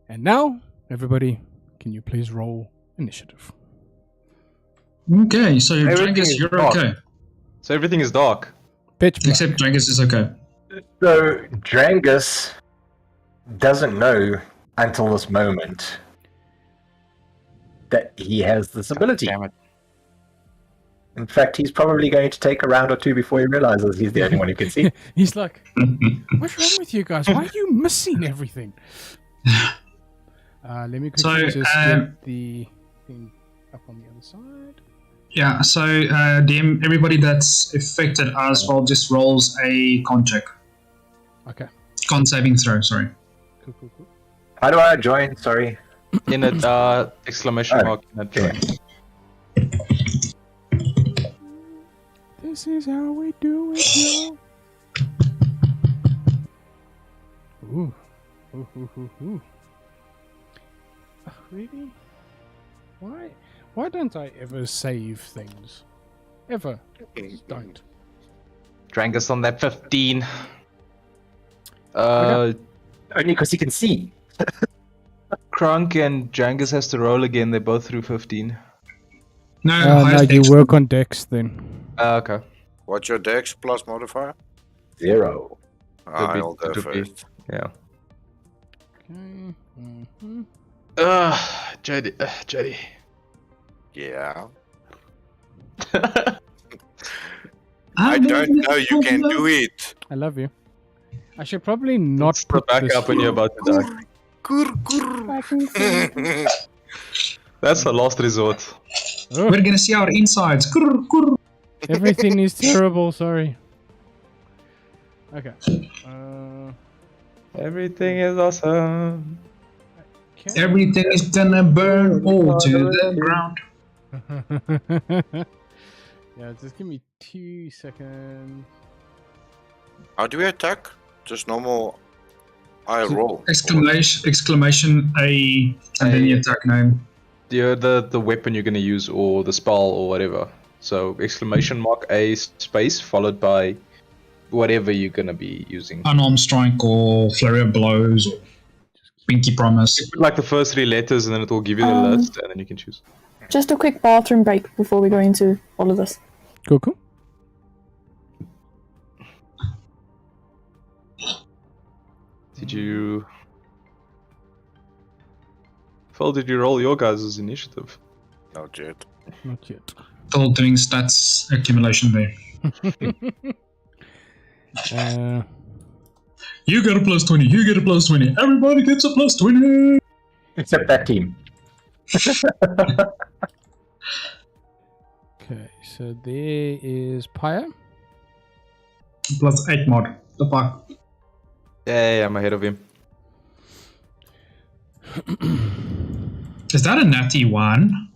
And now, everybody, can you please roll initiative? Okay, so Everything Drangus, is you're dark. okay. So everything is dark. Pitch black. Except Drangus is okay. So Drangus doesn't know until this moment that he has this ability. Damn it. In fact, he's probably going to take a round or two before he realizes he's the only one who can see. He's like, "What's wrong with you guys? Why are you missing everything?" Let me quickly So, just get the thing up on the other side. Yeah, so DM, everybody that's affected as well just rolls a con check. Okay. Con saving throw, sorry. Cool. How do I join? Sorry. In a exclamation mark in a Okay. This is how we do it, yo. Ooh. Ooh. Really? Why don't I ever save things? Ever. Just don't. Drangus on that 15. Only because he can see. Krunk and Drangus has to roll again. They're both through 15. No, No, highest you dex- work on Dex then. Okay. What's your dex plus modifier? 0. I'll go Could be. first. Yeah. Okay. Mm-hmm. JD. Yeah. Ah, I don't know you can do it. I love you. I should probably not Put put back this up when you're about to die. That's the last resort. Oh, We're gonna see our insides. Grr, grr. everything is terrible, sorry. Okay. Everything is awesome. Okay. Everything is gonna burn all to the ground. Yeah, just give me 2 seconds. How do we attack? Just normal I roll. Exclamation A, and then the attack name. The weapon you're gonna use or the spell or whatever. So exclamation mark A space followed by whatever you're gonna be using. Unarmed strike or flurry of blows or pinky promise. Like the first 3 letters and then it will give you the list and then you can choose. Just a quick bathroom break before we go into all of this. Cool. Did you... Phil, did you roll your guys' initiative? Not yet. Not yet. Still doing stats accumulation there. You get a plus 20, you get a plus 20, everybody gets a plus 20! Except that team. Okay, so there is Pyre. Plus 8 mod. The fuck? Yeah, I'm ahead of him. Is that a natty one?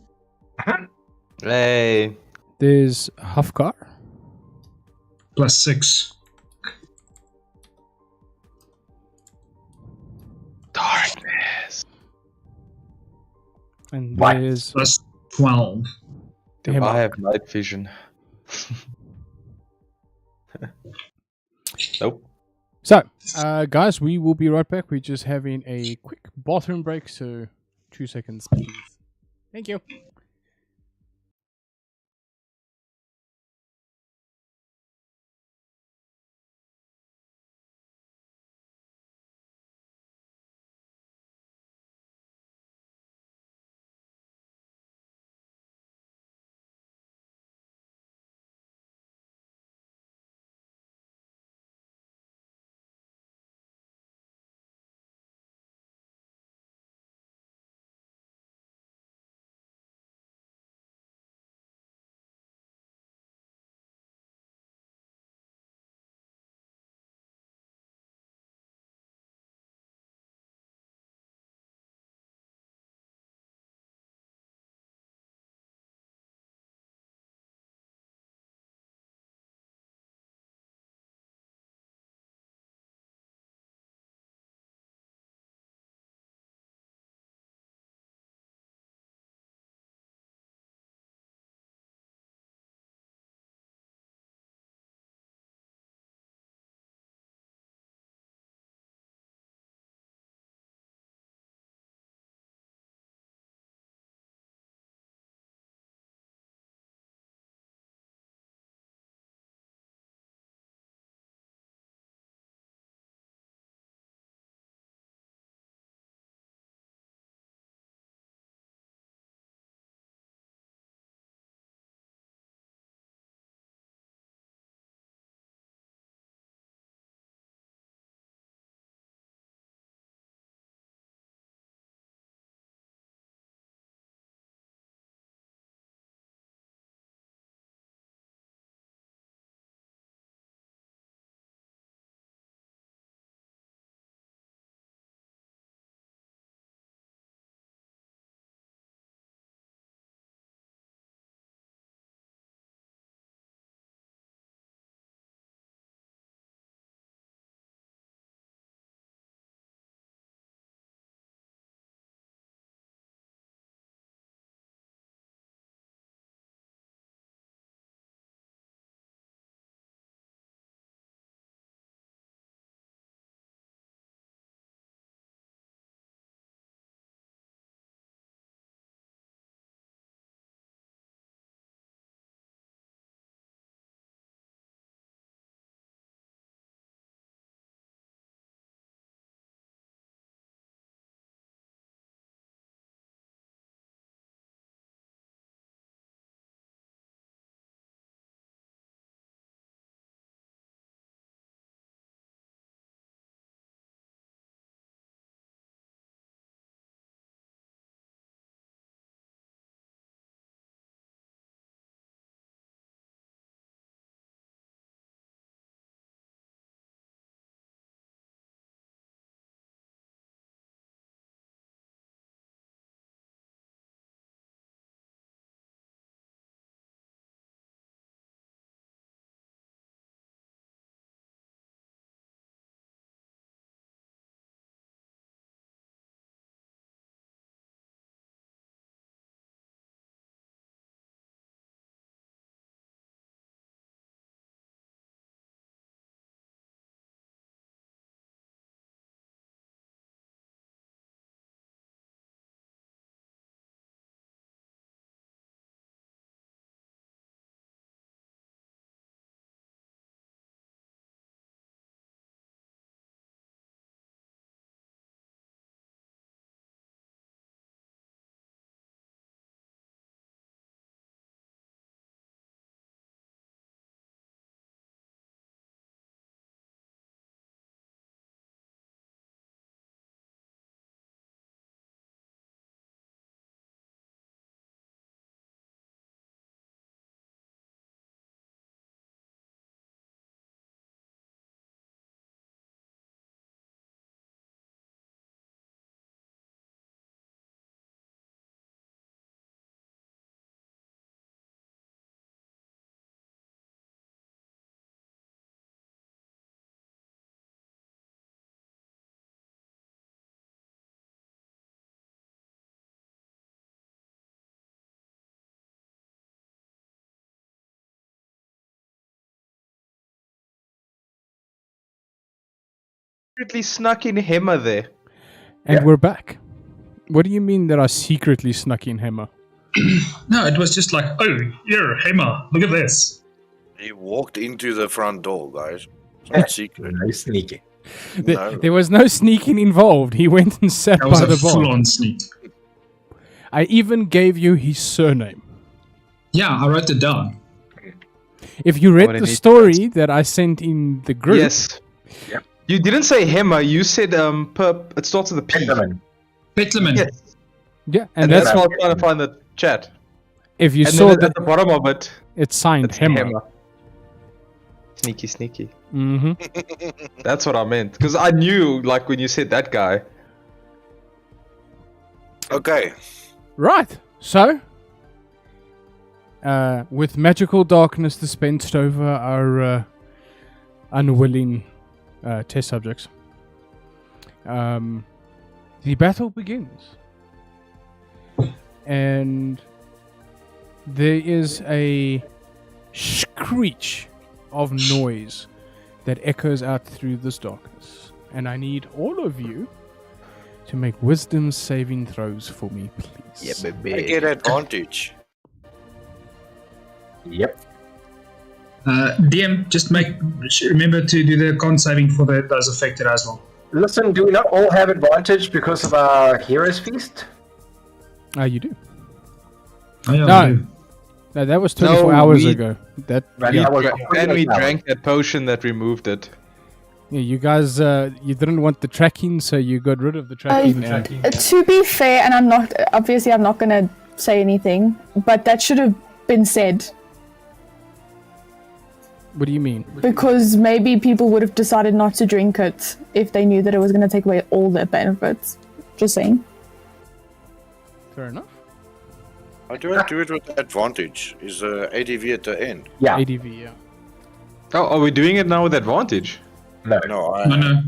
Hey. There's Hafkar. +6. Darkness. And What? there's +12. Hemlock. I have night vision. Nope. So, guys, we will be right back. We're just having a quick bathroom break, so 2 seconds, please. Thank you. secretly snuck in Hema there. And Yeah. we're back. What do you mean that I secretly snuck in Hema? No, it was just like, oh, here, Hema, look at this. He walked into the front door, guys. It's not secret. Nice sneaky. No. There was no sneaking involved. He went and sat That was by a the bar. full-on sneak. I even gave you his surname. Yeah, I wrote it down. If you read What the an story that I sent in the group, Yes. Yep. You didn't say Hema. You said perp. It starts with a P. Gentlemen. Petleman. Yes. yeah, And and that's that's why I'm trying to find the chat. if you And saw then that at the bottom of it, it's signed it's Hema. Hema. Sneaky, sneaky. hmm That's what I meant. Because I knew, like, when you said that guy. Okay. Right. So, with magical darkness dispensed over our unwilling test subjects, the battle begins. And there is a screech of noise that echoes out through this darkness. And I need all of you to make wisdom saving throws for me, please. I get advantage. Yep. DM, just remember to do the con saving for those affected as well. Listen, do we not all have advantage because of our Heroes Feast? You do. Oh, yeah, No. I do. No, that was 24 No, hours we- ago. That Right, We that was and we 48 hours. drank that potion that removed it. yeah, you guys, you didn't want the tracking, so you got rid of the tracking. To be fair, and I'm not gonna say anything, but that should have been said What do you mean? because maybe people would have decided not to drink it if they knew that it was gonna take away all their benefits. Just saying. Fair enough. I don't do it with advantage. Is ADV at the end? Yeah. ADV, yeah. Oh, are we doing it now with advantage? No. No, No.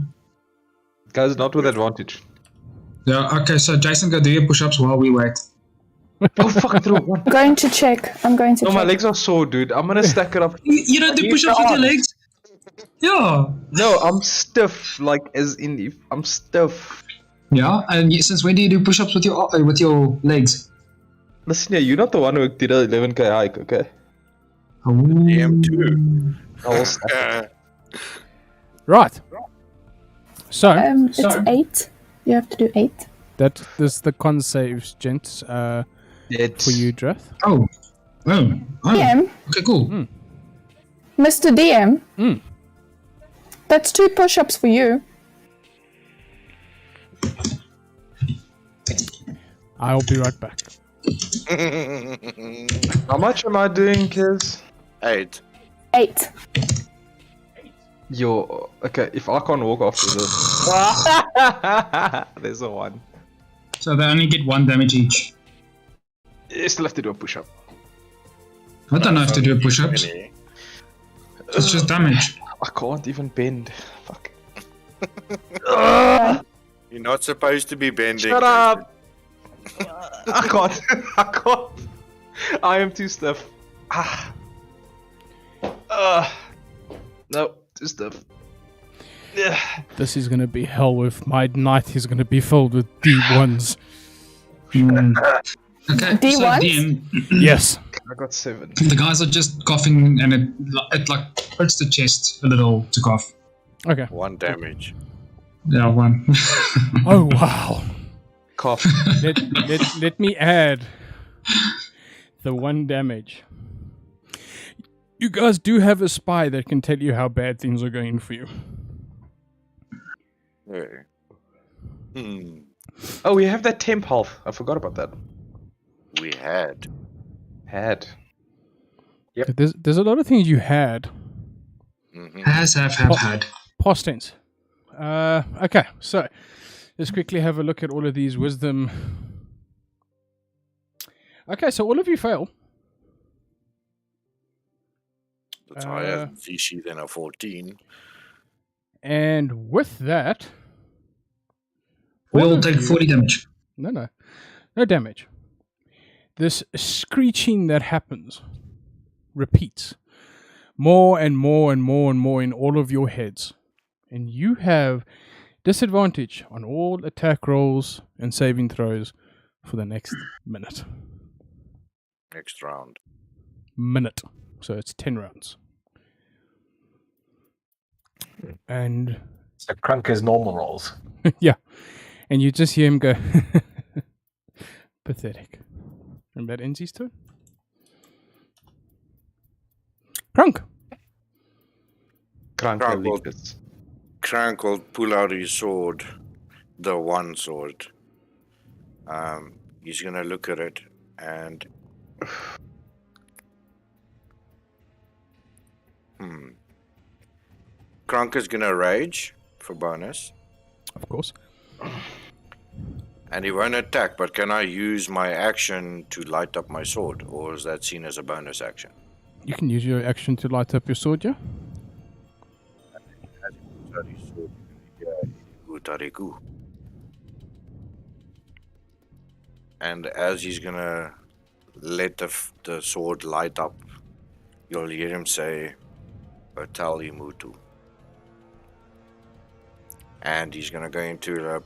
Guys, not with advantage. Yeah, okay, so Jason, go do your push-ups while we wait. Oh, fuck, through one. I'm going to check. No, my legs are sore, dude. I'm gonna stack it up. You don't do push-ups with your legs? Yeah. No, I'm stiff. Like, as in, if I'm stiff. Yeah, and since when do you do push-ups with your legs? Listen here, you're not the one who did a 11k hike, okay? DM2. I will stack it. Right. So, It's 8. You have to do 8. that is the con saves, gents, It's for you, Drath. Oh. DM, Okay, cool. Mr. DM. Mm. That's 2 push-ups for you. I'll be right back. How much am I doing, kids? 8. 8. Yo, okay, if I can't walk after this. There's a 1. So they only get 1 damage each. You still have to do a push up. I don't have to do push-ups. It's just damage. I can't even bend. Fuck. You're not supposed to be bending. Shut up! I can't. I can't. I am too stiff. No, too stiff. Yeah. This is gonna be hell if my night is gonna be filled with D1s. Okay, D1s? so DM, Yes. I got 7. the guys are just coughing and it like hurts the chest a little to cough. Okay. 1 damage. Yeah, 1. Oh, wow. Cough. Let me add the 1 damage. You guys do have a spy that can tell you how bad things are going for you. Yeah. Oh, we have that temp health. I forgot about that. We had. There's a lot of things you had. Has, have, had. Past tense. Okay, so let's quickly have a look at all of these wisdom. Okay, so all of you fail. That's higher DC than a 14. And with that, We all of take you- 40 damage. No damage. This screeching that happens repeats more and more and more and more in all of your heads. And you have Disadvantage on all attack rolls and saving throws for the next minute. Next round. Minute. So it's 10 rounds. And So Krunker's normal rolls. yeah. And you just hear him go pathetic. And that ends his turn. Krunk. Krank will- Lucas. Crank will pull out his sword, the one sword. He's gonna look at it and Krank is gonna rage for bonus, Of course. and he won't attack. But can I use my action to light up my sword, or is that seen as a bonus action? You can use your action to light up your sword, yeah? Utariku. And as he's gonna let the sword light up, you'll hear him say, Batali Mutu. And he's gonna go into a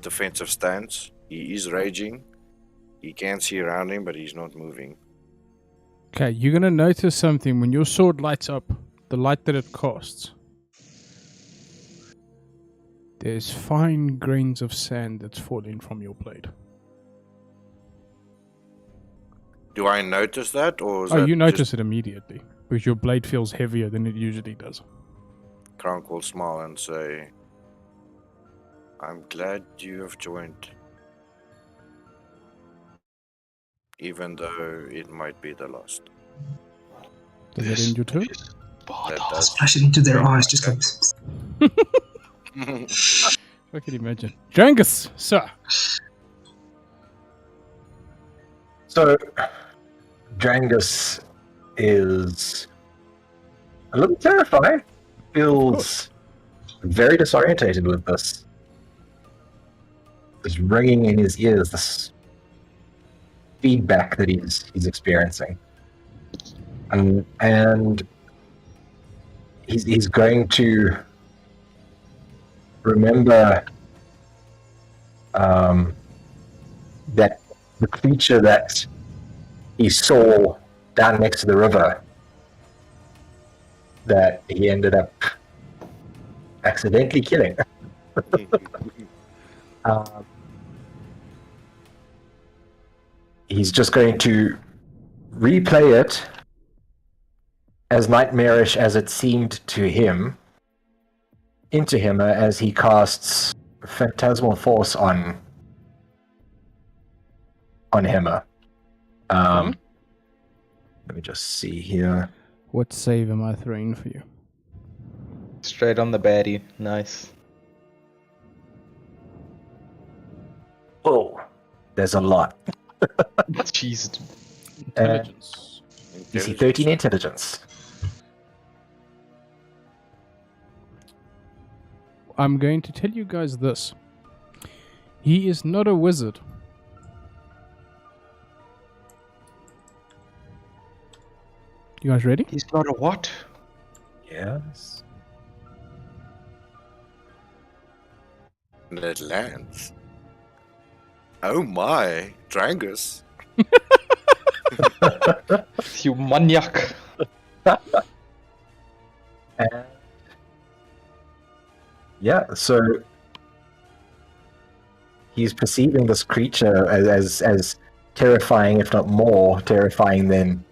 defensive stance. He is raging. He can see around him, but he's not moving. Okay, you're going to notice something. When your sword lights up, the light that it casts, there's fine grains of sand that's falling from your blade. Do I notice that, or is Oh, that you notice just it immediately. Because your blade feels heavier than it usually does. Krank will smile and say, I'm glad you have joined. Even though it might be the last. Does that end your turn? That does. Splash it into their eyes, just like. I can imagine. Jangus, sir. So, Drangus is a little terrified. Feels very disorientated with this ringing in his ears, this feedback that he's experiencing, and he's going to remember that the creature that he saw down next to the river that he ended up accidentally killing. He's just going to replay it as nightmarish as it seemed to him, into him, as he casts Phantasmal Force on Hema. Let me just see here. What save am I throwing for you? Straight on the baddie. Nice. Oh, there's a lot. Jeez. Intelligence. DC 13 intelligence. I'm going to tell you guys this. He is not a wizard. You guys ready? He's not a what? Yes. And it lands. Oh my, Drangus. You maniac. And yeah, so he's perceiving this creature as terrifying, if not more terrifying than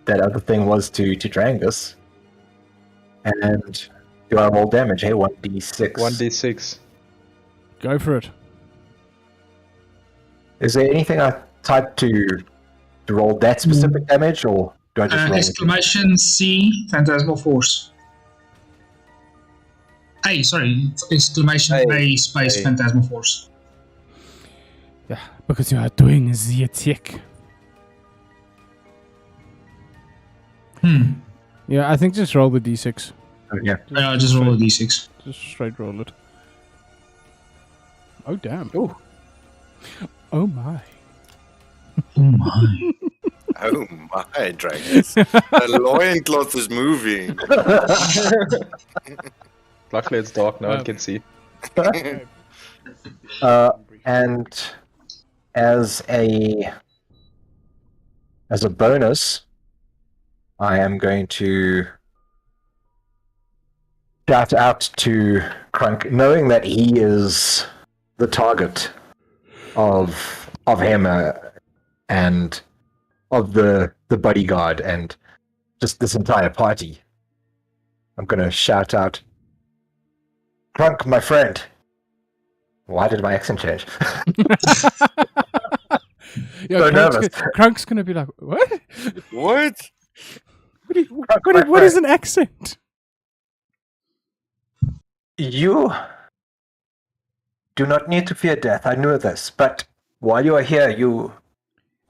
that other thing was to Drangus. And do I roll damage? Hey, 1d6. 1d6. Go for it. Is there anything I type to roll that specific damage, or do I just roll it? Exclamation C, Phantasmal Force. A, sorry, exclamation A space A. Phantasmal Force. Yeah, because you are doing the attack. Yeah, I think just roll the d6. Yeah. Yeah, just roll a d6. Just straight roll it. Oh, damn. Oh. Oh, my. Oh my. Oh my, Drangus. The loincloth is moving. Luckily it's dark, no one can see. And as a bonus, I am going to shout out to Crunk, knowing that he is the target of him and of the bodyguard and just this entire party. I'm gonna shout out, Crunk, my friend. Why did my accent change? Yeah, So nervous. Crunk's gonna be like, what? What? What is an accent? You do not need to fear death. I knew this, but while you are here, you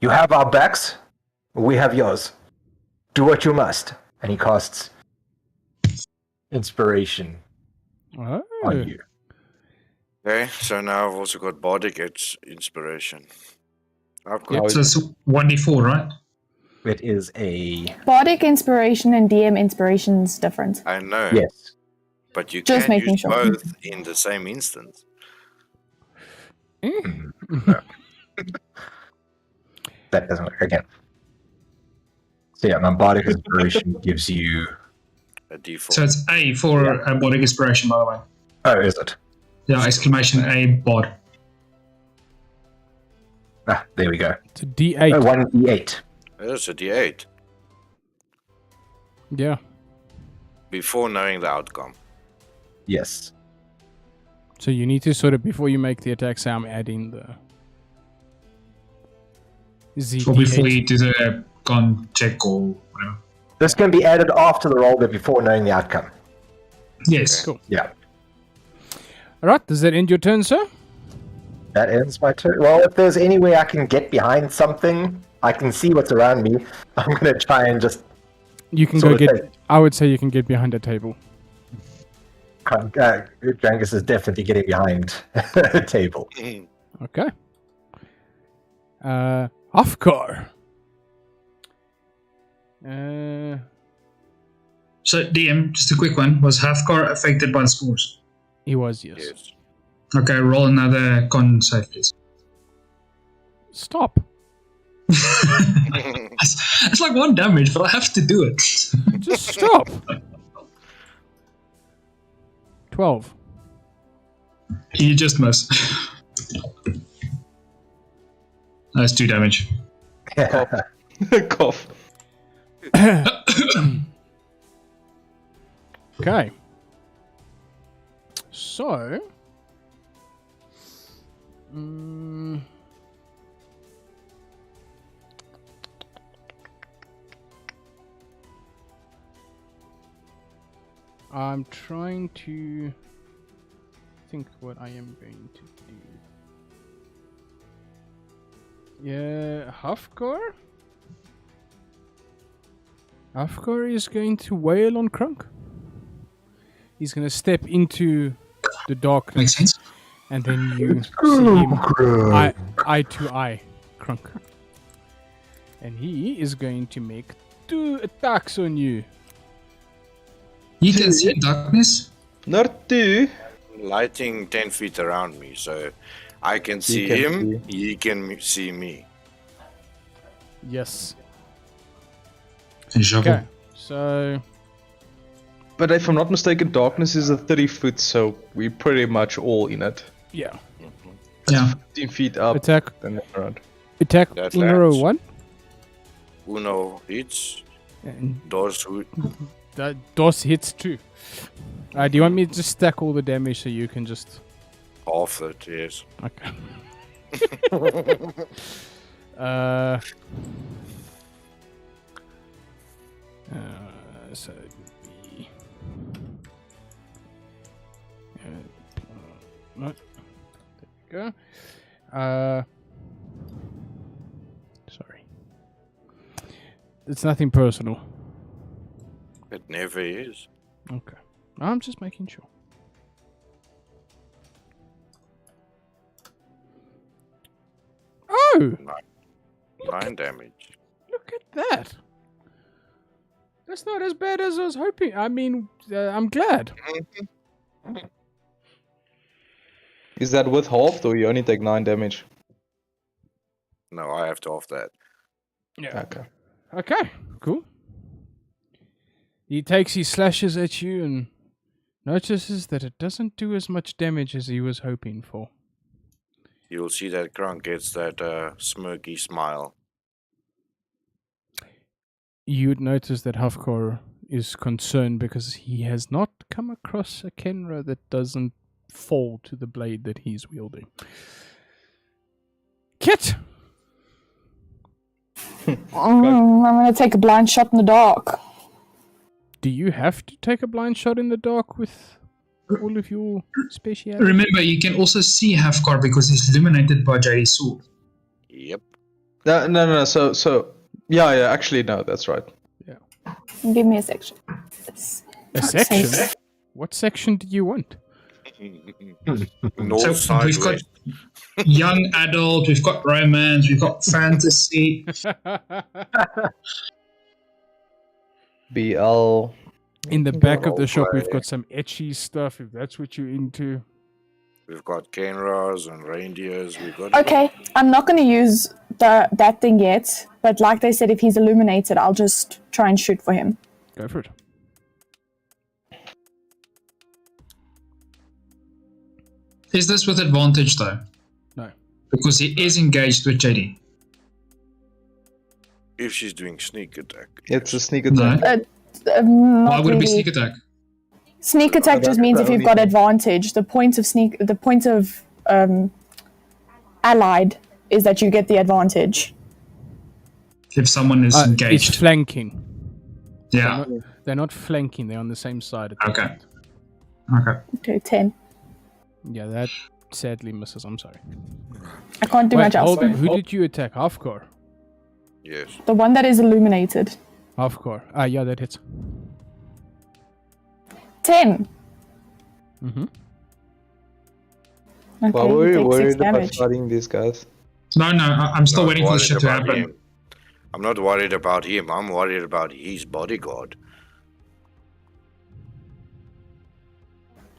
have our backs. We have yours. Do what you must. And he casts inspiration Oh. on you. Okay, so now I've also got Bardic inspiration. I've got Yep. So it's 1d4, right? It is a Bardic inspiration and DM inspiration's different. I know, yes. but you Just can making use sure. both in the same instance. That doesn't work again. So yeah, my bardic inspiration gives you. A default. So it's A for Bardic Inspiration, by the way. Oh, is it? Yeah, exclamation A, Bod. Ah, there we go. It's a D8. Oh, 1d8. It's a D8 Yeah. before knowing the outcome. Yes. So you need to sort of, before you make the attack, say I'm adding the Or before ZD8. you do the con check or whatever. This can be added after the roll, but before knowing the outcome. Yes. Cool. Yeah. Alright, does that end your turn, sir? That ends my turn. Well, if there's any way I can get behind something, I can see what's around me. I'm going to try and just. You can Sort go of get. thing. I would say you can get behind a table. Drangus is definitely getting behind a table. Okay. Hafkar. So, DM, just a quick one. Was Hafkar affected by the spores? He was, yes. Yes. Okay, roll another con save, please. Stop. It's like 1 damage, but I have to do it. Just stop. 12. You just miss. That's 2 damage. Cough. Okay. So. I'm trying to think what I am going to do. Yeah, Hafkar? Hafkar is going to wail on Crunk. He's going to step into the darkness, Makes sense? and then you see him eye to eye, Crunk. And he is going to make 2 attacks on you. You can see darkness? Not two. Lighting 10 feet around me, so I can see can him, he can see me. Yes. And shovel. Okay. So But if I'm not mistaken, darkness is a 30-foot, so we're pretty much all in it. yeah, Yeah. 15 feet up, attack, then around. attack That in row lands. 1. Uno hits, And dos who that DOS hits 2. Do you want me to just stack all the damage so you can just? half it, yes. Okay. So it would be. No. There we go. Sorry. It's nothing personal. It never is. Okay. I'm just making sure. Oh! 9 damage. Look at that. That's not as bad as I was hoping. I mean, I'm glad. Is that with halved or you only take 9 damage? No, I have to off that. Yeah. Okay. Okay, cool. He takes his slashes at you and notices that it doesn't do as much damage as he was hoping for. You'll see that Grunk gets that smirky smile. You'd notice that Hafkor is concerned because he has not come across a Kenra that doesn't fall to the blade that he's wielding. Kit! I'm gonna take a blind shot in the dark. Do you have to take a blind shot in the dark with all of your specialities? Remember, you can also see Hafkar because he's illuminated by JD's sword. Yep. No. So yeah. Actually, no. That's right. Give me a section. A section? What section do you want? North So side, we've got west. young adult, we've got romance, we've got fantasy. BL. In the back of the Role shop, we've play. got some etchy stuff, if that's what you're into. We've got Kenras and reindeers. We've got Okay, I'm not gonna use that thing yet, but like they said, if he's illuminated, I'll just try and shoot for him. Go for it. Is this with advantage though? No. Because he is engaged with JD. if she's doing sneak attack. It's a sneak No. attack. Not Why would it be really. sneak attack? Sneak attack just means if you've got advantage. The point of allied is that you get the advantage. If someone is It's engaged. flanking. Yeah. They're not flanking, they're on the same side. At the Okay. moment. Okay. Okay, 10. Yeah, that sadly misses. I'm sorry. I can't do Wait, much else. hold on. Who did you attack? Halfcore. Yes. The one that is illuminated. Halfcore. Ah, yeah, that hits. 10. Mm-hmm. Okay, Why were he you takes 6 worried about damage. fighting these guys? No, I'm still Not waiting for worried this shit to about happen. him. I'm not worried about him. I'm worried about his bodyguard.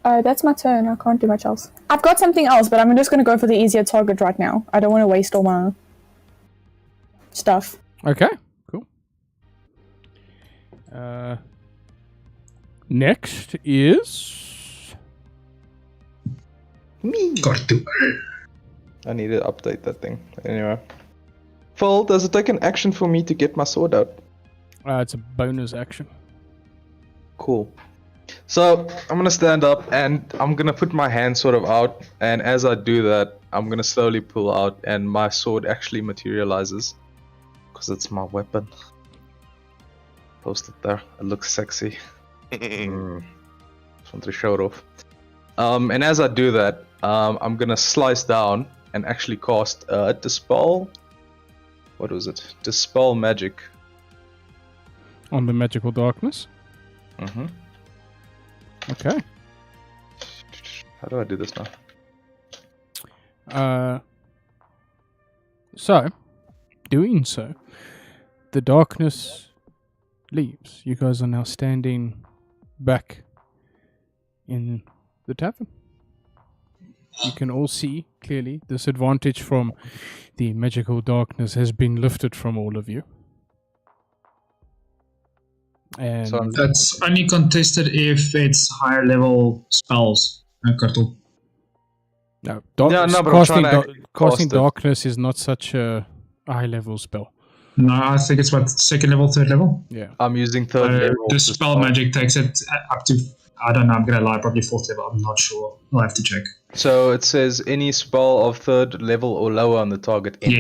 That's my turn. I can't do much else. I've got something else, but I'm just going to go for the easier target right now. I don't want to waste all my stuff. Okay, cool. Next is Cartoon. I need to update that thing. Anyway. Phil, does it take an action for me to get my sword out? it's a bonus action. Cool. So, I'm gonna stand up and I'm gonna put my hand sort of out, and as I do that, I'm gonna slowly pull out and my sword actually materializes. Because it's my weapon. Post it there. It looks sexy. Just want to show it off. And as I do that, I'm gonna slice down and actually cast Dispel. What was it? Dispel Magic. On the magical darkness. Mm-hmm. Okay. How do I do this now? So, doing so, the darkness leaves. You guys are now standing back in the tavern. You can all see clearly this advantage from the magical darkness has been lifted from all of you. And So I'm- That's only contested if it's higher level spells, Kurtle. no, Yeah, no, but I'm trying to actually casting cast it. darkness is not such a high level spell. No, I think it's what, second level, third level? Yeah. I'm using third level. The to spell magic takes it up to, I don't know, I'm gonna lie, probably fourth level, I'm not sure. I'll have to check. So it says any spell of third level or lower on the target. ends.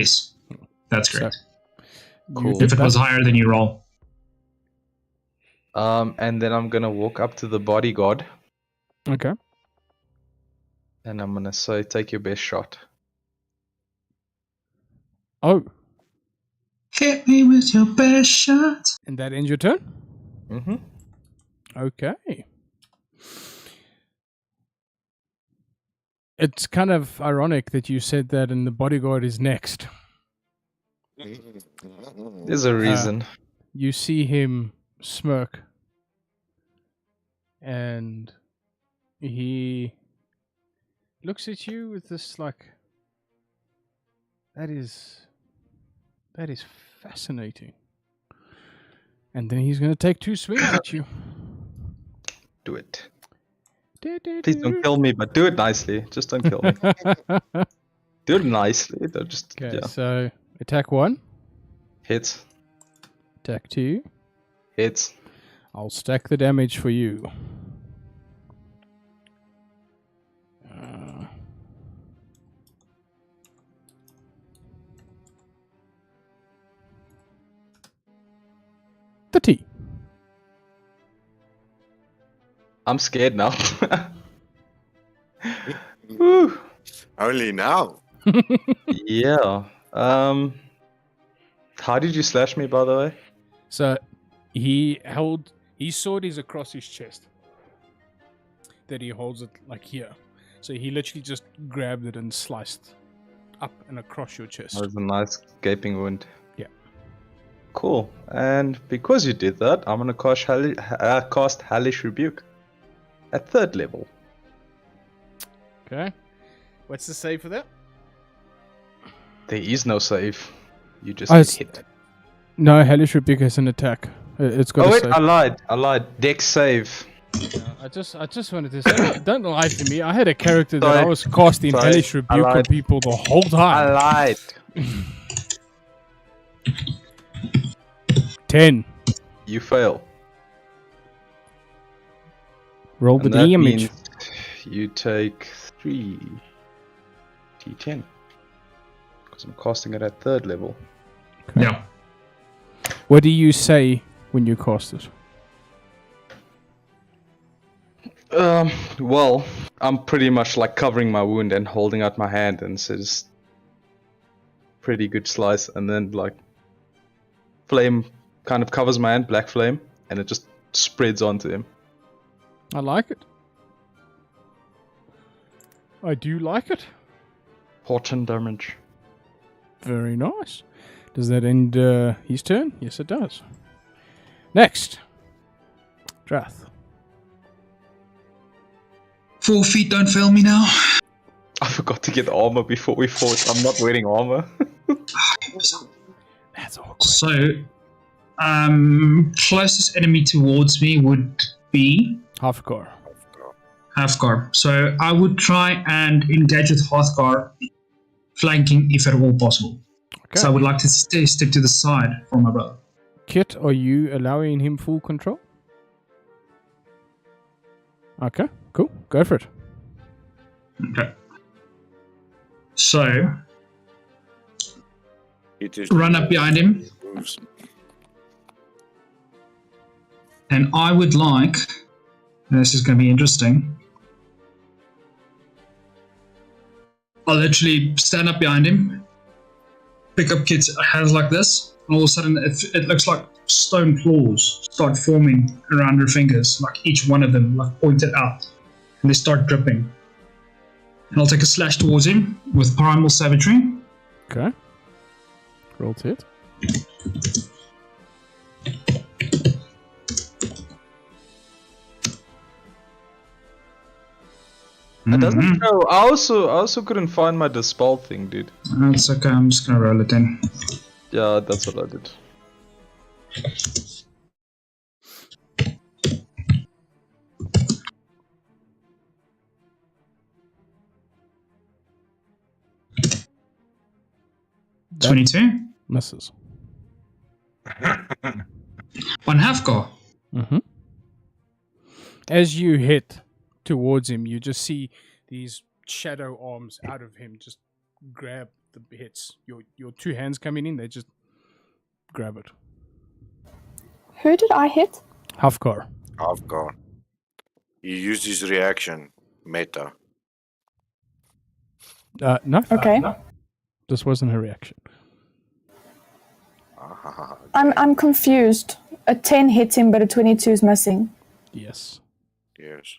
Yes, that's correct. Cool. If it was higher, then you roll. And then I'm gonna walk up to the bodyguard Okay. and I'm gonna say, "Take your best shot." Oh, Hit me with your best shot. and that ends your turn? Mm-hmm. Okay. It's kind of ironic that you said that and the bodyguard is next. There's a reason. You see him smirk. And he looks at you with this like. That is fascinating. And then he's gonna take 2 swings at you. Do it. Please don't kill me, but do it nicely. Just don't kill me. Do it nicely. Don't just Okay, yeah. so attack 1, Hits. attack 2. Hits. I'll stack the damage for you. The T. I'm scared now. Whew. Only now. Yeah. How did you slash me, by the way? So he held his sword is across his chest. That he holds it like here. So he literally just grabbed it and sliced up and across your chest. That was a nice gaping wound. Yeah. Cool. And because you did that, I'm gonna cast Hellish Rebuke at 3rd level. Okay. What's the save for that? There is no save. You just Oh, get it's- hit. No, Hellish Rebuke is an attack. It's got Oh a wait, save. I lied. Dex save. I just wanted to say, don't lie to me. I had a character that Sorry. I was casting Sorry. Hellish I Rebuke on lied. people the whole time. lied. 10. You fail. Roll the And that damage. means you take 3 d10. Because I'm casting it at 3rd level. Yeah. What do you say when you cast it? Well, I'm pretty much like covering my wound and holding out my hand and says, pretty good slice, and then like flame kind of covers my hand, black flame, and it just spreads onto him. I like it. I do like it. Fortune damage. Very nice. Does that end his turn? Yes, it does. Next. Drath. 4 feet, don't fail me now. I forgot to get armor before we fought. I'm not wearing armor. That's awkward. So, closest enemy towards me would be Halfgar. Halfgar. So I would try and engage with Halfgar, flanking if at all possible. Okay. So I would like to step to the side from my brother. Kit, are you allowing him full control? Okay, cool. Go for it. Okay. So, It is run up behind him, moves. and I would like. This is going to be interesting. I'll literally stand up behind him, pick up Kit's hands like this, and all of a sudden it looks like stone claws start forming around her fingers, like each one of them like pointed out, and they start dripping. And I'll take a slash towards him with Primal Savagery. Okay. Roll to hit. It doesn't Mhm. show. I also couldn't find my dispel thing, dude. That's okay, I'm just gonna roll it in. Yeah, that's what I did. That 22 misses. on Halfgar. Mm-hmm. As you hit towards him, you just see these shadow arms out of him just grab the hits. Your 2 hands coming in, they just grab it. Who did I hit? Halfgar. I've gone. He used his reaction. Meta. No. Okay. This wasn't her reaction. I'm confused. A 10 hits him, but a 22 is missing. Yes. Yes.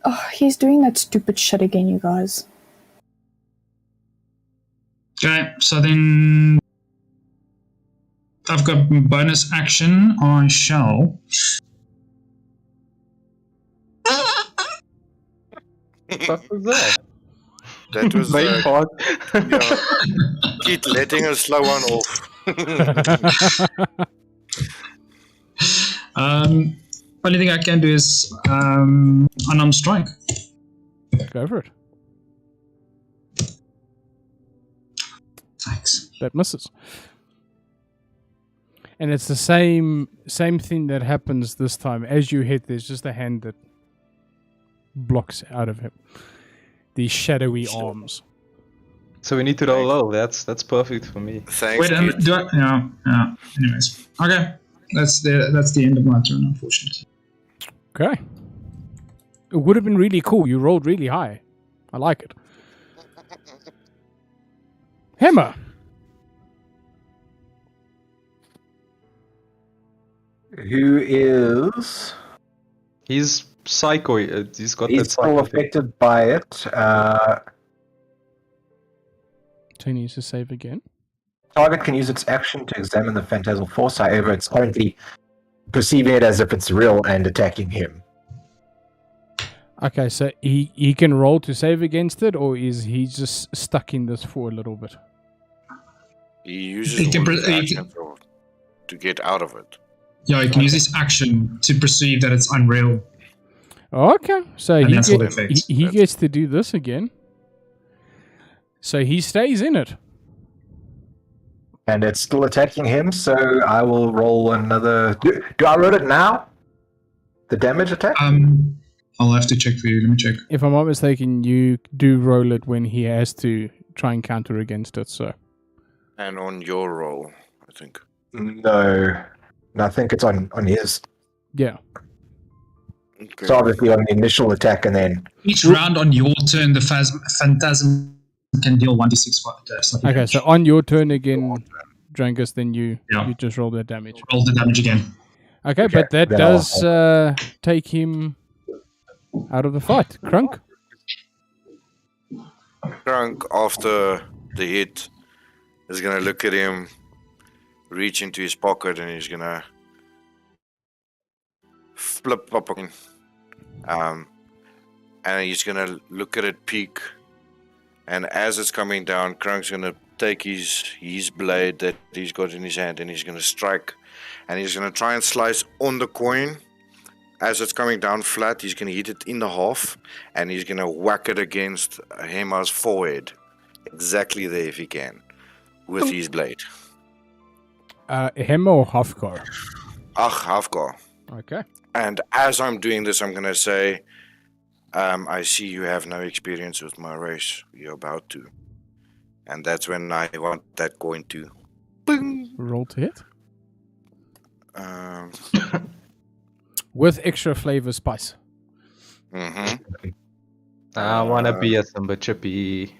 Oh, he's doing that stupid shit again, you guys. Okay, so then I've got bonus action. I shall. What was that? That was Main part. yeah. Keep letting a slow one off. Only thing I can do is unarmed strike. Go for it. Thanks. That misses. And it's the same thing that happens this time. As you hit, there's just a hand that blocks out of him. These shadowy arms. So we need to roll low. That's perfect for me. Thanks, Wait, kid. do I? Yeah. Anyways, okay. That's the end of my turn, unfortunately. Okay. It would have been really cool. You rolled really high. I like it. Hammer. Who is? He's psycho. He's got that He's still psycho thing. affected by it. He needs to save again. Target can use its action to examine the phantasmal force. However, it's currently perceiving it as if it's real and attacking him. Okay, so he can roll to save against it, or is he just stuck in this for a little bit? He uses He can all his he actions to get out of it. Yeah, you can use this action to perceive that it's unreal. Okay, so And he, that's get- what it affects. he gets to do this again. So he stays in it. And it's still attacking him, so I will roll another... Do I roll it now? The damage attack? I'll have to check for you. Let me check. If I'm not mistaken, you do roll it when he has to try and counter against it. So And on your roll, I think. No. I think it's on his. yeah, Okay. So obviously on the initial attack and then... Each round on your turn, the phantasm can deal 1d6 slashing okay. damage. So on your turn again, Drankus, then you Yeah. you just roll that damage. Roll the damage again. Okay, Okay, but that then does take him out of the fight. Crunk. Drunk after the hit is gonna look at him, reach into his pocket, and he's gonna flip up again. And he's gonna look at it peek. And as it's coming down, Crunk's gonna take his blade that he's got in his hand and he's gonna strike. And he's gonna try and slice on the coin. As it's coming down flat, he's gonna hit it in the half and he's gonna whack it against Hema's forehead. Exactly there if he can. With his blade. Him or Hafgar? Hafgar. Okay. And as I'm doing this, I'm gonna say, I see you have no experience with my race. You're about to. And that's when I want that coin to bing. Roll to hit Um, with extra flavor spice. mhm. I wanna be a Simba Chippy.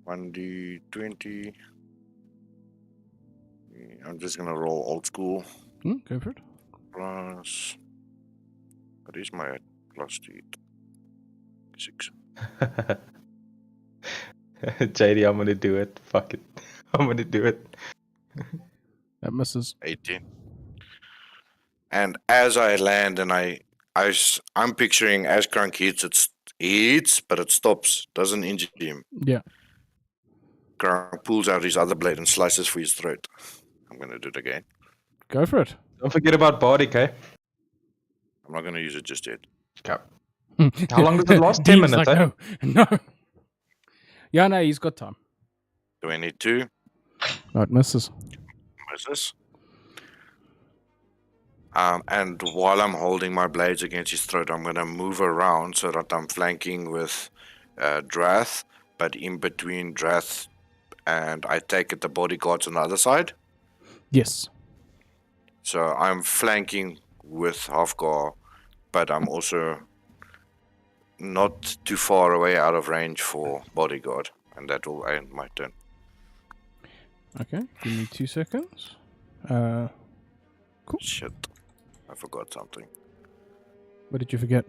1d20. I'm just gonna roll old school. Go for it. Plus. What is my plus to it? 6. JD, I'm gonna do it. Fuck it. I'm gonna do it. That misses. 18. And as I land and I'm picturing as Crunk hits, it hits, but it stops, doesn't injure him. Yeah. Crunk pulls out his other blade and slices for his throat. I'm going to do it again. Go for it. Don't forget about Bardic, eh? I'm not going to use it just yet. Okay. How long does it last? 10 Dean's minutes, like, eh? No. Yeah, no, he's got time. 22. No, it misses. Misses. And while I'm holding my blades against his throat, I'm going to move around so that I'm flanking with Drath, but in between Drath and I take it the bodyguards on the other side. Yes. So I'm flanking with Hafgar, but I'm also not too far away out of range for bodyguard, and that will end my turn. Okay, give me 2 seconds. Cool. Shit, I forgot something. What did you forget?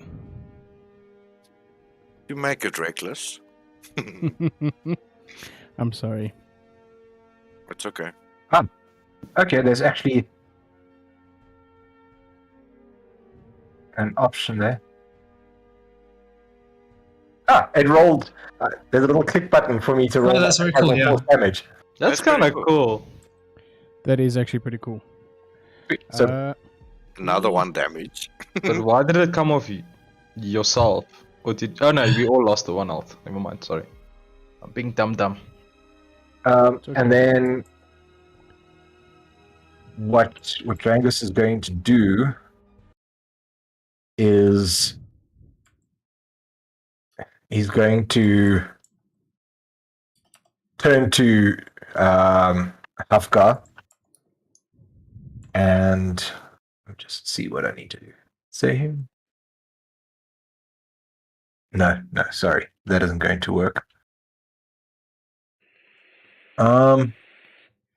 You make it reckless. I'm sorry. It's okay. Okay, there's actually an option there. It rolled. There's a little click button for me to roll. that's very as cool, my yeah. force damage. That's That's pretty kind of cool. cool. That is actually pretty cool. So Another 1 damage. But why did it come off yourself? Or did? Oh no, we all lost the 1 health. Never mind. Sorry, I'm being dumb. okay. and then what Drangus is going to do is he's going to turn to Hafgar and just see what I need to do. Say him. No, sorry, that isn't going to work. Isn't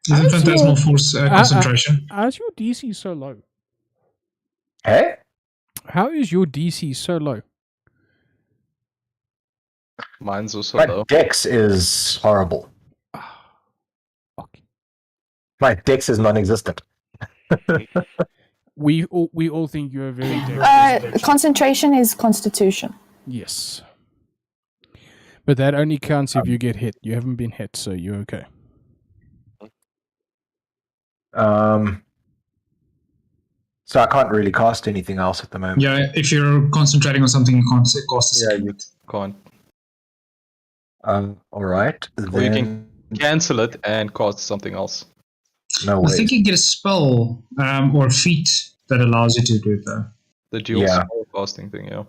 How's Phantasmal your- Force concentration? How's your DC so low? Hey, How is your DC so low? Mine's also my low. dex is horrible. Okay. My dex is non-existent. We all think you're very Concentration is Constitution. Yes. But that only counts if you get hit. You haven't been hit, so you're okay. So I can't really cast anything else at the moment. Yeah, if you're concentrating on something, you can't cast a Yeah, skill. you can't. All right. Or you Then, can cancel it and cast something else. no I way. think you get a spell or a feat that allows you to do it though. The dual Yeah. spell casting thing, yeah.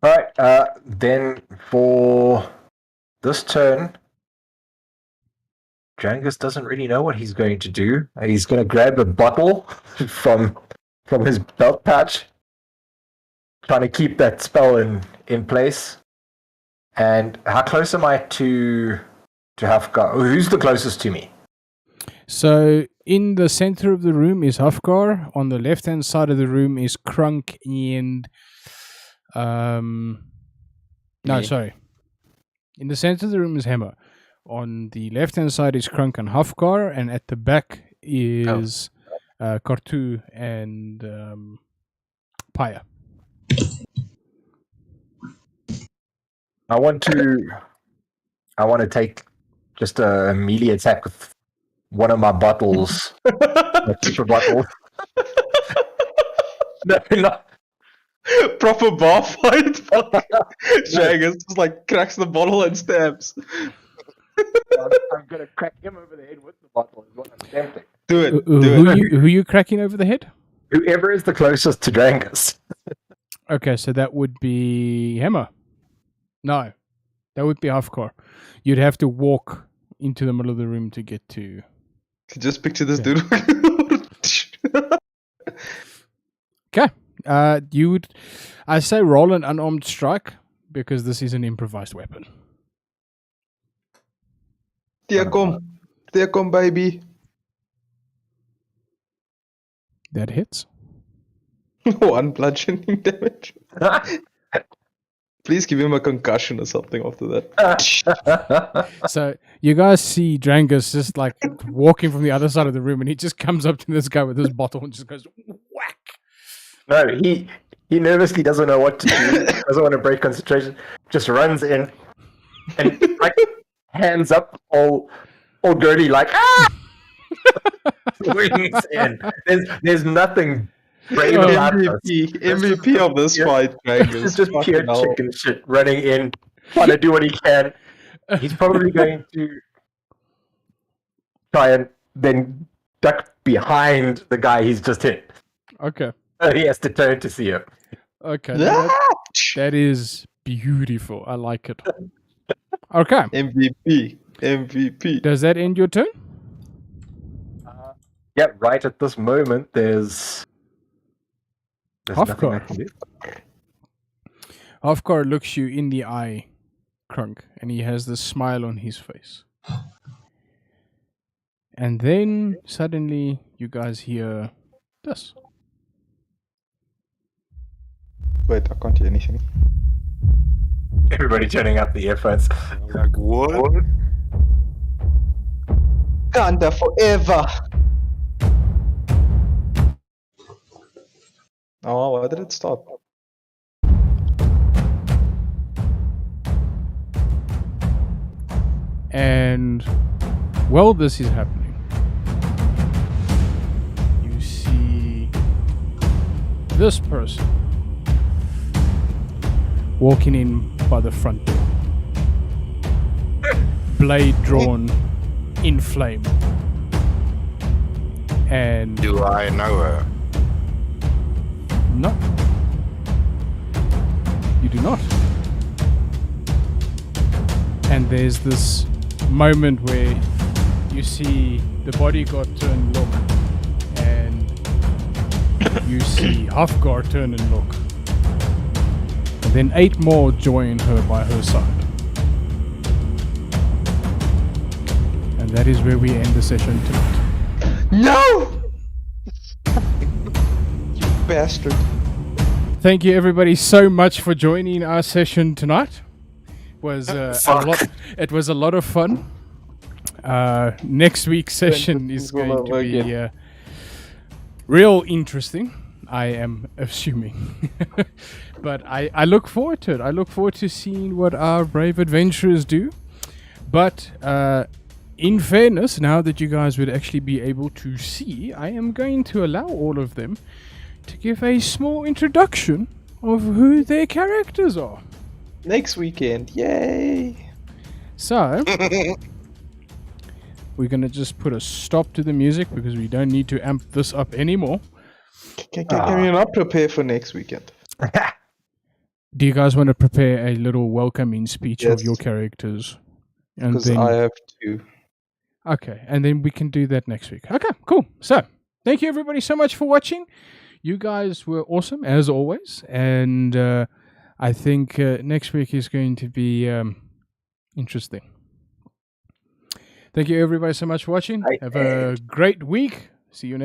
All right. Then for this turn, Drangus doesn't really know what he's going to do. He's going to grab a bottle from his belt pouch, trying to keep that spell in place. And how close am I to Hafgar? Who's the closest to me? So in the center of the room is Hafgar. On the left hand side of the room is Krunk and no, Me. sorry. In the center of the room is Hammer. On the left hand side is Krunk and Hafgar, and at the back is Kartu and Paya. I want to take just a melee attack with one of my bottles, my super bottles. No, not. Proper bar fight. Dragus just like cracks the bottle and stabs. I'm gonna crack him over the head with the bottle. Is what I'm attempting. Do it. Who Do it. who you cracking over the head? Whoever is the closest to Drangus. Okay, so that would be Hammer. No, that would be Hafgar. You'd have to walk into the middle of the room to get to. Just picture this Okay. dude. Okay. You would, I say, roll an unarmed strike because this is an improvised weapon. There come, baby. That hits. 1 bludgeoning damage. Please give him a concussion or something after that. So you guys see Drangus just like walking from the other side of the room, and he just comes up to this guy with his bottle and just goes whack. No, he nervously doesn't know what to do. Doesn't want to break concentration. Just runs in and like hands up, all dirty, like swings in. There's nothing brave about this. MVP of this fight, Dragus. It's just pure Fucking hell. chicken shit running in, trying to do what he can. He's probably going to try and then duck behind the guy he's just hit. Okay. He has to turn to see him. Okay. That is beautiful. I like it. Okay. MVP. Does that end your turn? Yeah, right at this moment, there's nothing I Hafgar. can do. Hafgar looks you in the eye, Krunk, and he has this smile on his face. And then suddenly you guys hear this. Wait, I can't hear anything. Everybody turning up the earphones. Like, what? Ganda forever. Oh, why did it stop? And while this is happening, you see this person walking in by the front door, blade drawn in flame. And Do I know her? no, you do not. And there's this moment where you see the bodyguard turn look, and you see Hafgar turn and look, and then 8 more join her by her side. And that is where we end the session tonight. No! You bastard. Thank you everybody so much for joining our session tonight. Was a lot. It was a lot of fun. Next week's session is going to be real interesting. I am assuming, but I look forward to it. I look forward to seeing what our brave adventurers do. But in fairness, now that you guys would actually be able to see, I am going to allow all of them to give a small introduction of who their characters are. Next weekend, yay! So, we're going to just put a stop to the music because we don't need to amp this up anymore. Can you not prepare for next weekend? Do you guys want to prepare a little welcoming speech of Yes. your characters? And Because then, I have to. okay, and then we can do that next week. Okay, cool. So, thank you everybody so much for watching. You guys were awesome as always, and I think next week is going to be interesting. Thank you everybody so much for watching. Have a great week. See you next